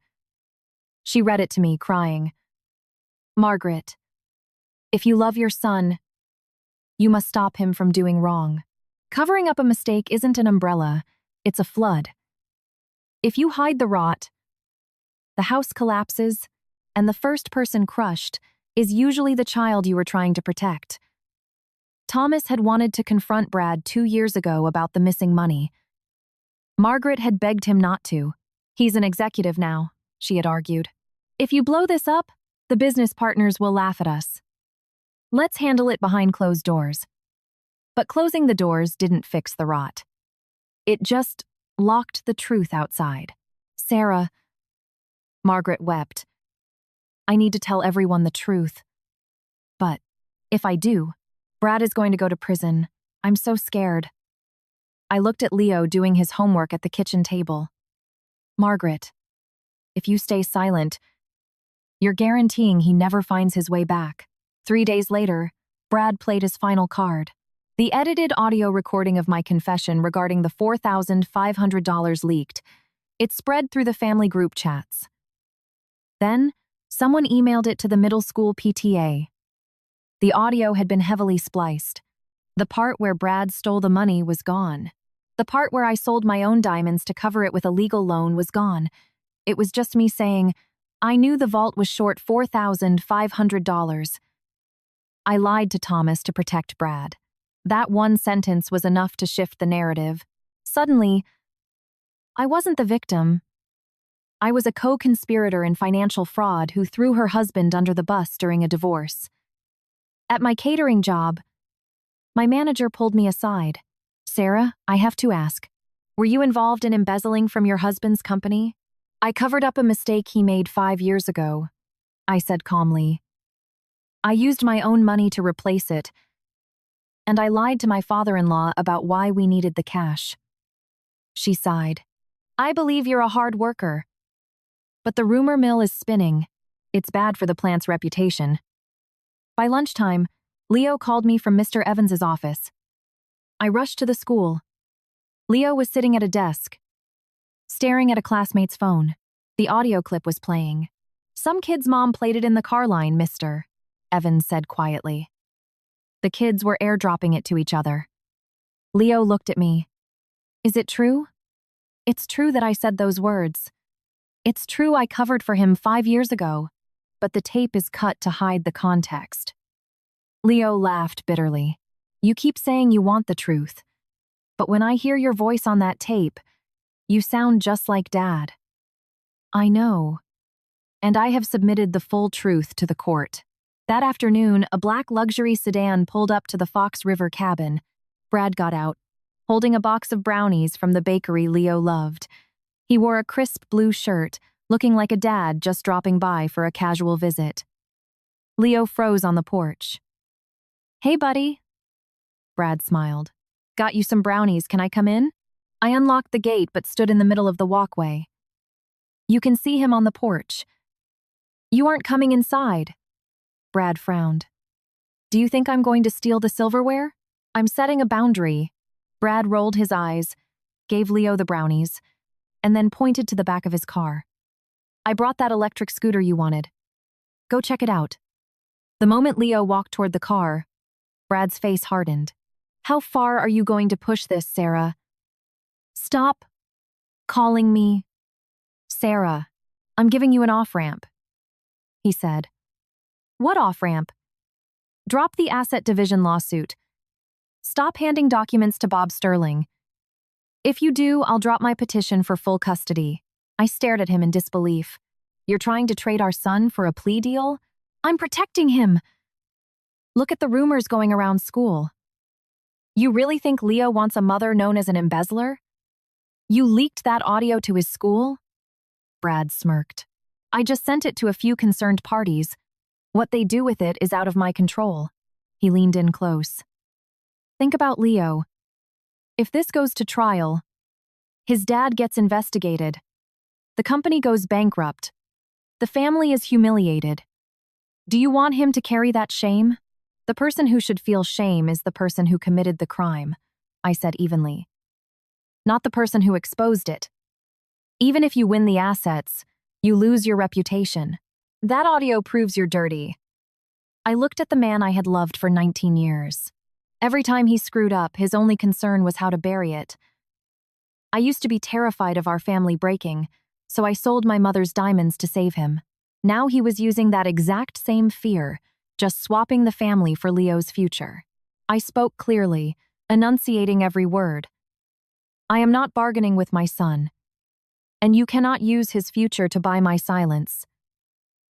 She read it to me, crying. Margaret, if you love your son, you must stop him from doing wrong. Covering up a mistake isn't an umbrella, it's a flood. If you hide the rot, the house collapses, and the first person crushed is usually the child you were trying to protect. Thomas had wanted to confront Brad 2 years ago about the missing money. Margaret had begged him not to. He's an executive now, she had argued. If you blow this up, the business partners will laugh at us. Let's handle it behind closed doors. But closing the doors didn't fix the rot. It just locked the truth outside. Sarah, Margaret wept. I need to tell everyone the truth. But if I do, Brad is going to go to prison. I'm so scared. I looked at Leo doing his homework at the kitchen table. Margaret, if you stay silent, you're guaranteeing he never finds his way back. 3 days later, Brad played his final card. The edited audio recording of my confession regarding the $4,500 leaked. It spread through the family group chats. Then, someone emailed it to the middle school PTA. The audio had been heavily spliced. The part where Brad stole the money was gone. The part where I sold my own diamonds to cover it with a legal loan was gone. It was just me saying, I knew the vault was short $4,500. I lied to Thomas to protect Brad. That one sentence was enough to shift the narrative. Suddenly, I wasn't the victim. I was a co-conspirator in financial fraud who threw her husband under the bus during a divorce. At my catering job, my manager pulled me aside. Sarah, I have to ask, were you involved in embezzling from your husband's company? I covered up a mistake he made 5 years ago, I said calmly. I used my own money to replace it. and I lied to my father-in-law about why we needed the cash. She sighed. I believe you're a hard worker. But the rumor mill is spinning. It's bad for the plant's reputation. By lunchtime, Leo called me from Mr. Evans's office. I rushed to the school. Leo was sitting at a desk, staring at a classmate's phone. The audio clip was playing. Some kid's mom played it in the car line, Mr. Evans said quietly. The kids were airdropping it to each other. Leo looked at me. Is it true? It's true that I said those words. It's true I covered for him 5 years ago, but the tape is cut to hide the context. Leo laughed bitterly. You keep saying you want the truth, but when I hear your voice on that tape, you sound just like Dad. I know. And I have submitted the full truth to the court. That afternoon, a black luxury sedan pulled up to the Fox River cabin. Brad got out, holding a box of brownies from the bakery Leo loved. He wore a crisp blue shirt, looking like a dad just dropping by for a casual visit. Leo froze on the porch. Hey, buddy. Brad smiled. Got you some brownies, can I come in? I unlocked the gate but stood in the middle of the walkway. You can see him on the porch. You aren't coming inside. Brad frowned. Do you think I'm going to steal the silverware? I'm setting a boundary. Brad rolled his eyes, gave Leo the brownies, and then pointed to the back of his car. I brought that electric scooter you wanted. Go check it out. The moment Leo walked toward the car, Brad's face hardened. How far are you going to push this, Sarah? Stop calling me Sarah. I'm giving you an off-ramp, he said. What off-ramp? Drop the asset division lawsuit. Stop handing documents to Bob Sterling. If you do, I'll drop my petition for full custody. I stared at him in disbelief. You're trying to trade our son for a plea deal? I'm protecting him. Look at the rumors going around school. You really think Leo wants a mother known as an embezzler? You leaked that audio to his school? Brad smirked. I just sent it to a few concerned parties. What they do with it is out of my control. He leaned in close. Think about Leo. If this goes to trial, his dad gets investigated. The company goes bankrupt. The family is humiliated. Do you want him to carry that shame? The person who should feel shame is the person who committed the crime, I said evenly. Not the person who exposed it. Even if you win the assets, you lose your reputation. That audio proves you're dirty. I looked at the man I had loved for 19 years. Every time he screwed up, his only concern was how to bury it. I used to be terrified of our family breaking, so I sold my mother's diamonds to save him. Now he was using that exact same fear, just swapping the family for Leo's future. I spoke clearly, enunciating every word. I am not bargaining with my son, and you cannot use his future to buy my silence.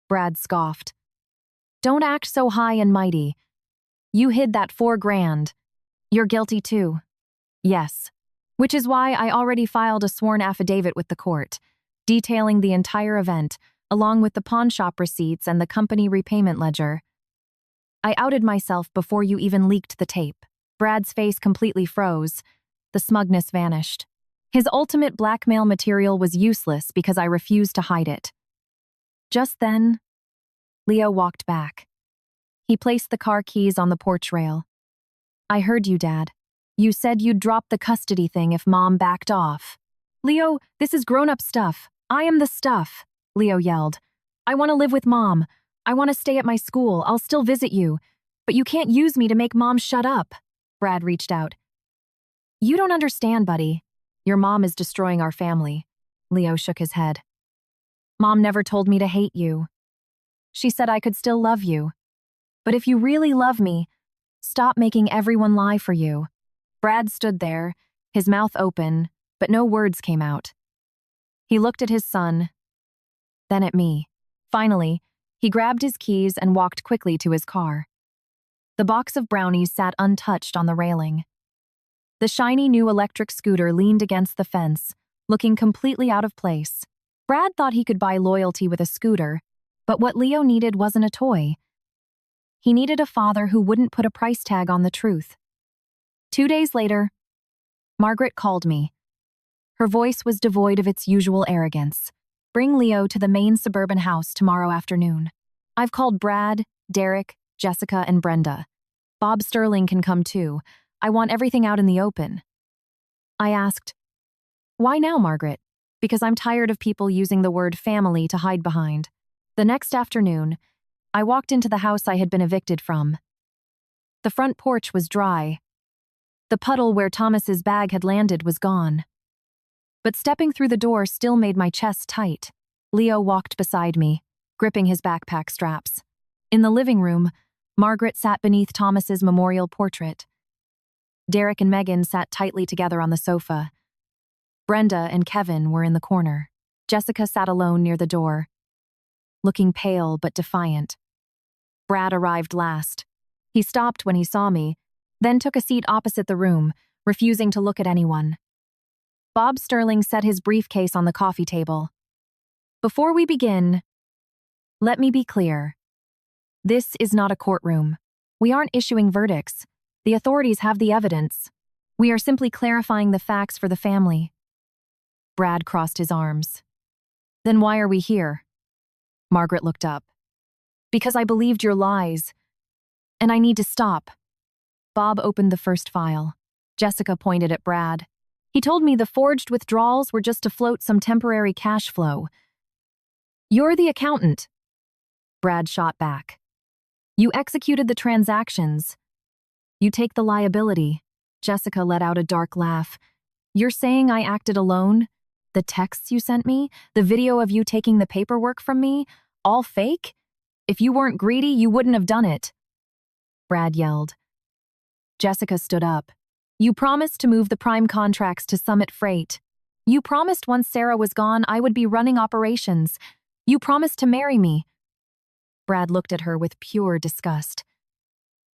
Brad scoffed. Don't act so high and mighty. You hid that $4 grand. You're guilty too. Yes. Which is why I already filed a sworn affidavit with the court, detailing the entire event, along with the pawn shop receipts and the company repayment ledger. I outed myself before you even leaked the tape. Brad's face completely froze. The smugness vanished. His ultimate blackmail material was useless because I refused to hide it. Just then, Leo walked back. He placed the car keys on the porch rail. I heard you, Dad. You said you'd drop the custody thing if Mom backed off. Leo, this is grown-up stuff. I am the stuff, Leo yelled. I want to live with Mom. I want to stay at my school. I'll still visit you. But you can't use me to make Mom shut up. Brad reached out. You don't understand, buddy. Your mom is destroying our family. Leo shook his head. Mom never told me to hate you. She said I could still love you. But if you really love me, stop making everyone lie for you. Brad stood there, his mouth open, but no words came out. He looked at his son, then at me. Finally, he grabbed his keys and walked quickly to his car. The box of brownies sat untouched on the railing. The shiny new electric scooter leaned against the fence, looking completely out of place. Brad thought he could buy loyalty with a scooter, but what Leo needed wasn't a toy. He needed a father who wouldn't put a price tag on the truth. 2 days later, Margaret called me. Her voice was devoid of its usual arrogance. Bring Leo to the main suburban house tomorrow afternoon. I've called Brad, Derek, Jessica, and Brenda. Bob Sterling can come too. I want everything out in the open. I asked, why now, Margaret? Because I'm tired of people using the word family to hide behind. The next afternoon, I walked into the house I had been evicted from. The front porch was dry. The puddle where Thomas's bag had landed was gone. But stepping through the door still made my chest tight. Leo walked beside me, gripping his backpack straps. In the living room, Margaret sat beneath Thomas's memorial portrait. Derek and Megan sat tightly together on the sofa. Brenda and Kevin were in the corner. Jessica sat alone near the door, looking pale but defiant. Brad arrived last. He stopped when he saw me, then took a seat opposite the room, refusing to look at anyone. Bob Sterling set his briefcase on the coffee table. Before we begin, let me be clear. This is not a courtroom. We aren't issuing verdicts. The authorities have the evidence. We are simply clarifying the facts for the family. Brad crossed his arms. Then why are we here? Margaret looked up. Because I believed your lies, and I need to stop. Bob opened the first file. Jessica pointed at Brad. He told me the forged withdrawals were just to float some temporary cash flow. You're the accountant. Brad shot back. You executed the transactions. You take the liability. Jessica let out a dark laugh. You're saying I acted alone? The texts you sent me? The video of you taking the paperwork from me? All fake? If you weren't greedy, you wouldn't have done it. Brad yelled. Jessica stood up. You promised to move the prime contracts to Summit Freight. You promised once Sarah was gone, I would be running operations. You promised to marry me. Brad looked at her with pure disgust.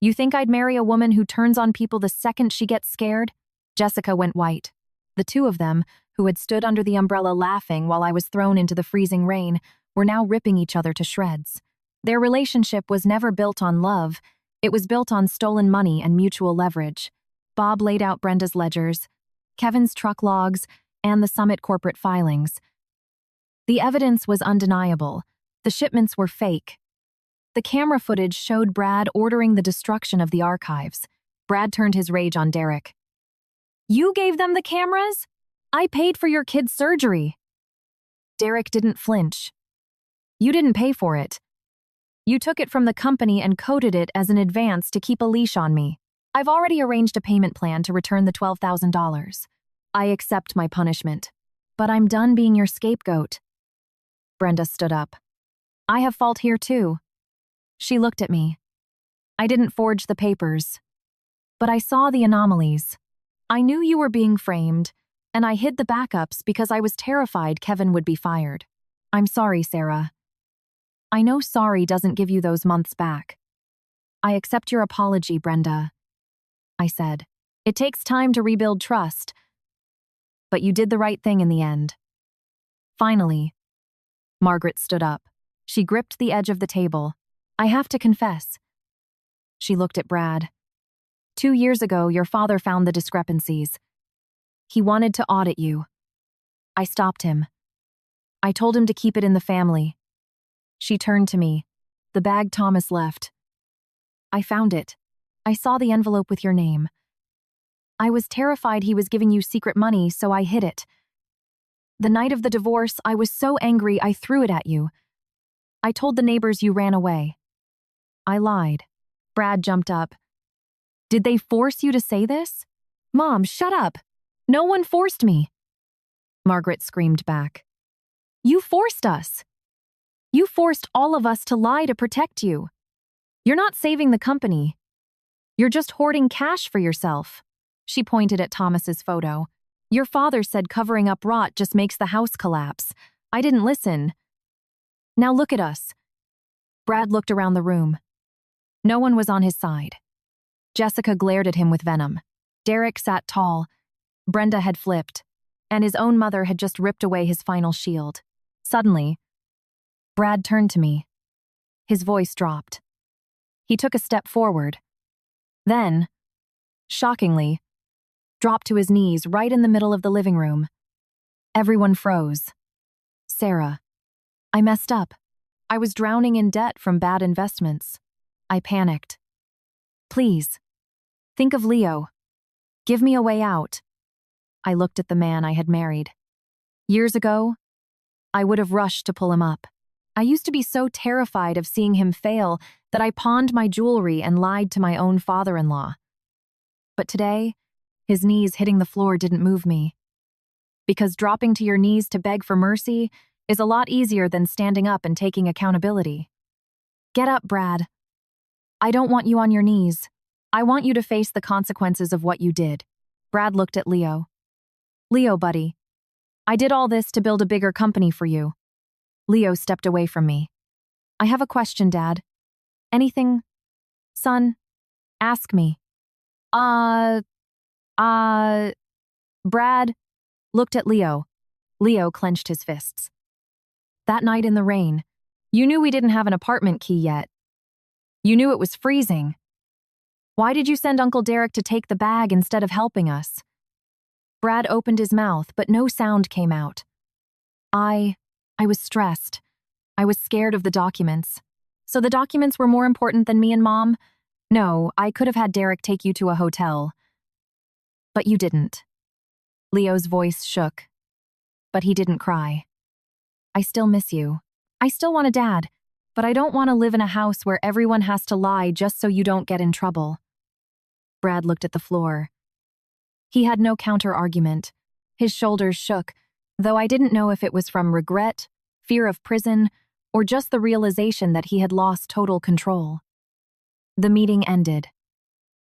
You think I'd marry a woman who turns on people the second she gets scared? Jessica went white. The two of them, who had stood under the umbrella laughing while I was thrown into the freezing rain, were now ripping each other to shreds. Their relationship was never built on love. It was built on stolen money and mutual leverage. Bob laid out Brenda's ledgers, Kevin's truck logs, and the Summit corporate filings. The evidence was undeniable. The shipments were fake. The camera footage showed Brad ordering the destruction of the archives. Brad turned his rage on Derek. You gave them the cameras? I paid for your kid's surgery. Derek didn't flinch. You didn't pay for it. You took it from the company and coded it as an advance to keep a leash on me. I've already arranged a payment plan to return the $12,000. I accept my punishment. But I'm done being your scapegoat. Brenda stood up. I have fault here too. She looked at me. I didn't forge the papers. But I saw the anomalies. I knew you were being framed, and I hid the backups because I was terrified Kevin would be fired. I'm sorry, Sarah. I know sorry doesn't give you those months back. I accept your apology, Brenda. I said. It takes time to rebuild trust. But you did the right thing in the end. Finally, Margaret stood up. She gripped the edge of the table. I have to confess. She looked at Brad. 2 years ago, your father found the discrepancies. He wanted to audit you. I stopped him. I told him to keep it in the family. She turned to me. The bag Thomas left. I found it. I saw the envelope with your name. I was terrified he was giving you secret money, so I hid it. The night of the divorce, I was so angry I threw it at you. I told the neighbors you ran away. I lied. Brad jumped up. Did they force you to say this? Mom, shut up. No one forced me. Margaret screamed back. You forced us. You forced all of us to lie to protect you. You're not saving the company. You're just hoarding cash for yourself. She pointed at Thomas's photo. Your father said covering up rot just makes the house collapse. I didn't listen. Now look at us. Brad looked around the room. No one was on his side. Jessica glared at him with venom. Derek sat tall. Brenda had flipped, and his own mother had just ripped away his final shield. Suddenly, Brad turned to me. His voice dropped. He took a step forward. Then, shockingly, dropped to his knees right in the middle of the living room. Everyone froze. Sarah. I messed up. I was drowning in debt from bad investments. I panicked. Please. Think of Leo. Give me a way out. I looked at the man I had married. Years ago, I would have rushed to pull him up. I used to be so terrified of seeing him fail that I pawned my jewelry and lied to my own father-in-law. But today, his knees hitting the floor didn't move me. Because dropping to your knees to beg for mercy is a lot easier than standing up and taking accountability. Get up, Brad. I don't want you on your knees. I want you to face the consequences of what you did. Brad looked at Leo. Leo, buddy. I did all this to build a bigger company for you. Leo stepped away from me. I have a question, Dad. Anything? Son, ask me. Brad looked at Leo. Leo clenched his fists. That night in the rain, you knew we didn't have an apartment key yet. You knew it was freezing. Why did you send Uncle Derek to take the bag instead of helping us? Brad opened his mouth, but no sound came out. I was stressed. I was scared of the documents. So the documents were more important than me and Mom? No, I could have had Derek take you to a hotel. But you didn't. Leo's voice shook. But he didn't cry. I still miss you. I still want a dad, but I don't want to live in a house where everyone has to lie just so you don't get in trouble. Brad looked at the floor. He had no counter-argument. His shoulders shook, though I didn't know if it was from regret, fear of prison, or just the realization that he had lost total control. The meeting ended.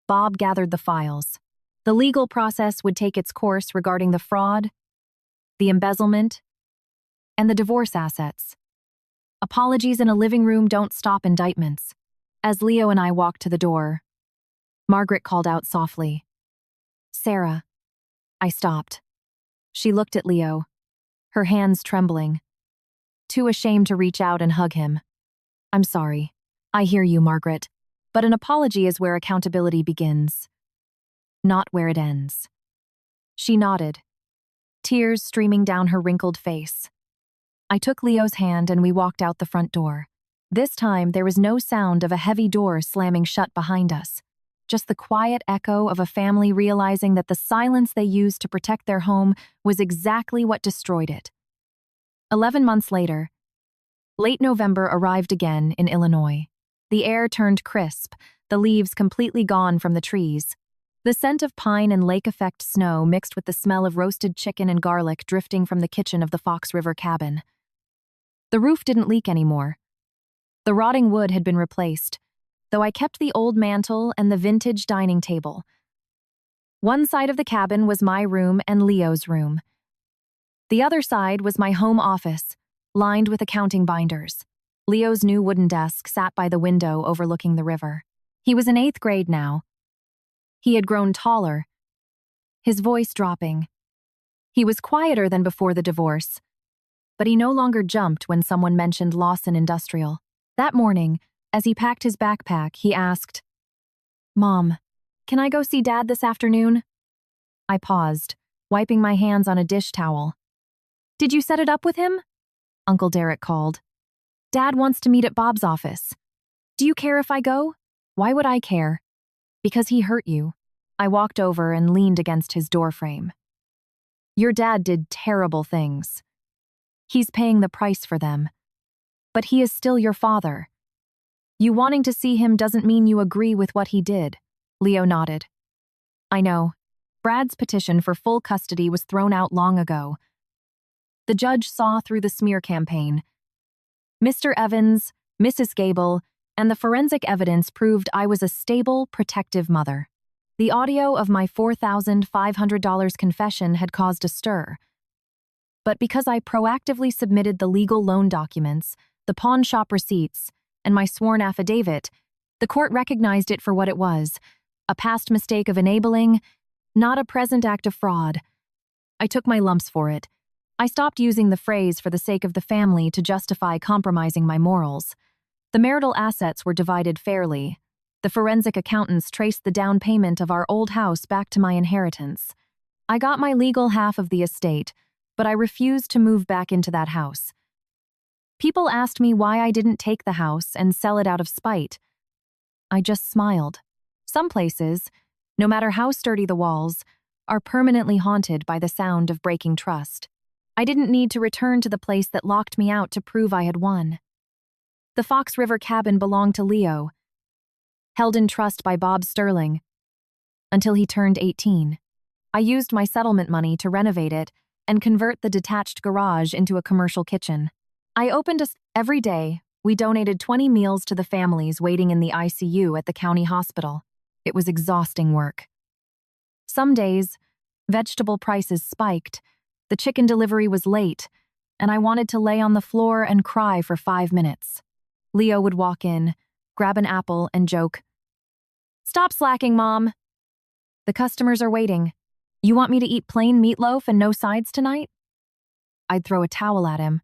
Bob gathered the files. The legal process would take its course regarding the fraud, the embezzlement, and the divorce assets. Apologies in a living room don't stop indictments. As Leo and I walked to the door, Margaret called out softly, Sarah. I stopped. She looked at Leo, her hands trembling, too ashamed to reach out and hug him. I'm sorry. I hear you, Margaret, but an apology is where accountability begins, not where it ends. She nodded, tears streaming down her wrinkled face. I took Leo's hand and we walked out the front door. This time, there was no sound of a heavy door slamming shut behind us, just the quiet echo of a family realizing that the silence they used to protect their home was exactly what destroyed it. 11 months later, late November arrived again in Illinois. The air turned crisp, the leaves completely gone from the trees. The scent of pine and lake-effect snow mixed with the smell of roasted chicken and garlic drifting from the kitchen of the Fox River cabin. The roof didn't leak anymore. The rotting wood had been replaced, though I kept the old mantel and the vintage dining table. One side of the cabin was my room and Leo's room. The other side was my home office, lined with accounting binders. Leo's new wooden desk sat by the window overlooking the river. He was in 8th grade now. He had grown taller, his voice dropping. He was quieter than before the divorce, but he no longer jumped when someone mentioned Lawson Industrial. That morning, as he packed his backpack, he asked, Mom, can I go see Dad this afternoon? I paused, wiping my hands on a dish towel. Did you set it up with him? Uncle Derek called. Dad wants to meet at Bob's office. Do you care if I go? Why would I care? Because he hurt you. I walked over and leaned against his doorframe. Your dad did terrible things. He's paying the price for them. But he is still your father. You wanting to see him doesn't mean you agree with what he did. Leo nodded. I know. Brad's petition for full custody was thrown out long ago. The judge saw through the smear campaign. Mr. Evans, Mrs. Gable, and the forensic evidence proved I was a stable, protective mother. The audio of my $4,500 confession had caused a stir. But because I proactively submitted the legal loan documents, the pawn shop receipts, and my sworn affidavit, the court recognized it for what it was, a past mistake of enabling, not a present act of fraud. I took my lumps for it. I stopped using the phrase for the sake of the family to justify compromising my morals. The marital assets were divided fairly. The forensic accountants traced the down payment of our old house back to my inheritance. I got my legal half of the estate, but I refused to move back into that house. People asked me why I didn't take the house and sell it out of spite. I just smiled. Some places, no matter how sturdy the walls, are permanently haunted by the sound of breaking trust. I didn't need to return to the place that locked me out to prove I had won. The Fox River cabin belonged to Leo, held in trust by Bob Sterling, until he turned 18. I used my settlement money to renovate it and convert the detached garage into a commercial kitchen. I opened every day. We donated 20 meals to the families waiting in the ICU at the county hospital. It was exhausting work. Some days, vegetable prices spiked, the chicken delivery was late, and I wanted to lay on the floor and cry for 5 minutes. Leo would walk in, grab an apple, and joke, "Stop slacking, Mom. The customers are waiting. You want me to eat plain meatloaf and no sides tonight?" I'd throw a towel at him.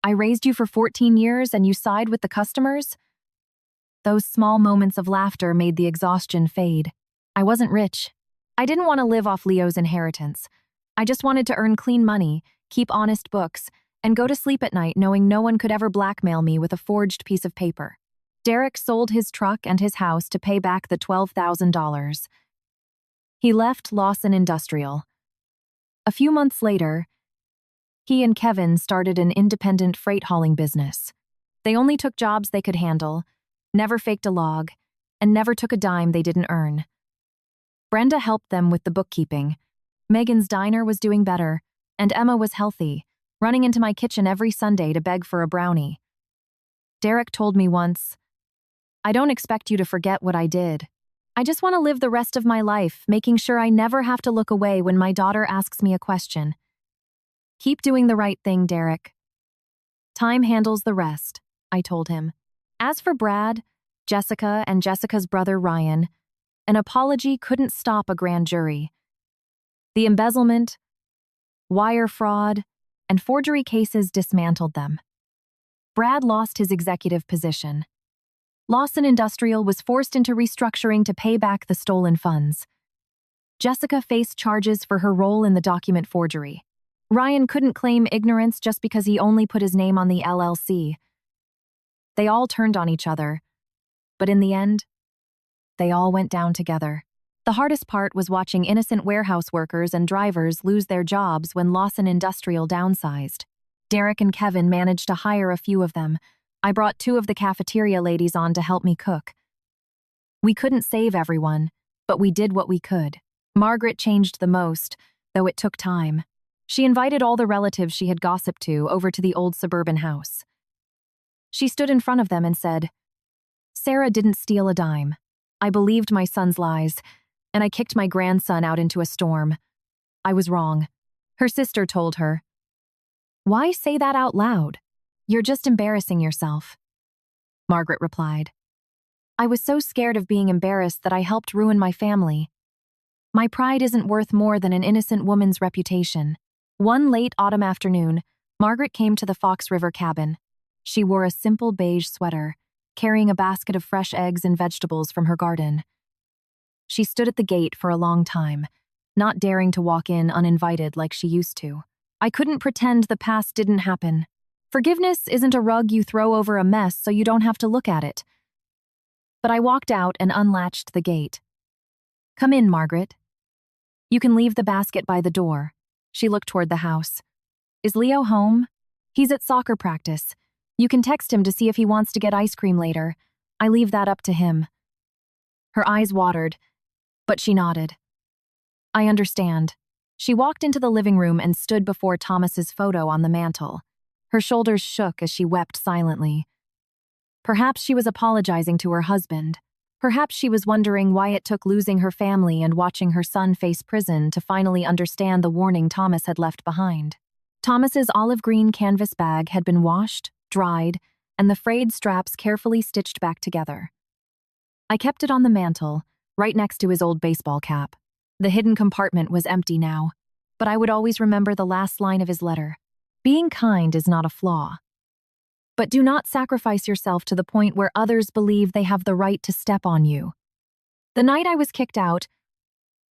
"I raised you for 14 years and you side with the customers?" Those small moments of laughter made the exhaustion fade. I wasn't rich. I didn't want to live off Leo's inheritance. I just wanted to earn clean money, keep honest books, and go to sleep at night knowing no one could ever blackmail me with a forged piece of paper. Derek sold his truck and his house to pay back the $12,000. He left Lawson Industrial. A few months later, he and Kevin started an independent freight hauling business. They only took jobs they could handle, never faked a log, and never took a dime they didn't earn. Brenda helped them with the bookkeeping. Megan's diner was doing better, and Emma was healthy, running into my kitchen every Sunday to beg for a brownie. Derek told me once, "I don't expect you to forget what I did. I just want to live the rest of my life, making sure I never have to look away when my daughter asks me a question." "Keep doing the right thing, Derek. Time handles the rest," I told him. As for Brad, Jessica, and Jessica's brother Ryan, an apology couldn't stop a grand jury. The embezzlement, wire fraud, and forgery cases dismantled them. Brad lost his executive position. Lawson Industrial was forced into restructuring to pay back the stolen funds. Jessica faced charges for her role in the document forgery. Ryan couldn't claim ignorance just because he only put his name on the LLC. They all turned on each other, but in the end, they all went down together. The hardest part was watching innocent warehouse workers and drivers lose their jobs when Lawson Industrial downsized. Derek and Kevin managed to hire a few of them. I brought 2 of the cafeteria ladies on to help me cook. We couldn't save everyone, but we did what we could. Margaret changed the most, though it took time. She invited all the relatives she had gossiped to over to the old suburban house. She stood in front of them and said, "Sarah didn't steal a dime. I believed my son's lies, and I kicked my grandson out into a storm. I was wrong." Her sister told her, "Why say that out loud? You're just embarrassing yourself." Margaret replied, "I was so scared of being embarrassed that I helped ruin my family. My pride isn't worth more than an innocent woman's reputation." One late autumn afternoon, Margaret came to the Fox River cabin. She wore a simple beige sweater, carrying a basket of fresh eggs and vegetables from her garden. She stood at the gate for a long time, not daring to walk in uninvited like she used to. I couldn't pretend the past didn't happen. Forgiveness isn't a rug you throw over a mess so you don't have to look at it. But I walked out and unlatched the gate. "Come in, Margaret. You can leave the basket by the door." She looked toward the house. "Is Leo home?" "He's at soccer practice. You can text him to see if he wants to get ice cream later. I leave that up to him." Her eyes watered, but she nodded. "I understand." She walked into the living room and stood before Thomas's photo on the mantel. Her shoulders shook as she wept silently. Perhaps she was apologizing to her husband. Perhaps she was wondering why it took losing her family and watching her son face prison to finally understand the warning Thomas had left behind. Thomas's olive green canvas bag had been washed, dried, and the frayed straps carefully stitched back together. I kept it on the mantel, right next to his old baseball cap. The hidden compartment was empty now, but I would always remember the last line of his letter. "Being kind is not a flaw. But do not sacrifice yourself to the point where others believe they have the right to step on you." The night I was kicked out,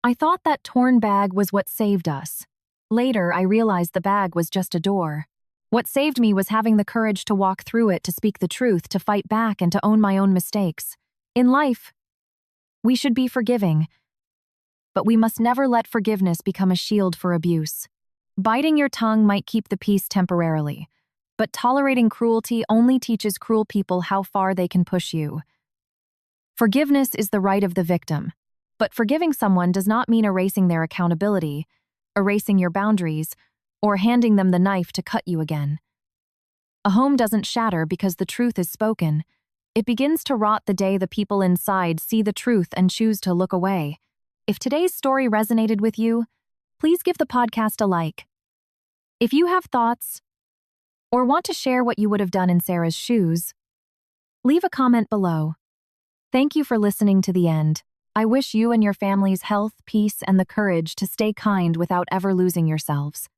I thought that torn bag was what saved us. Later, I realized the bag was just a door. What saved me was having the courage to walk through it, to speak the truth, to fight back, and to own my own mistakes. In life, we should be forgiving, but we must never let forgiveness become a shield for abuse. Biting your tongue might keep the peace temporarily, but tolerating cruelty only teaches cruel people how far they can push you. Forgiveness is the right of the victim, but forgiving someone does not mean erasing their accountability, erasing your boundaries, or handing them the knife to cut you again. A home doesn't shatter because the truth is spoken. It begins to rot the day the people inside see the truth and choose to look away. If today's story resonated with you, please give the podcast a like. If you have thoughts or want to share what you would have done in Sarah's shoes, leave a comment below. Thank you for listening to the end. I wish you and your families health, peace, and the courage to stay kind without ever losing yourselves.